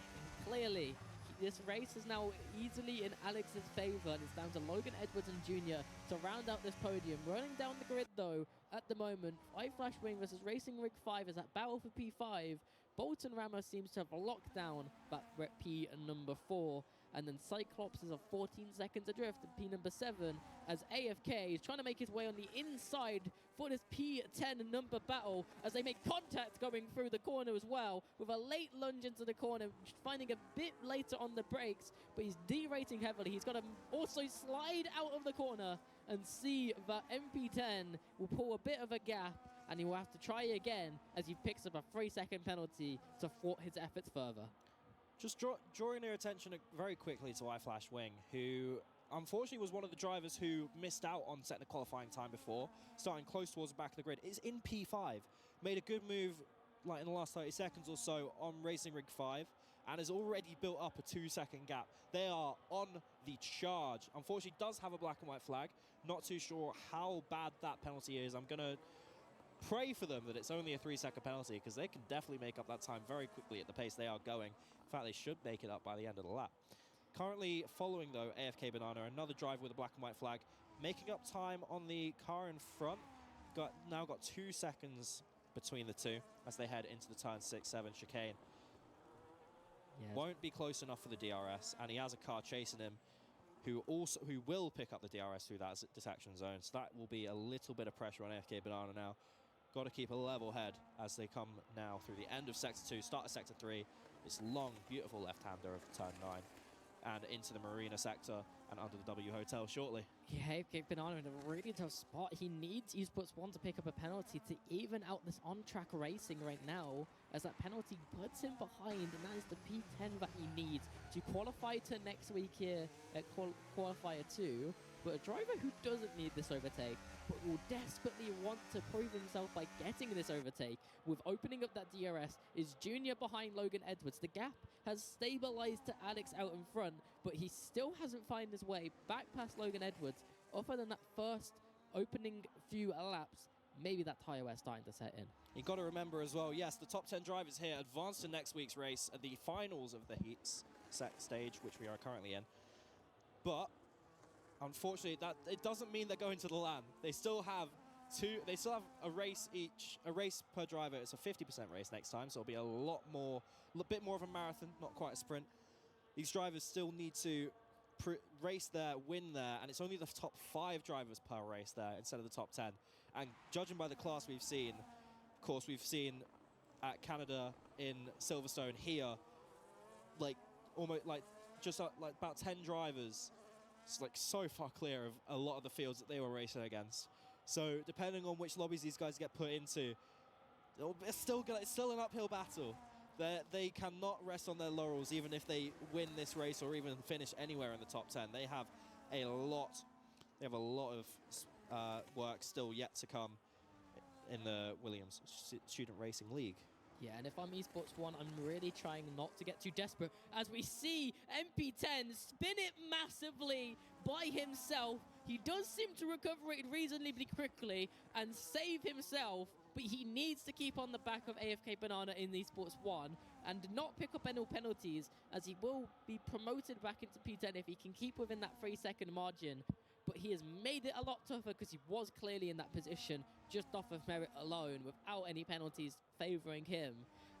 clearly this race is now easily in Alex's favor, and it's down to Logan Edwards and Junior to round out this podium. Running down the grid, though, at the moment, iFlash Wing versus Racing Rig 5 is that battle for P5, Bolton Ramos seems to have locked down that P number 4. And then Cyclops is a 14 seconds adrift at P number 7 as AFK is trying to make his way on the inside for this P10 number battle as they make contact going through the corner as well with a late lunge into the corner, finding a bit later on the brakes, but he's derating heavily. He's got to also slide out of the corner and see that MP10 will pull a bit of a gap and he will have to try again as he picks up a 3-second penalty to thwart his efforts further. Just drawing their attention very quickly to iFlash Wing, who unfortunately was one of the drivers who missed out on setting the qualifying time before, starting close towards the back of the grid, is in P5. Made a good move like in the last 30 seconds or so on Racing Rig 5 and has already built up a 2-second gap. They are on the charge. Unfortunately, does have a black and white flag. Not too sure how bad that penalty is. I'm going to pray for them that it's only a 3-second penalty because they can definitely make up that time very quickly at the pace they are going. In fact, they should make it up by the end of the lap. Currently following, though, AFK Banana, another driver with a black and white flag, making up time on the car in front. Now got 2 seconds between the two as they head into the turn 6-7 chicane. Yeah. Won't be close enough for the DRS, and he has a car chasing him who will pick up the DRS through that detection zone. So that will be a little bit of pressure on AFK Banana now. Got to keep a level head as they come now through the end of Sector 2, start of Sector 3. This long, beautiful left-hander of Turn 9 and into the Marina sector and under the W Hotel shortly. Yeah, AFK Banana in a really tough spot. He needs Esports 1 to pick up a penalty to even out this on-track racing right now, as that penalty puts him behind, and that is the P10 that he needs to qualify to next week here at Qualifier 2. But a driver who doesn't need this overtake, but will desperately want to prove himself by getting this overtake with opening up that DRS, is Junior behind Logan Edwards. The gap has stabilized to Alex out in front, but he still hasn't found his way back past Logan Edwards. Other than that first opening few laps, maybe that tyre wear starting to set in. You've got to remember as well, yes, the top 10 drivers here advance to next week's race at the finals of the Heats stage, which we are currently in. But unfortunately, that it doesn't mean they're going to the LAN. They still have a race each, a race per driver. It's a 50% race next time, so it'll be a bit more of a marathon, not quite a sprint. These drivers still need to race there, win there, and it's only the top 5 drivers per race there instead of the top 10. And judging by the class we've seen, of course, we've seen at Canada in Silverstone here, like almost like just like about 10 drivers. It's like so far clear of a lot of the fields that they were racing against. So depending on which lobbies these guys get put into, it's still an uphill battle. They cannot rest on their laurels even if they win this race or even finish anywhere in the top 10. They have a lot of work still yet to come in the Williams Student Racing League. Yeah, and if I'm Esports 1, I'm really trying not to get too desperate as we see MP10 spin it massively by himself. He does seem to recover it reasonably quickly and save himself, but he needs to keep on the back of AFK Banana in Esports 1 and not pick up any penalties, as he will be promoted back into P10 if he can keep within that 3-second margin. But he has made it a lot tougher because he was clearly in that position just off of merit alone without any penalties favouring him.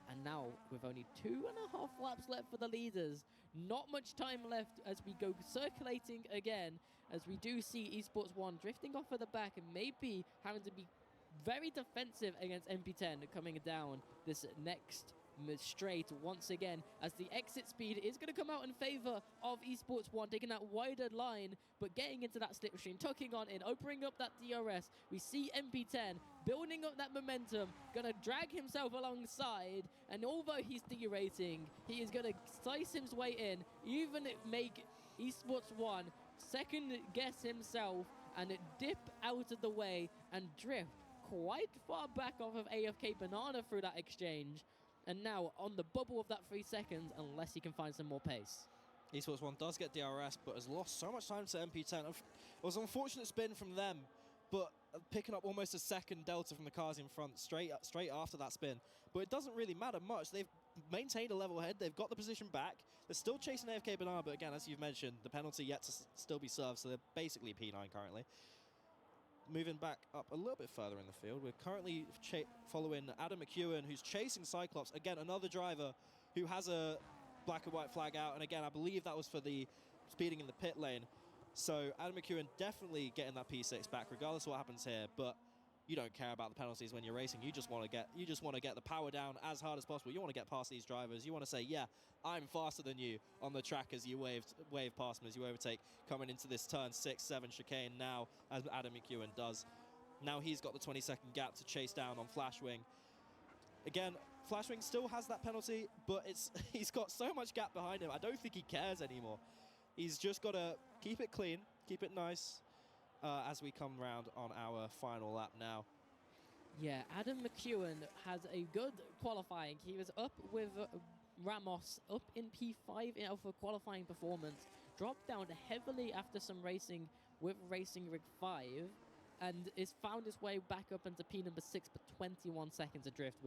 And now, with only 2.5 laps left for the leaders, not much time left as we go circulating again, as we do see Esports 1 drifting off at the back and maybe having to be very defensive against MP10 coming down this next straight once again, as the exit speed is going to come out in favor of Esports 1, taking that wider line, but getting into that slipstream, tucking on in, opening up that DRS. We see MP10 building up that momentum, going to drag himself alongside, and although he's derating, he is going to slice his way in, even make Esports 1 second guess himself and dip out of the way and drift quite far back off of AFK Banana through that exchange. And now on the bubble of that 3 seconds, unless he can find some more pace. Esports 1 does get DRS, but has lost so much time to MP10. It was an unfortunate spin from them, but picking up almost a second delta from the cars in front straight after that spin. But it doesn't really matter much. They've maintained a level head. They've got the position back. They're still chasing AFK Banana, but again, as you've mentioned, the penalty yet to still be served, so they're basically P9 currently. moving back up a little bit further in the field, we're currently following Adam McEwen, who's chasing Cyclops. Again, another driver who has a black and white flag out. And again, I believe that was for the speeding in the pit lane. So Adam McEwen definitely getting that P6 back, regardless of what happens here. But you don't care about the penalties when you're racing. You just want to get the power down as hard as possible. You want to get past these drivers. You want to say, yeah, I'm faster than you on the track as you wave past them, as you overtake, coming into this turn 6-7 chicane now, as Adam McEwen does. Now he's got the 20-second gap to chase down on Flashwing. Again, Flashwing still has that penalty, but he's got so much gap behind him. I don't think he cares anymore. He's just got to keep it clean, keep it nice, as we come round on our final lap now. Yeah, Adam McEwen has a good qualifying. He was up with Ramos, up in P5 for qualifying performance, dropped down heavily after some racing with Racing Rig 5, and has found his way back up into P number 6, but 21 seconds adrift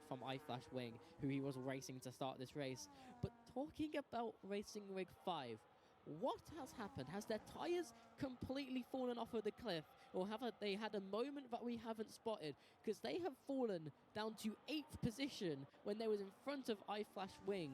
from iFlash Wing, who he was racing to start this race. But talking about Racing Rig 5, what has happened? Has their tyres completely fallen off of the cliff? Or have they had a moment that we haven't spotted? Because they have fallen down to 8th position when they was in front of iFlash Wing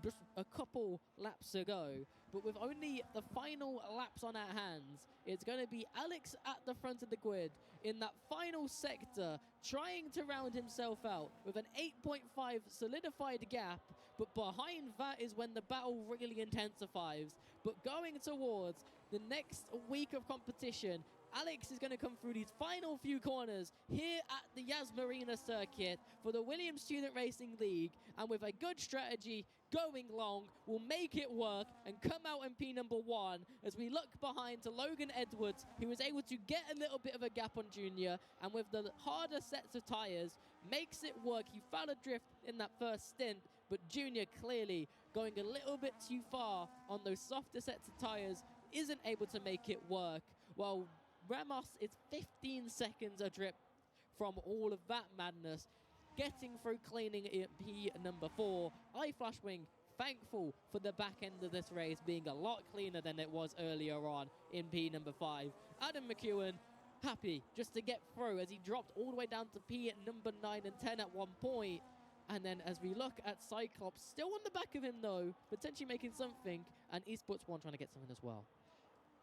just a couple laps ago. But with only the final laps on our hands, it's going to be Alex at the front of the grid in that final sector, trying to round himself out with an 8.5 solidified gap. But behind that is when the battle really intensifies. But going towards the next week of competition, Alex is going to come through these final few corners here at the Yas Marina circuit for the Williams Student Racing League, and with a good strategy going long, will make it work and come out in P number 1 as we look behind to Logan Edwards, who was able to get a little bit of a gap on Junior, and with the harder sets of tyres, makes it work. He fell adrift in that first stint, but Junior clearly going a little bit too far on those softer sets of tyres, isn't able to make it work. Well, Ramos is 15 seconds adrift from all of that madness, getting through cleaning P number 4. iFlash Wing, thankful for the back end of this race being a lot cleaner than it was earlier on in P number 5. Adam McEwen, happy just to get through as he dropped all the way down to P at number 9 and 10 at one point. And then as we look at Cyclops, still on the back of him though, potentially making something, and Esports 1 trying to get something as well.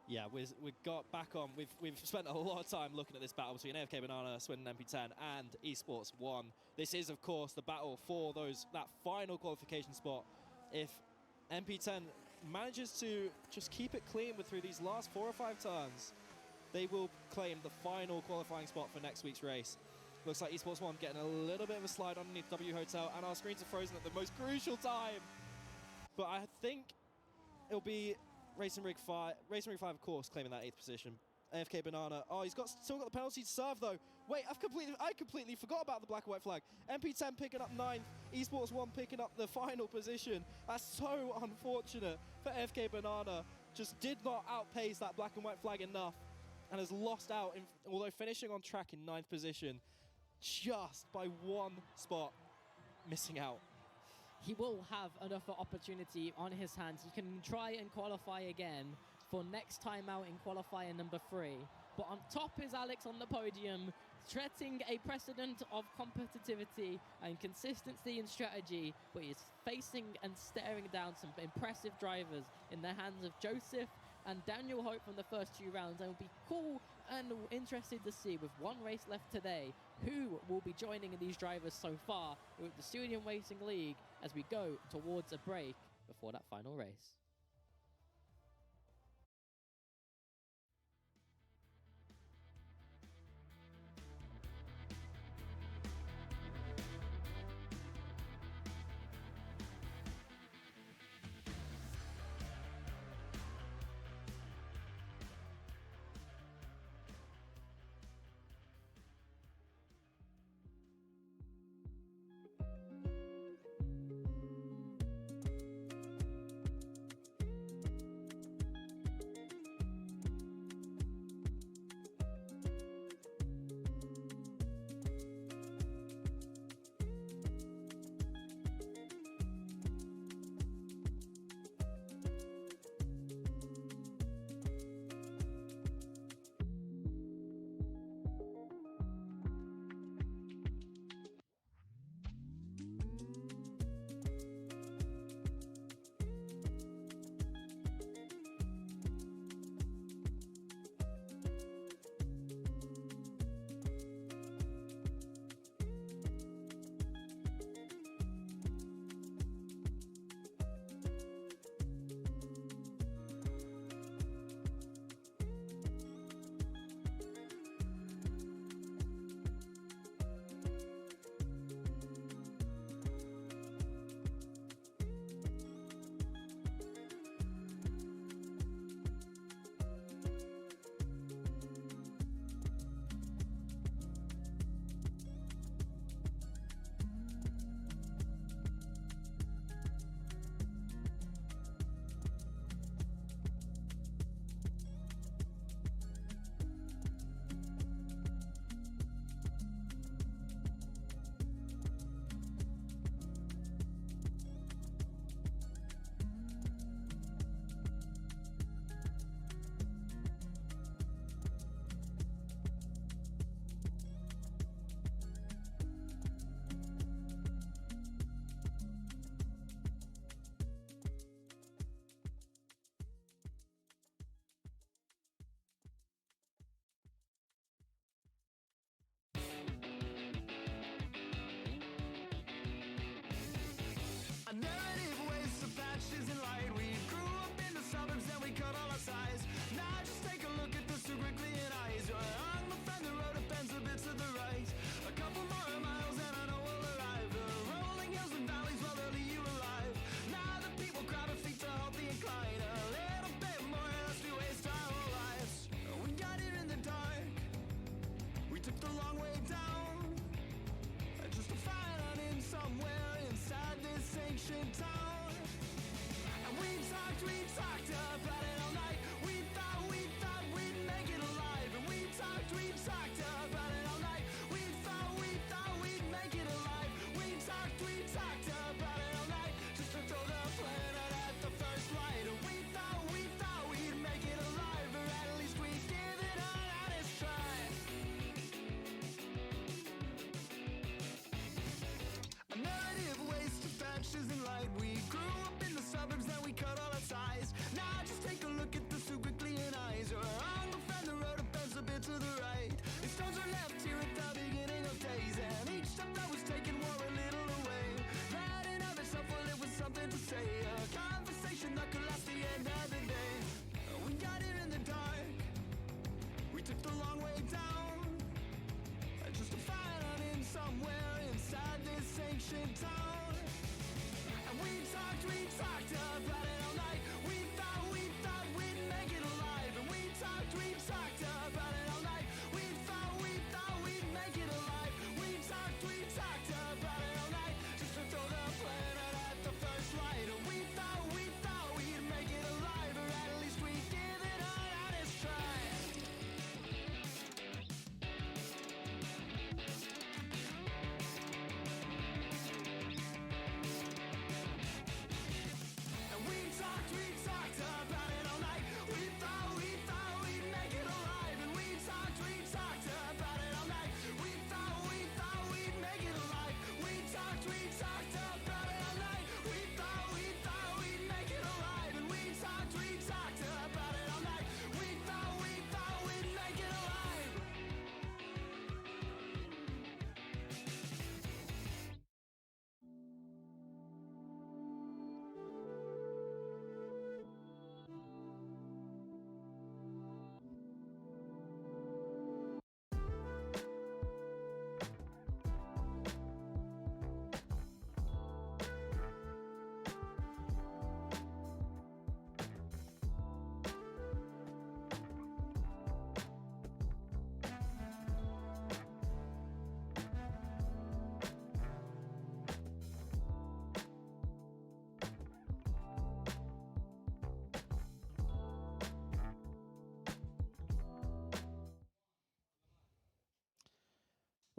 Yeah, we've got back on. We've spent a lot of time looking at this battle between AFK Banana, Swindon MP10, and Esports 1. This is, of course, the battle for that final qualification spot. If MP10 manages to just keep it clean through these last 4 or 5 turns, they will claim the final qualifying spot for next week's race. Looks like Esports 1 getting a little bit of a slide underneath W Hotel, and our screens are frozen at the most crucial time. But I think it'll be Racing Rig 5, of course, claiming that 8th position. AFK Banana. Oh, he's still got the penalty to serve, though. Wait, I completely forgot about the black and white flag. MP10 picking up 9th. Esports 1 picking up the final position. That's so unfortunate for AFK Banana. Just did not outpace that black and white flag enough and has lost out, although finishing on track in 9th position, just by 1 spot, missing out. He will have another opportunity on his hands. He can try and qualify again for next time out in qualifier number 3. But on top is Alex on the podium, setting a precedent of competitivity and consistency in strategy, but he's facing and staring down some impressive drivers in the hands of Joseph and Daniel Hope from the first 2 rounds. And it will be cool and interested to see, with 1 race left today, who will be joining in these drivers so far with the Student Racing League as we go towards a break before that final race.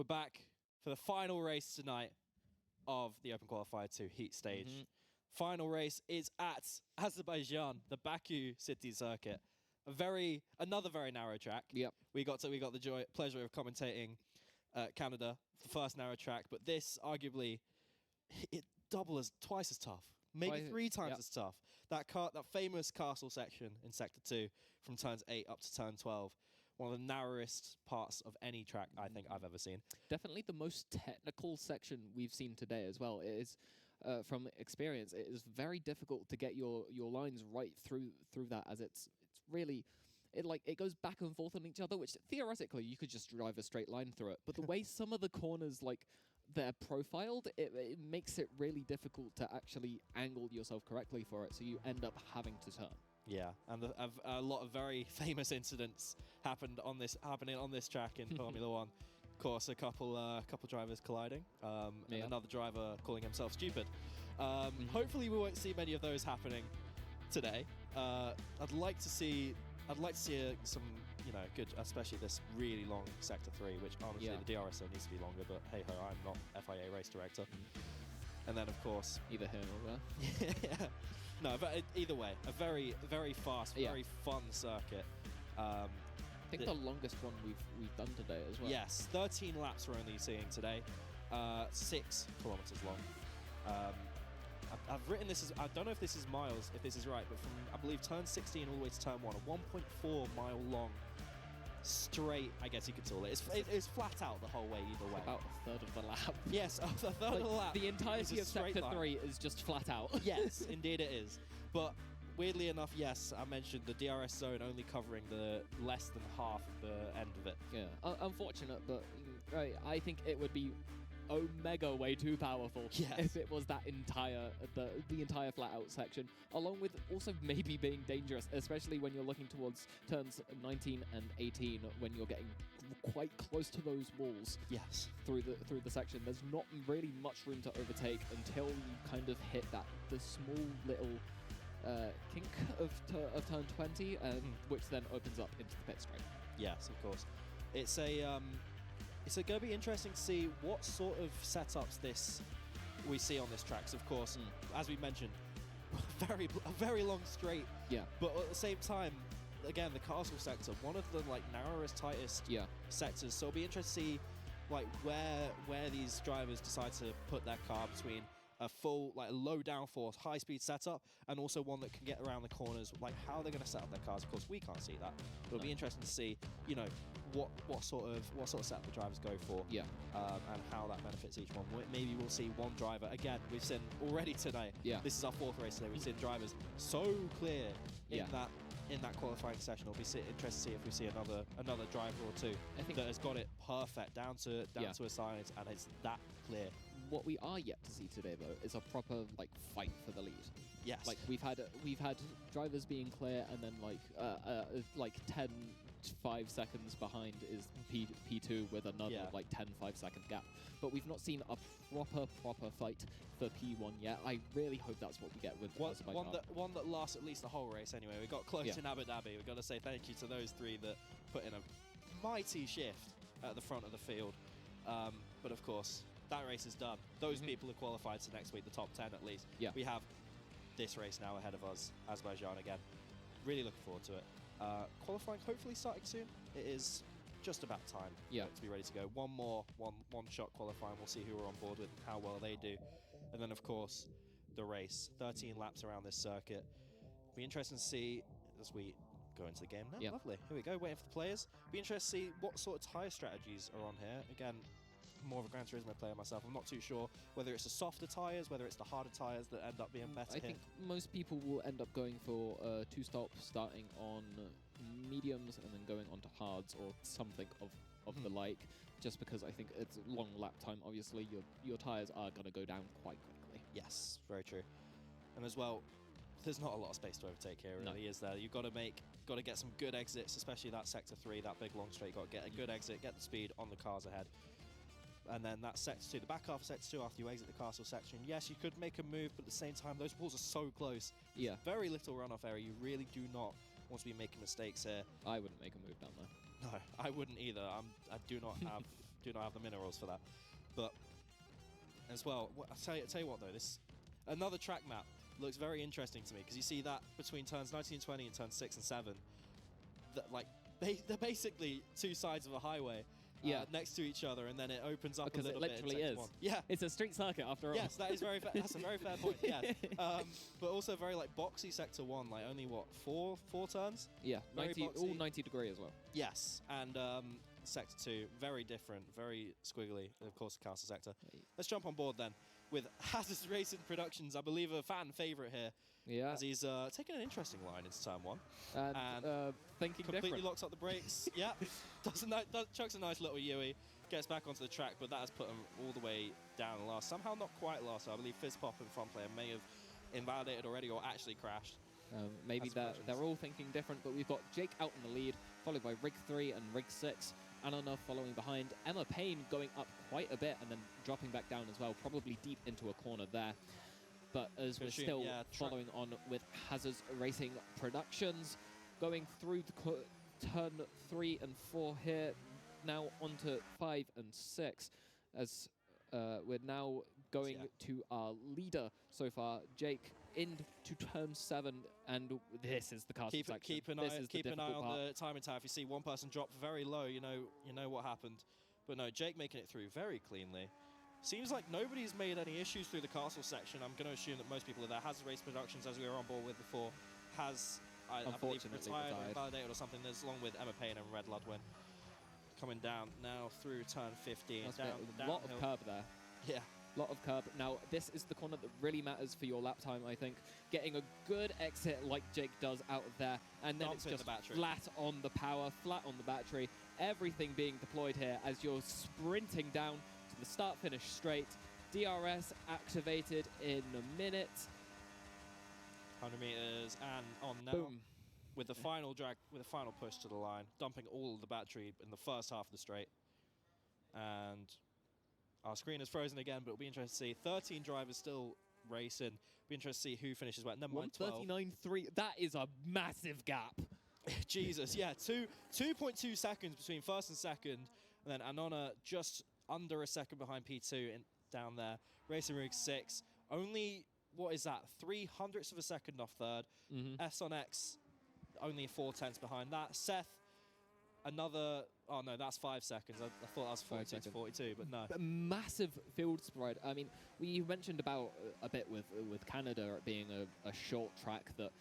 back for the final race tonight of the Open Qualifier 2 Heat stage. Final race is at Azerbaijan, the Baku city circuit. Another very narrow track. Yep. We got the pleasure of commentating Canada, the first narrow track, but this arguably twice as tough, maybe three times as tough. That famous castle section in Sector 2 from turns 8 up to turn 12. One of the narrowest parts of any track I think I've ever seen. Definitely the most technical section we've seen today as well. It is, from experience, it is very difficult to get your lines right through that, as it's really, it goes back and forth on each other, which theoretically you could just drive a straight line through it. But the way some of the corners, they're profiled, it makes it really difficult to actually angle yourself correctly for it, so you end up having to turn. Yeah, and a lot of very famous incidents happening on this track in Formula One. Of course, a couple drivers colliding, and another driver calling himself stupid. Hopefully, we won't see many of those happening today. I'd like to see some good, especially this really long Sector 3, which honestly the DRSO needs to be longer. But hey ho, I'm not FIA race director. And then of course either here or there. yeah. No, but either way, a very, very fast, very fun circuit. I think the longest one we've done today as well. Yes, 13 laps we're only seeing today, 6 kilometers long. I've written this as, I don't know if this is miles, if this is right, but from, I believe, turn 16 all the way to turn 1, a 1.4 mile long straight, I guess you could call it. It's flat out the whole way either way. About a third of the lap. Yes, a third of the lap. The entirety of Sector 3 is just flat out. Yes, indeed it is. But weirdly enough, yes, I mentioned the DRS zone only covering the less than half of the end of it. Yeah, unfortunate, but I think it would be omega way too powerful if it was that entire the entire flat out section, along with also maybe being dangerous, especially when you're looking towards turns 19 and 18 when you're getting quite close to those walls. Yes, through the section, there's not really much room to overtake until you kind of hit the small little kink of turn 20, which then opens up into the pit straight. Yes, of course. It's going to be interesting to see what sort of setups we see on this track. So of course, as we mentioned, a very long straight. Yeah. But at the same time, again, the castle sector, one of the narrowest, tightest sectors. So it'll be interesting to see where these drivers decide to put their car between a full low downforce, high speed setup, and also one that can get around the corners. How they're going to set up their cars. Of course, we can't see that. But it'll be interesting to see, what sort of setup the drivers go for. Yeah. And how that benefits each one. Maybe we'll see one driver again. We've seen already today. Yeah. This is our 4th race today. We've seen drivers so clear in that qualifying session. It'll be interesting to see if we see another driver or two that has got it perfect down to a science, and it's that clear. What we are yet to see today, though, is a proper fight for the lead. Yes. We've had drivers being clear, and then 5 seconds behind is P2 with another 5-second gap. But we've not seen a proper fight for P1 yet. I really hope that's what we get with one that lasts at least the whole race. Anyway, we got close in Abu Dhabi. We've got to say thank you to those 3 that put in a mighty shift at the front of the field. But of course, that race is done. Those people are qualified to next week, the top 10 at least. Yeah. We have this race now ahead of us, Azerbaijan again. Really looking forward to it. Qualifying hopefully starting soon. It is just about time to be ready to go. One shot qualifying. We'll see who we're on board with and how well they do. And then of course the race. 13 laps around this circuit. Be interesting to see as we go into the game now. Yeah. Lovely. Here we go, waiting for the players. Be interesting to see what sort of tyre strategies are on here. Again, more of a Gran Turismo player myself. I'm not too sure whether it's the softer tyres, whether it's the harder tyres that end up being better. I think most people will end up going for 2-stop, starting on mediums and then going on to hards or something of the like, just because I think it's long lap time. Obviously, your tyres are going to go down quite quickly. Yes, very true. And as well, there's not a lot of space to overtake here, really, is there? You've got to get some good exits, especially that sector 3, that big long straight. You've got to get a good exit, get the speed on the cars ahead. And then that sector 2, the back half of sector 2 after you exit the castle section. Yes, you could make a move, but at the same time, those walls are so close. Yeah. Very little runoff area. You really do not want to be making mistakes here. I wouldn't make a move down there. No, I wouldn't either. I do not do not have the minerals for that. But as well, I'll tell you what though, this another track map looks very interesting to me because you see that between turns 19 and 20 and turns 6 and 7, that like they're basically two sides of a highway. Next to each other, and then it opens up Because a little it literally bit. is. Yeah, It's a street circuit after all. yes, that is very. That's a very fair point. Yes, but also very like boxy sector 1, like only what four turns. Yeah, Very 90, all boxy. 90 degree as well. Yes, and sector 2 very different, very squiggly. Of course, the castle sector. Let's jump on board then with Hazard's Racing Productions. I believe a fan favorite here, Yeah, as he's taking an interesting line into turn 1. and thinking Completely different. locks up the brakes. Yeah, chucks a nice little Yui, gets back onto the track, but that has put him all the way down last. Somehow not quite last. I believe Fizzpop and Fun Player may have invalidated already or actually crashed. Maybe That's they're Productions. all thinking different, but we've got Jake out in the lead, followed by Rig 3 and Rig 6. Anona following behind. Emma Payne going up quite a bit and then dropping back down as well, probably deep into a corner there. But as we're Good shoot, still yeah, following on with Hazard's Racing Productions, going through the turn 3 and 4 here, now onto 5 and 6, as we're now going to our leader so far, Jake, into turn 7, and this is the castle Keep section. an This eye, is keep the an eye difficult on part. the timing tower. If you see one person drop very low, you know what happened. But no, Jake making it through very cleanly. Seems like nobody's made any issues through the castle section. I'm going to assume that most people are there. Hazard Race Productions, as we were on board with before, has I believe Unfortunately retired or retired. invalidated or something. There's along with Emma Payne and Red Ludwin coming down now through turn 15. That's Down, a lot of downhill. curb there. Yeah. Lot of curb. Now, this is the corner that really matters for your lap time, I think. Getting a good exit like Jake does out of there, and then it's Dumping just the battery. flat on the power, flat on the battery. Everything being deployed here as you're sprinting down to the start-finish straight. DRS activated in a minute. 100 meters and on now. Boom. With the final drag, with the final push to the line, dumping all of the battery in the first half of the straight. And our screen is frozen again, but it'll be interesting to see. 13 drivers still racing. Be interesting to see who finishes where. Never mind, 12. 139.3. That is a massive gap. Jesus, yeah, 2.2 seconds between first and second, and then Anona just under a second behind P2 down there. Racing Rig 6, only, what is that, 3/100ths of a second off third. S on X, only 4/10ths behind that. Seth, another, oh no, that's 5 seconds. I thought that was 42 to seconds. 42, but no. A massive field spread. I mean, we mentioned about a bit with Canada being a short track that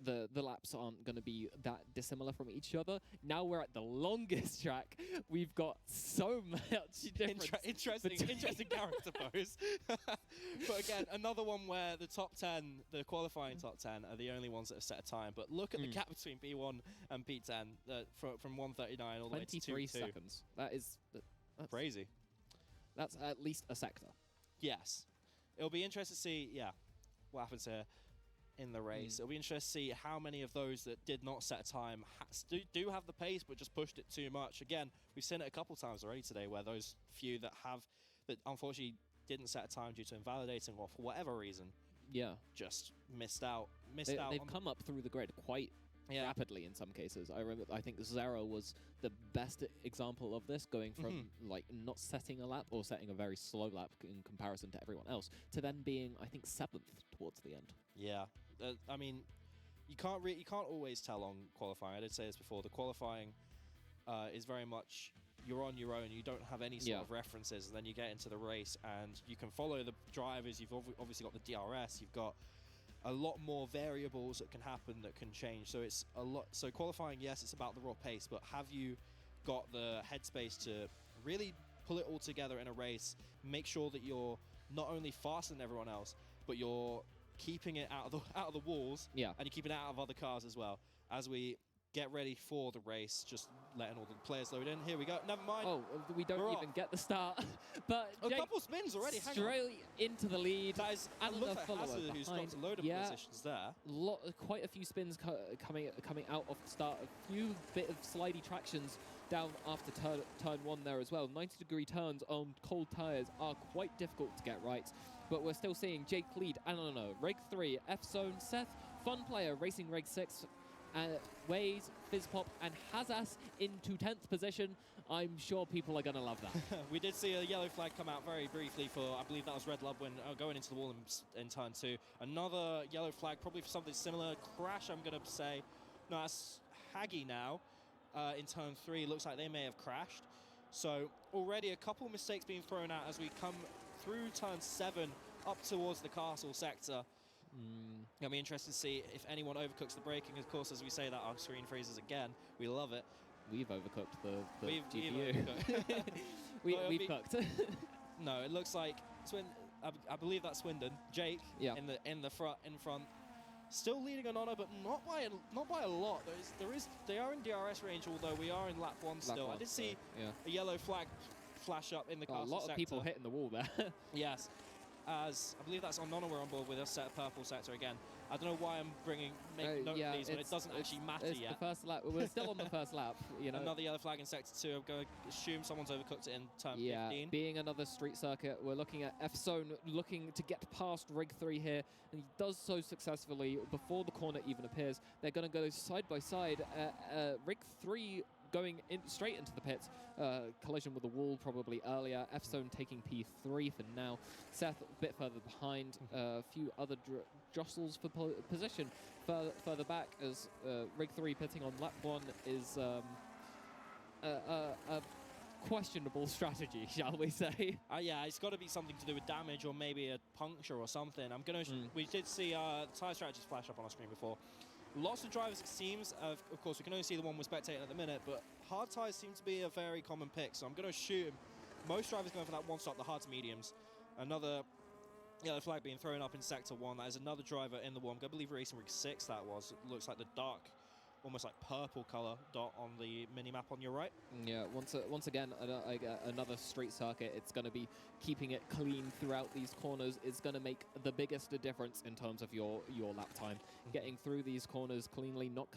the laps aren't going to be that dissimilar from each other. Now we're at the longest track. We've got so much difference. Interesting character pose. But again, another one where the top 10, the qualifying top 10, are the only ones that have set a time. But look at the gap between P1 and P10 from 139 all the way to 23 2-2. seconds. That's Crazy. That's at least a sector. Yes. It'll be interesting to see, what happens here in the race. It'll be interesting to see how many of those that did not set a time do have the pace but just pushed it too much. Again, we've seen it a couple times already today where those few that unfortunately didn't set a time due to invalidating or for whatever reason just missed out. They've come up through the grid quite rapidly in some cases. I think Zara was the best example of this, going from like not setting a lap or setting a very slow lap in comparison to everyone else to then being, I think, 7th towards the end. Yeah. I mean, you can't always tell on qualifying. I did say this before. The qualifying is very much you're on your own. You don't have any sort of references, and then you get into the race and you can follow the drivers. You've obviously got the DRS. You've got a lot more variables that can happen, that can change. So it's a lot. So qualifying, yes, it's about the raw pace, but have you got the headspace to really pull it all together in a race? Make sure that you're not only faster than everyone else, but you're keeping it out of the walls, and you're keeping it out of other cars as well. As we get ready for the race, just letting all the players load in. Here we go. Never mind. Oh, we don't We're even off. get the start. But A Jake couple spins already. Hang on. straight into the lead. That is, and Another look at follower Hazard, who's behind. dropped a load of positions there. Quite a few spins coming out of the start. A few bit of slidey tractions down after turn 1 there as well. 90-degree turns on cold tyres are quite difficult to get right, but we're still seeing Jake lead. I don't know. Reg 3, F-Zone, Seth, Fun Player, Racing Reg 6, Waze, Fizzpop, and Hazas into 10th position. I'm sure people are going to love that. We did see a yellow flag come out very briefly for, I believe that was Red Lub when going into the wall in turn 2. Another yellow flag, probably for something similar. Crash, I'm going to say. No, that's Haggy now. In turn 3, looks like they may have crashed. So already a couple mistakes being thrown out as we come through turn 7 up towards the castle sector. Gonna be interested to see if anyone overcooks the braking. Of course, as we say that, our screen freezes again. We love it. We've overcooked the We've GPU. We've cooked. No, it looks like I believe that's Swindon. Jake in front. Still leading on Honor, but not by a lot. They are in DRS range, although we are in lap 1 still. I did see a yellow flag flash up in the castle a lot sector. of people hitting the wall there. Yes. As I believe that's on Honor, we're on board with a set purple sector again. I don't know why I'm making note of these, but it doesn't actually matter it's yet. The first lap. We're still on the first lap. You know. Another yellow flag in sector 2. I'm going to assume someone's overcooked it in turn 15. Being another street circuit, we're looking at F-Zone looking to get past Rig 3 here, and he does so successfully before the corner even appears. They're going to go side by side. Rig 3 going straight into the pits. Collision with the wall probably earlier. F-Zone taking P3 for now. Seth a bit further behind. A few other jostles for position further back as Rig 3 pitting on lap 1 is a questionable strategy, shall we say. Yeah, it's got to be something to do with damage or maybe a puncture or something. I'm gonna. We did see the tyre strategies flash up on our screen before. Lots of drivers, it seems. Of course, we can only see the one we're spectating at the minute, but hard tyres seem to be a very common pick. So I'm going to assume most drivers going for that one stop, the hard to mediums. Another yellow flag being thrown up in sector 1. That is another driver in the one. I believe Racing Rig 6 that was. It looks like the dark, almost like purple color dot on the mini-map on your right. Yeah, once again, another street circuit. It's going to be keeping it clean throughout these corners is going to make the biggest difference in terms of your lap time. Getting through these corners cleanly, not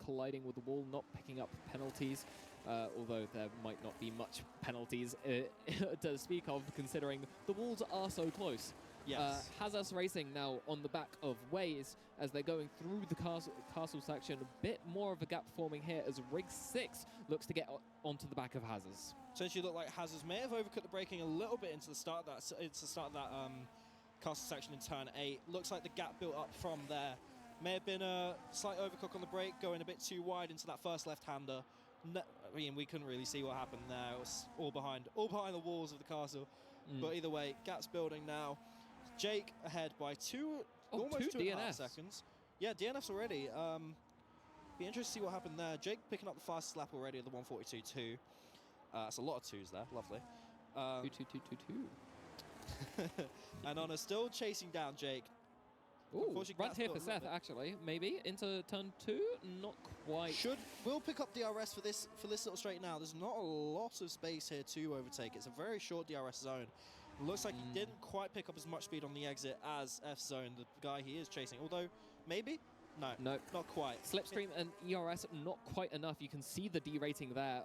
colliding with the wall, not picking up penalties, although there might not be much penalties to speak of, considering the walls are so close. Yes. Hazas Racing now on the back of Waze as they're going through the castle section. A bit more of a gap forming here as Rig 6 looks to get onto the back of Hazas. Essentially look like Hazards may have overcut the braking a little bit into the start of that castle section in turn 8. Looks like the gap built up from there. May have been a slight overcook on the brake, going a bit too wide into that first left-hander. I mean, we couldn't really see what happened there. It was all behind the walls of the castle. But either way, gap's building now. Jake ahead by almost 2.5 seconds. Yeah, DNFs already. Be interested to see what happened there. Jake picking up the fastest lap already at the 142.2. That's a lot of 2s there. Lovely. 2. And Honor still chasing down Jake. Ooh, right here for Seth, actually. Maybe into turn 2? Not quite. We'll pick up DRS for this little straight now. There's not a lot of space here to overtake. It's a very short DRS zone. Looks like he didn't quite pick up as much speed on the exit as F-Zone, the guy he is chasing. Although, maybe? No, not quite. Slipstream and ERS, not quite enough. You can see the D-rating there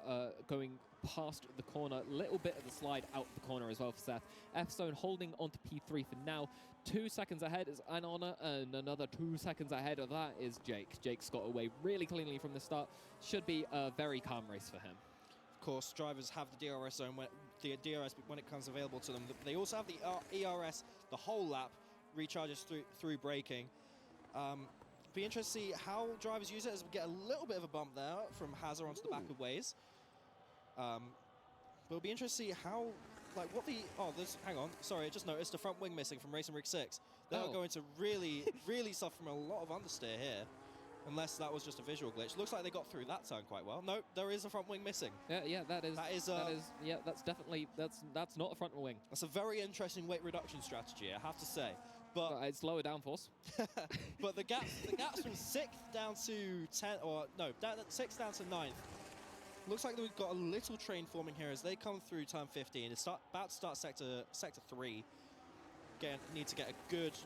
going past the corner. Little bit of the slide out the corner as well for Seth. F-Zone holding onto P3 for now. 2 seconds ahead is Anona, and another 2 seconds ahead of that is Jake. Jake's got away really cleanly from the start. Should be a very calm race for him. Of course, drivers have the DRS zone when it comes available to them. They also have the ERS the whole lap, recharges through braking. Be interested to see how drivers use it as we get a little bit of a bump there from Hazard onto the back of Waze. But it'll be interesting to see how, hang on, sorry, I just noticed a front wing missing from Racing Rig 6. They're going to really, really suffer from a lot of understeer here. Unless that was just a visual glitch. Looks like they got through that turn quite well. No, there is a front wing missing. Yeah, that's definitely, that's not a front wing. That's a very interesting weight reduction strategy, I have to say. But it's lower downforce. But the gaps from 6th down to 10, or no, 6th down to 9th. Looks like we've got a little train forming here as they come through turn 15. It's about to start sector 3. Again, need to get a good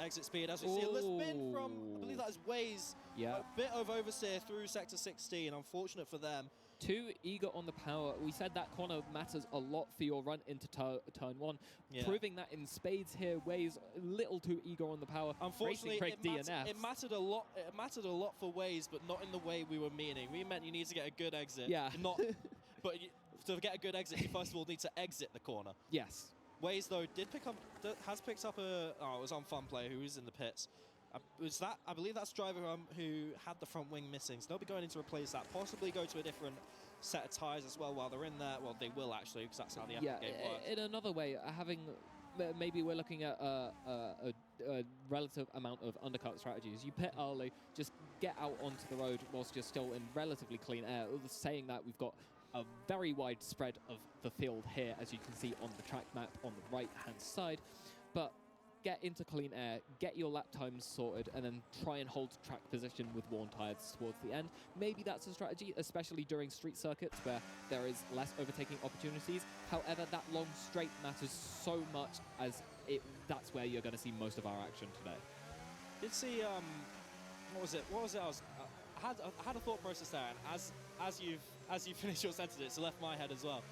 exit speed as we see a little spin from, I believe that is Waze Yeah. A bit of oversteer through sector 16. Unfortunate for them. Too eager on the power. We said that corner matters a lot for your run into turn 1. Yeah. Proving that in spades here. Waves a little too eager on the power. Unfortunately, Racing it DNFs. mattered a lot. It mattered a lot for Waze, but not in the way we were meaning. We meant you need to get a good exit. Yeah. Not, but to get a good exit, you first of all need to exit the corner. Yes. Waze though has picked up a. Oh, it was on Fun Play, who is in the pits. I believe that's driver who had the front wing missing. So they'll be going in to replace that. Possibly go to a different set of tyres as well while they're in there. Well, they will actually, because that's how the F1 game works. In another way, maybe we're looking at a relative amount of undercut strategies. You pit early, just get out onto the road whilst you're still in relatively clean air. Saying that, we've got a very wide spread of the field here, as you can see on the track map on the right-hand side. But get into clean air, get your lap times sorted, and then try and hold track position with worn tyres towards the end. Maybe that's a strategy, especially during street circuits where there is less overtaking opportunities. However, that long straight matters so much, as that's where you're going to see most of our action today. Did see what was it? I had a thought process there, and as you finish your sentence, it's left my head as well.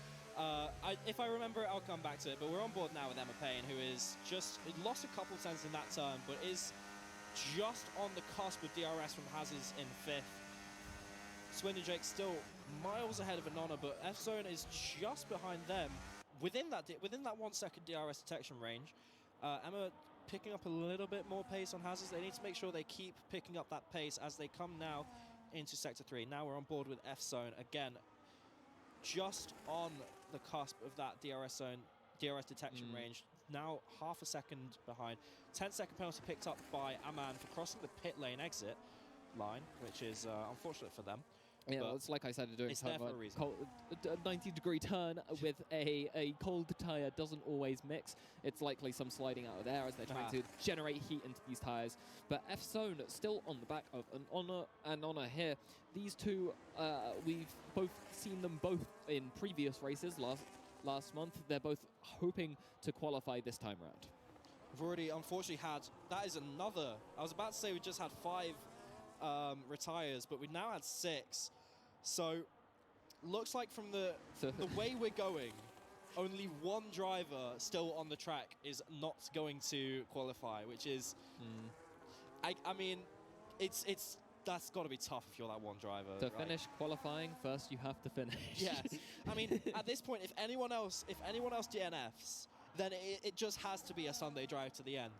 If I remember it, I'll come back to it. But we're on board now with Emma Payne, who is just lost a couple tenths in that turn, but is just on the cusp of DRS from Hazes in 5th. Swindon Jake still miles ahead of Anona, but F-Zone is just behind them within that 1 second DRS detection range. Emma picking up a little bit more pace on Hazes. They need to make sure they keep picking up that pace as they come now into Sector 3. Now we're on board with F-Zone again, just on the cusp of that DRS detection range. Now half a second behind. 10-second penalty picked up by Aman for crossing the pit lane exit line, which is unfortunate for them. Yeah, But it's like I said, doing it's there for a reason. a 90-degree turn with a cold tyre doesn't always mix. It's likely some sliding out of there as they're trying to generate heat into these tyres. But F-Zone still on the back of an Honor here. These two, we've both seen them both in previous races last month. They're both hoping to qualify this time round. We've already unfortunately had, that is another, I was about to say we just had 5 retires, but we've now had 6. So looks like from the way we're going, only one driver still on the track is not going to qualify, which is, I mean, that's got to be tough if you're that one driver. To finish qualifying, first you have to finish. Yeah, I mean, at this point, if anyone else DNFs, then it just has to be a Sunday drive to the end.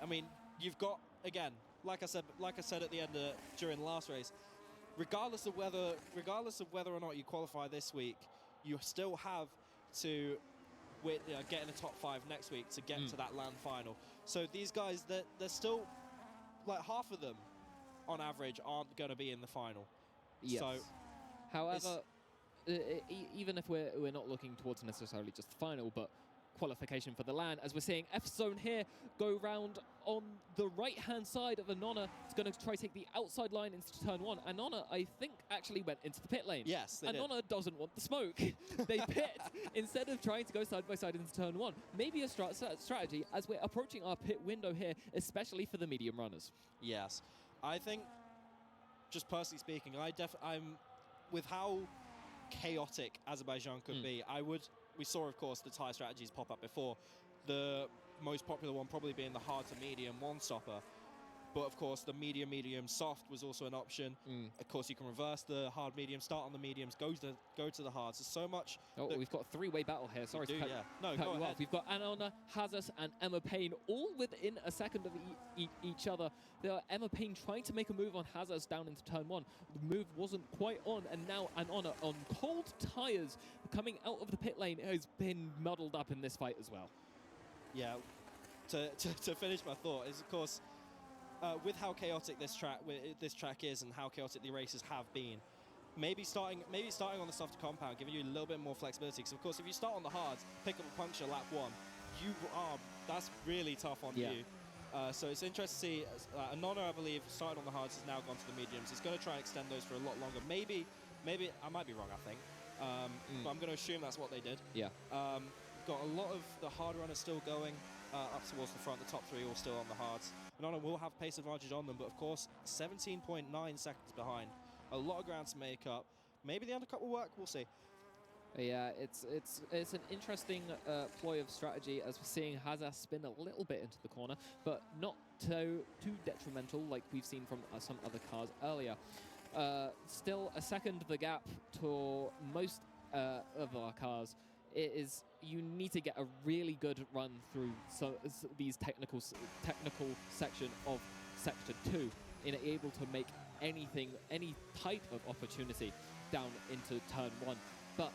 I mean, you've got, again, like I said at the end during the last race, regardless of whether or not you qualify this week, you still have to get in the top 5 next week to get to that land final. So these guys, they're still, like, half of them on average aren't going to be in the final. Yes. So, however, even if we're not looking towards necessarily just the final, but qualification for the LAN, as we're seeing F-Zone here go round on the right-hand side of Anona. It's going to try to take the outside line into turn 1. Anona, I think, actually went into the pit lane. Yes, they Anona doesn't want the smoke. They pit instead of trying to go side by side into turn 1. Maybe a strategy as we're approaching our pit window here, especially for the medium runners. Yes, I think, just personally speaking, I'm with how chaotic Azerbaijan could be. We saw, of course, the tyre strategies pop up before. The most popular one probably being the hard to medium one-stopper. But, of course, the medium soft was also an option. Of course, you can reverse the hard medium, start on the mediums, go to the hards. There's so much. Oh, we've got a 3-way battle here. Sorry to cut No, you go ahead. off. We've got Anona, Hazes, and Emma Payne all within a second of each other. Emma Payne trying to make a move on Hazes down into turn 1. The move wasn't quite on, and now Anona on cold tyres coming out of the pit lane has been muddled up in this fight as well. Yeah. To finish my thought is, of course, with how chaotic this track is and how chaotic the races have been, maybe starting on the softer compound, giving you a little bit more flexibility. Because of course, if you start on the hards, pick up a puncture lap 1, that's really tough on you. So it's interesting to see. Anona, I believe, started on the hards, has now gone to the mediums. It's going to try and extend those for a lot longer. Maybe I might be wrong. I think, but I'm going to assume that's what they did. Yeah. Got a lot of the hard runners still going. up towards the front. The top three all still on the hards. Anona will have pace advantage on them, but of course, 17.9 seconds behind. A lot of ground to make up. Maybe the undercut will work. We'll see. Yeah, it's an interesting ploy of strategy as we're seeing Hazas spin a little bit into the corner, but not too detrimental like we've seen from some other cars earlier. Still a second the gap to most of our cars. It is, you need to get a really good run through these technical section of sector 2 in able to make any type of opportunity down into turn 1. But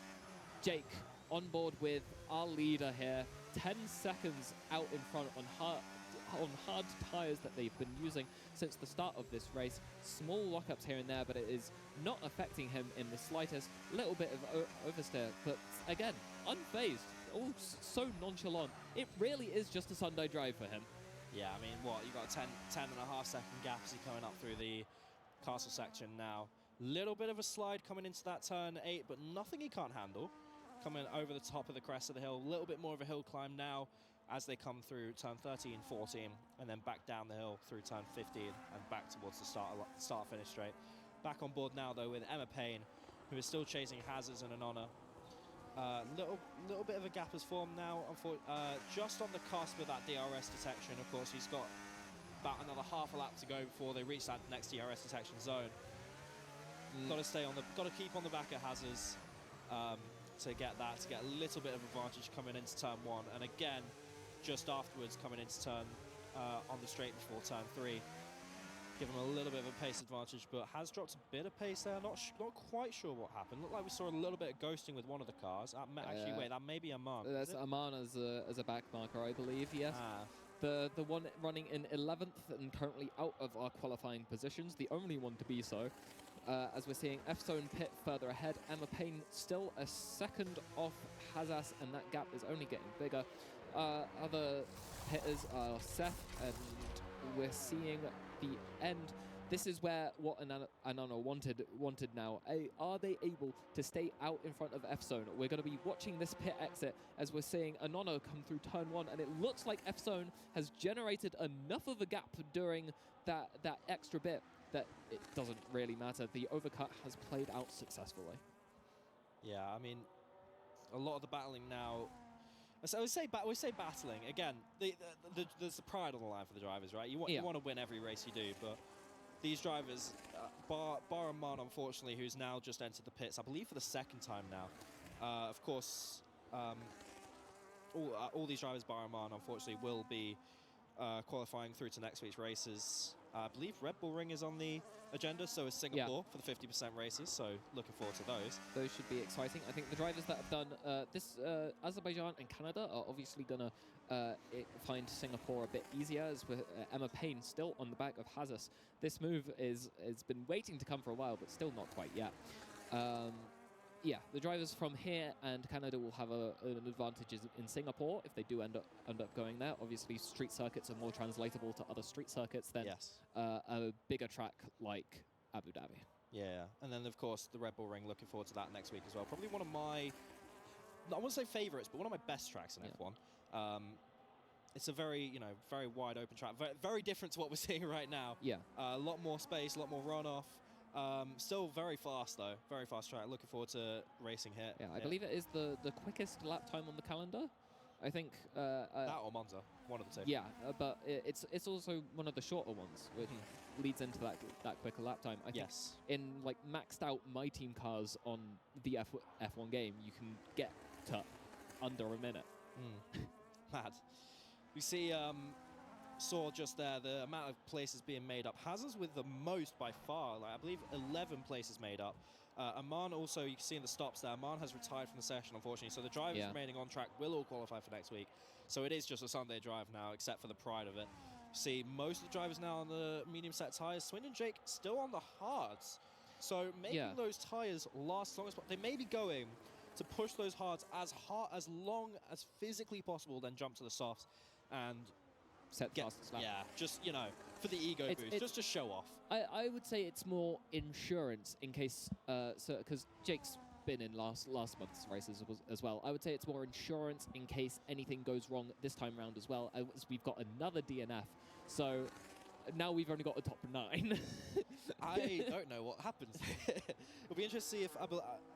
Jake on board with our leader here, 10 seconds out in front on hard tires that they've been using since the start of this race. Small lockups here and there, but it is not affecting him in the slightest. Little bit of oversteer, but again, unfazed. All so nonchalant. It really is just a Sunday drive for him. Yeah, I mean, what, you got a 10 and a half second gap as he coming up through the castle section now. Little bit of a slide coming into that turn 8, but nothing he can't handle. Coming over the top of the crest of the hill, a little bit more of a hill climb now as they come through turn 13, 14, and then back down the hill through turn 15 and back towards the start finish straight. Back on board now though with Emma Payne, who is still chasing Hazards and Anona. Little bit of a gap has formed now, just on the cusp of that DRS detection. Of course, he's got about another half a lap to go before they reach that next DRS detection zone. Got to keep on the back of Hazards to get a little bit of advantage coming into turn 1, and again, just afterwards coming into turn on the straight before turn 3. Give him a little bit of a pace advantage, but has dropped a bit of pace there. Not quite sure what happened. Looked like we saw a little bit of ghosting with one of the cars. Actually, wait, that may be Aman. That's Aman as a back marker, I believe, yes. The one running in 11th and currently out of our qualifying positions, the only one to be so. As we're seeing F-Zone pit further ahead, Emma Payne still a second off Hazas, and that gap is only getting bigger. Other hitters are Seth, and we're seeing the end. This is where what Anana wanted now. Are they able to stay out in front of F-Zone? We're going to be watching this pit exit as we're seeing Anana come through turn 1, and it looks like F-Zone has generated enough of a gap during that extra bit that it doesn't really matter. The overcut has played out successfully. Yeah, I mean, a lot of the battling now. So we say battling again. There's the pride on the line for the drivers, right? You want to win every race you do, but these drivers, bar Aman, unfortunately, who's now just entered the pits, I believe for the second time now. Of course, all these drivers, bar Aman, unfortunately, will be qualifying through to next week's races. I believe Red Bull Ring is on the agenda, so is Singapore for the 50% races, so looking forward to those. Those should be exciting. I think the drivers that have done this, Azerbaijan and Canada, are obviously going to find Singapore a bit easier, as with Emma Payne still on the back of Hazas. This move has been waiting to come for a while, but still not quite yet. Yeah, the drivers from here and Canada will have an advantage in Singapore if they do end up going there. Obviously, street circuits are more translatable to other street circuits than a bigger track like Abu Dhabi. Yeah, and then of course the Red Bull Ring. Looking forward to that next week as well. Probably one of my, I won't say favourites, but one of my best tracks in F1. It's a very wide open track, very different to what we're seeing right now. Yeah, a lot more space, a lot more runoff. Still very fast though, very fast track. Looking forward to racing here. Yeah, I believe it is the quickest lap time on the calendar. I think that or Monza, one of the two. Yeah, but it's also one of the shorter ones, which leads into that quicker lap time. I think in like maxed out My Team cars on the F1 game, you can get to under a minute. Mad. We see. Saw just there the amount of places being made up. Hazards with the most by far, like I believe 11 places made up. Aman also, you can see in the stops there, Aman has retired from the session, unfortunately, so the drivers remaining on track will all qualify for next week. So it is just a Sunday drive now, except for the pride of it. See, most of the drivers now on the medium set tyres. Swindon Jake still on the hards. So making those tyres last as long as they may be going to push those hards as long as physically possible, then jump to the softs and fastest lap. Yeah, just, for the ego boost, just to show off. I would say it's more insurance in case, because Jake's been in last month's races as well. I would say it's more insurance in case anything goes wrong this time round as well, as we've got another DNF. So now we've only got a top 9. I don't know what happens. It'll be interesting to see if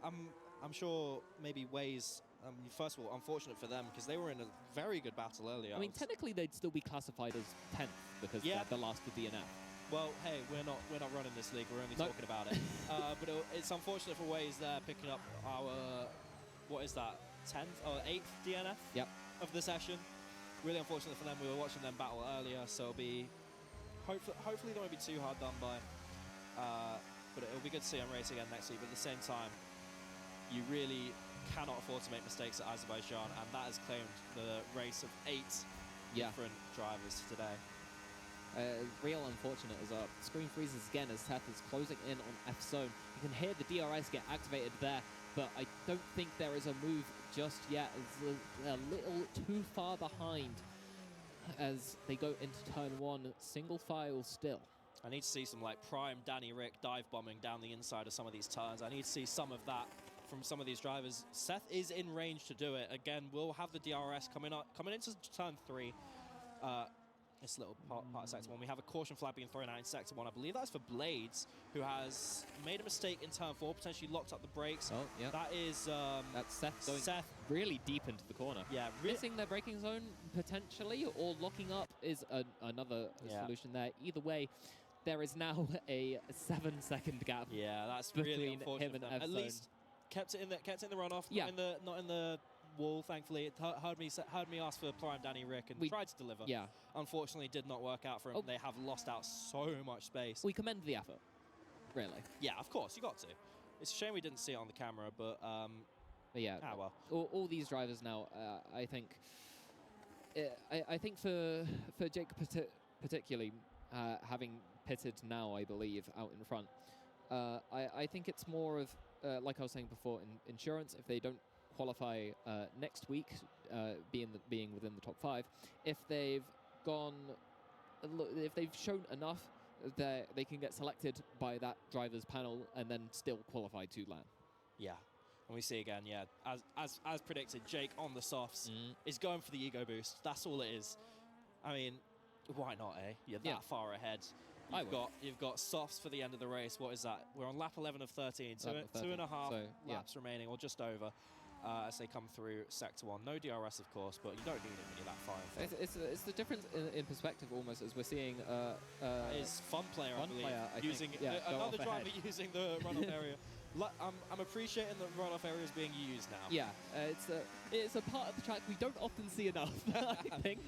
I'm sure maybe Waze. First of all, unfortunate for them because they were in a very good battle earlier. I mean, technically they'd still be classified as 10th because they're the last of DNF. Well, hey, we're not running this league. We're only talking about it. But it's unfortunate for Waze there picking up our what is that 10th or 8th DNF of the session. Really unfortunate for them. We were watching them battle earlier, so it'll be hopefully they won't be too hard done by. But it'll be good to see them race again next week. But at the same time, you really cannot afford to make mistakes at Azerbaijan, and that has claimed the race of 8 different drivers today. Real unfortunate as our screen freezes again as Seth is closing in on F zone. You can hear the DRS get activated there, but I don't think there is a move just yet. It's a little too far behind as they go into turn 1, single file still. I need to see some like prime Danny Rick dive bombing down the inside of some of these turns. I need to see some of that from some of these drivers. Seth is in range to do it. Again, we'll have the DRS coming into turn 3. This little part of sector 1. We have a caution flag being thrown out in sector 1. I believe that's for Blades, who has made a mistake in turn 4, potentially locked up the brakes. Oh, yeah. That is that's Seth going really deep into the corner. Yeah, missing their braking zone potentially, or locking up is another solution there. Either way, there is now a 7-second gap. Yeah, that's between really unfortunate. him and At F-Zone. least kept it in the runoff. Yeah. Not in the wall. Thankfully, it heard me ask for prime Danny Rick and tried to deliver. Yeah. Unfortunately, did not work out for him. Oh. They have lost out so much space. We commend the effort, really. Yeah, of course, you got to. It's a shame we didn't see it on the camera, but yeah. well. All these drivers now, I think. I think for Jake particularly, having pitted now, I believe, out in front, I think it's more of like I was saying before, insurance. If they don't qualify next week, being within the top 5, if they've shown enough, they can get selected by that driver's panel and then still qualify to LAN. Yeah. And we see again, as predicted, Jake on the softs is going for the ego boost. That's all it is. I mean, why not, eh? You're that far ahead. You've got softs for the end of the race. What is that? We're on lap 11 of 13. Two and a half laps remaining, or just over, as they come through sector 1. No DRS, of course, but you don't need it when you're that far in front. It's the difference in perspective almost, as we're seeing. Is Fun Player, I believe, using another driver using the runoff area. I'm appreciating that runoff area is being used now. Yeah, it's a part of the track we don't often see enough, I think.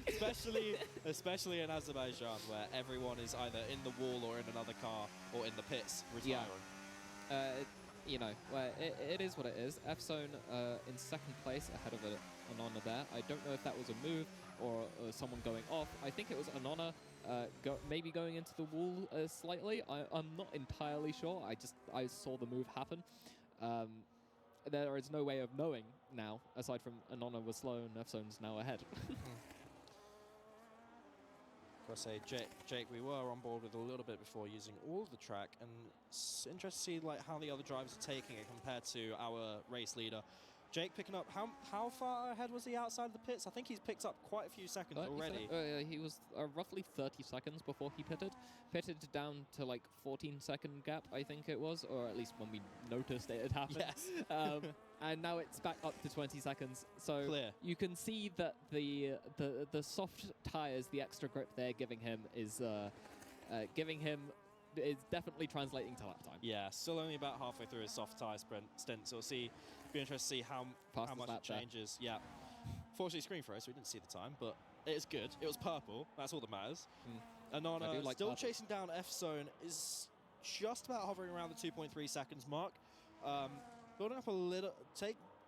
especially in Azerbaijan, where everyone is either in the wall or in another car or in the pits retiring. It is what it is. F-Zone in second place ahead of Anona there. I don't know if that was a move or someone going off. I think it was Anona maybe going into the wall slightly. I'm not entirely sure. I saw the move happen. There is no way of knowing now, aside from Anona was slow and F-Zone's now ahead. I say, Jake, we were on board with a little bit before using all of the track, and it's interesting to see how the other drivers are taking it compared to our race leader. Jake picking up, how far ahead was he outside of the pits? I think he's picked up quite a few seconds already. He was roughly 30 seconds before he pitted. Pitted down to like 14-second gap, I think it was, or at least when we noticed it had happened. Yes. And now it's back up to 20 seconds. So Clear. You can see that the soft tires, the extra grip they're giving him is definitely translating to lap time. Yeah, still only about halfway through his soft tire stint, so be interested to see how much it changes. There. Yeah. Fortunately, screen froze, so we didn't see the time, but it's good. It was purple. That's all that matters. Anona still chasing down F-Zone, is just about hovering around the 2.3 seconds mark. Building up a little,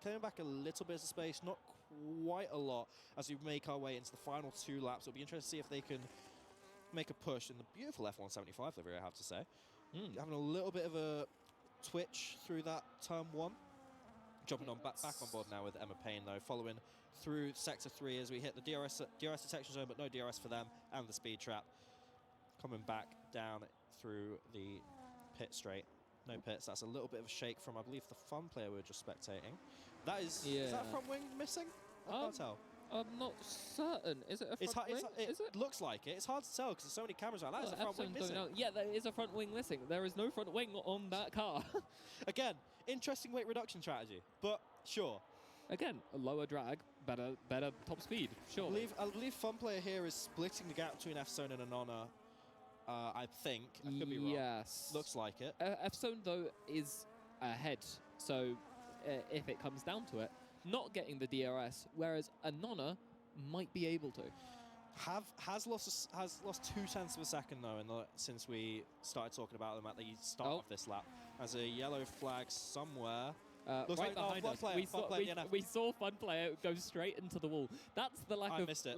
clearing back a little bit of space, not quite a lot, as we make our way into the final 2 laps. It'll be interesting to see if they can make a push in the beautiful F175 livery, I have to say. Having a little bit of a twitch through that turn 1. Jumping on back on board now with Emma Payne, though, following through sector 3 as we hit the DRS detection zone, but no DRS for them, and the speed trap. Coming back down through the pit straight. No pits. That's a little bit of a shake from, I believe, the fun player we were just spectating. That is Yeah. that front wing missing? I can't tell. I'm not certain. Is it a It's front hard, wing? Is it? looks like it. It's hard to tell because there's so many cameras around. That is a front wing Epson's missing. going out. Yeah, there is a front wing missing. There is no front wing on that car. Again, interesting weight reduction strategy, but sure. Again, a lower drag, better top speed. Sure. I believe fun player here is splitting the gap between F-Zone and Anona. I think. I could be wrong. Yes. Looks like it. F-Zone, though, is ahead. So if it comes down to it, not getting the DRS, whereas Anona might be able to. Has lost 0.2 of a second though since we started talking about them at the start of this lap. As a yellow flag somewhere. Looks right like behind us, we saw fun player go straight into the wall. That's the lack of missed it.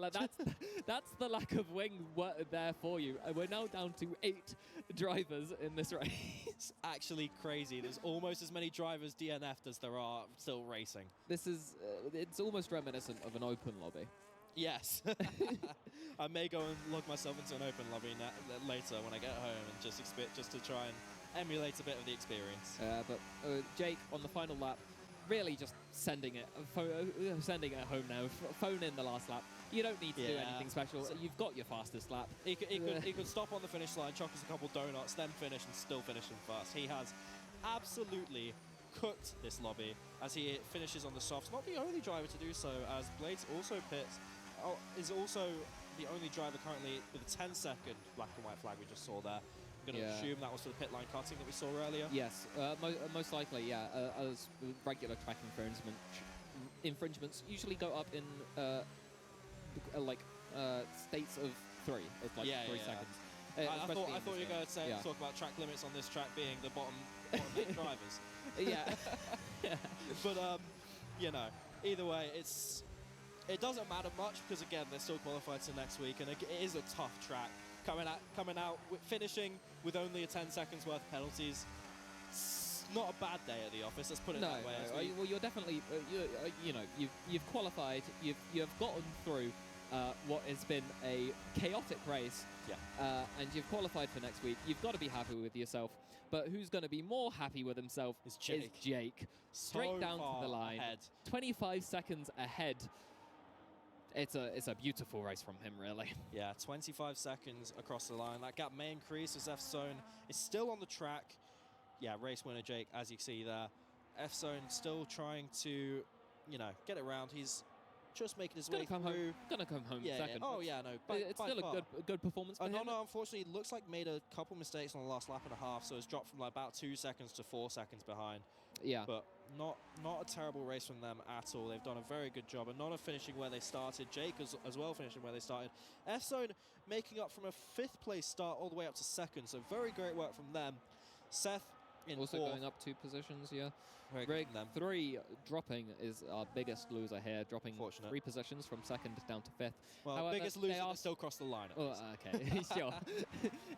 That's the lack of wing there for you. We're now down to 8 drivers in this race. It's actually crazy. There's almost as many drivers DNF'd as there are still racing. This is it's almost reminiscent of an open lobby. Yes. I may go and log myself into an open lobby later when I get home and just to try and emulate a bit of the experience. But Jake on the final lap, really just sending it home now. Phone in the last lap. You don't need to do anything special. You've got your fastest lap. He could stop on the finish line, chuck us a couple donuts, then finish and still finish him first. He has absolutely cooked this lobby as he finishes on the softs. Not the only driver to do so, as Blades also pits. Is also the only driver currently with a 10-second black and white flag we just saw there. I'm going to assume that was for the pit line cutting that we saw earlier. Yes, most likely, yeah. As regular track infringements usually go up in states of 3. It's like 3 seconds. I thought you were going to talk about track limits on this track being the bottom 8 drivers. Yeah. But you know, either way, it doesn't matter much because again they're still qualified to next week, and it is a tough track. Coming out, finishing with only a 10 seconds worth of penalties. It's not a bad day at the office. Let's put it that way. No. Well, you're definitely you've qualified. You've gotten through what has been a chaotic race. Yeah. And you've qualified for next week. You've got to be happy with yourself. But who's going to be more happy with himself is Jake. Straight So down to the line. Ahead. 25 seconds ahead. It's a beautiful race from him, really. Yeah, 25 seconds across the line. That gap may increase as F-Zone is still on the track. Yeah, race winner Jake, as you see there. F-Zone still trying to, get around. He's just making his way through. Gonna come home second. Oh yeah, no. It's still a good performance for him. No, unfortunately, looks like made a couple mistakes on the last lap and a half, so it's dropped from about 2 seconds to 4 seconds behind. Yeah. But not a terrible race from them at all. They've done a very good job, and Nona finishing where they started. Jake as well finishing where they started. F-Zone making up from a 5th place start all the way up to 2nd, so very great work from them. Seth in also 4th. going up 2 positions, yeah. Very Rig good from them. 3 dropping is our biggest loser here, dropping Fortunate. 3 positions from 2nd down to 5th. Well, However, biggest loser that still crossed the line. Oh, okay, sure.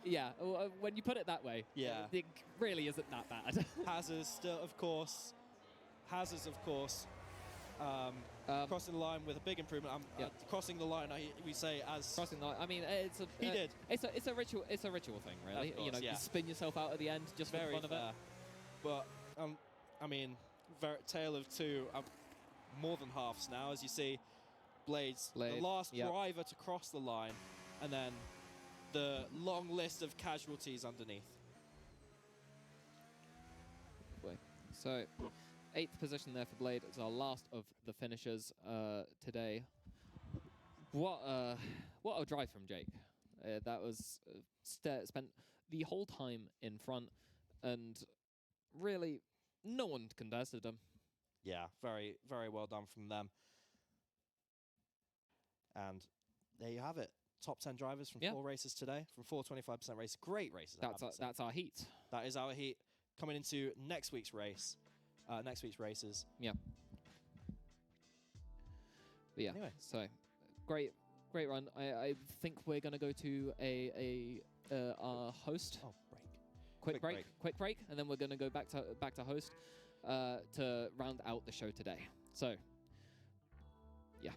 Yeah, well, when you put it that way, Yeah. it really isn't that bad. Hazards still, of course. Crossing the line with a big improvement. Crossing the line, we say as Crossing the line. I mean, it's a he did. It's a ritual. It's a ritual thing, really. Of course, you spin yourself out at the end just Very for the fun of it. But I mean, tale of 2, more than halves now, as you see. Blades, the last driver to cross the line, and then the long list of casualties underneath. So, 8th position there for Blade. It's our last of the finishers today. What a drive from Jake. That was spent the whole time in front, and really no one contested him. Yeah, very, very well done from them. And there you have it. Top 10 drivers from 4 races today, from 4 25% races. Great races. That's our heat. That is our heat coming into next week's race. Next week's races. Yeah. But yeah. Anyway. So great run. I think we're gonna go to our host. Oh, break. Quick break, and then we're gonna go back to host to round out the show today. So yeah.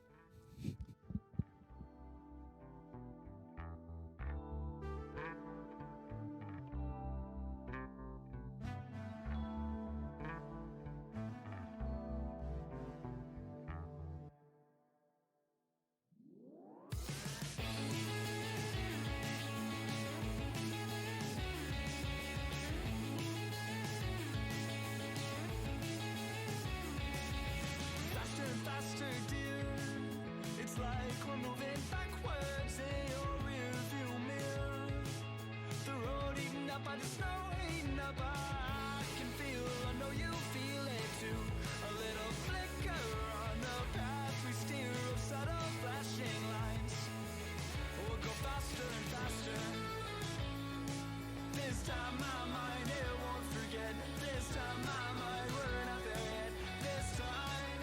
snow heating up, I can feel, I know you feel it too. A little flicker on the path we steer of subtle flashing lines. We'll go faster and faster. This time my mind, it won't forget. This time my mind, we're not there yet. This time,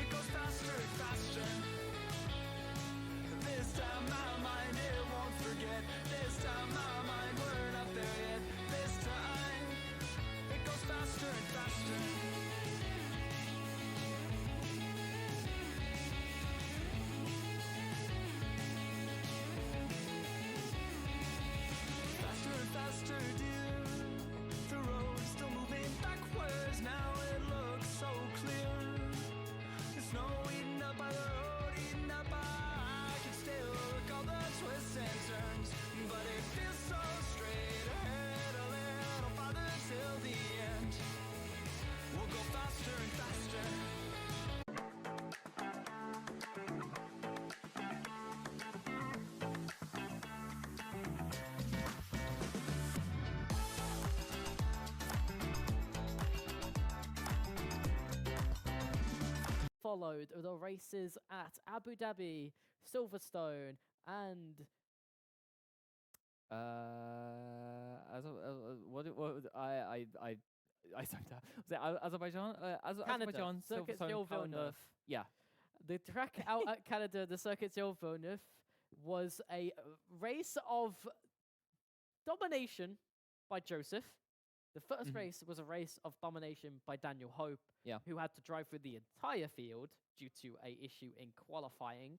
it goes faster and faster. This time my mind, it won't forget. This time my mind, we're not there yet. This time, it goes faster and faster. Faster and faster, dear. The road's still moving backwards. Now it looks so clear. The snow eating up by the road, eating up by. I can still look all the twists and turns, but it feels so straight ahead. A little farther till the end. We'll go faster and faster. Followed the races at Abu Dhabi, Silverstone, and what I don't know. Was it Azerbaijan? Canada, Azerbaijan, Circuit Silverstone, Gilles Canada. Villeneuve. Yeah. The track out at Canada, the Circuit Gilles Villeneuve, was a race of domination by Joseph. The first Mhm. race was a race of domination by Daniel Hope, Yeah. who had to drive through the entire field due to a issue in qualifying.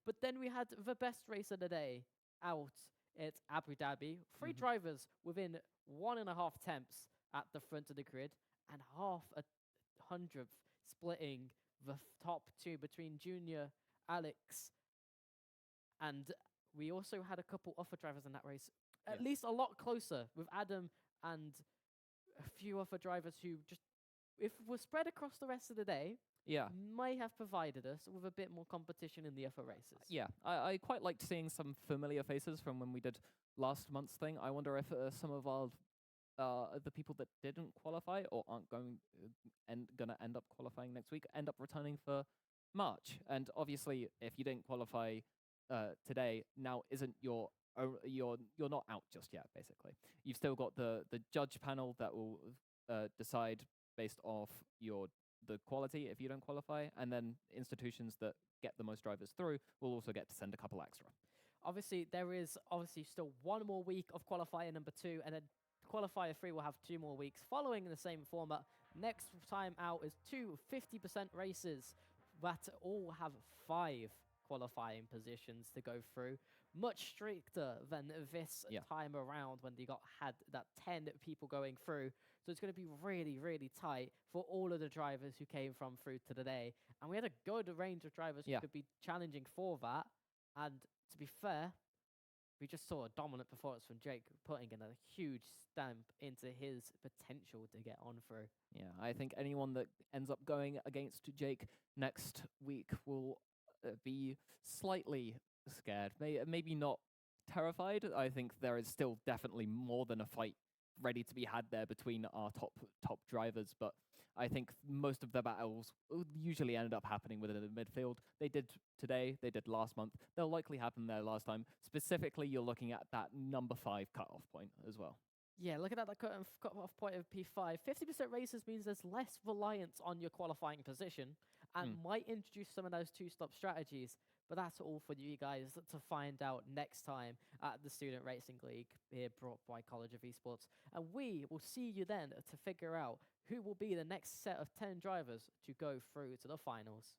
But then we had the best race of the day out at Abu Dhabi. 3 Mhm. drivers within 1.5 tenths at the front of the grid, and half a hundredth splitting the top 2 between Junior, Alex, and we also had a couple other drivers in that race. At Yeah. least a lot closer with Adam and a few other drivers who just, if we're spread across the rest of the day, Yeah. may have provided us with a bit more competition in the other races. Yeah, I quite liked seeing some familiar faces from when we did last month's thing. I wonder if some of our the people that didn't qualify or aren't going gonna end up qualifying next week end up returning for March. And obviously, if you didn't qualify today, now isn't you're not out just yet. Basically, you've still got the judge panel that will decide based off the quality if you don't qualify, and then institutions that get the most drivers through will also get to send a couple extra. Obviously, there is still 1 more week of qualifier number 2, and then qualifier 3 will have 2 more weeks following the same format. Next time out is 2 50% races that all have 5 qualifying positions to go through. Much stricter than this Yeah. time around when they had that 10 people going through. So it's going to be really, really tight for all of the drivers who came from through to today. And we had a good range of drivers Yeah. who could be challenging for that. And to be fair, we just saw a dominant performance from Jake, putting in a huge stamp into his potential to get on through. Yeah, I think anyone that ends up going against Jake next week will be slightly scared. Maybe not terrified. I think there is still definitely more than a fight ready to be had there between our top drivers, but I think most of the battles usually ended up happening within the midfield. They did today, they did last month. They'll likely happen there last time. Specifically, you're looking at that number 5 cutoff point as well. Yeah, look at that cut-off point of P5. 50% races means there's less reliance on your qualifying position and might introduce some of those 2-stop strategies. But that's all for you guys to find out next time at the Student Racing League, here brought by College of Esports. And we will see you then to figure out who will be the next set of 10 drivers to go through to the finals.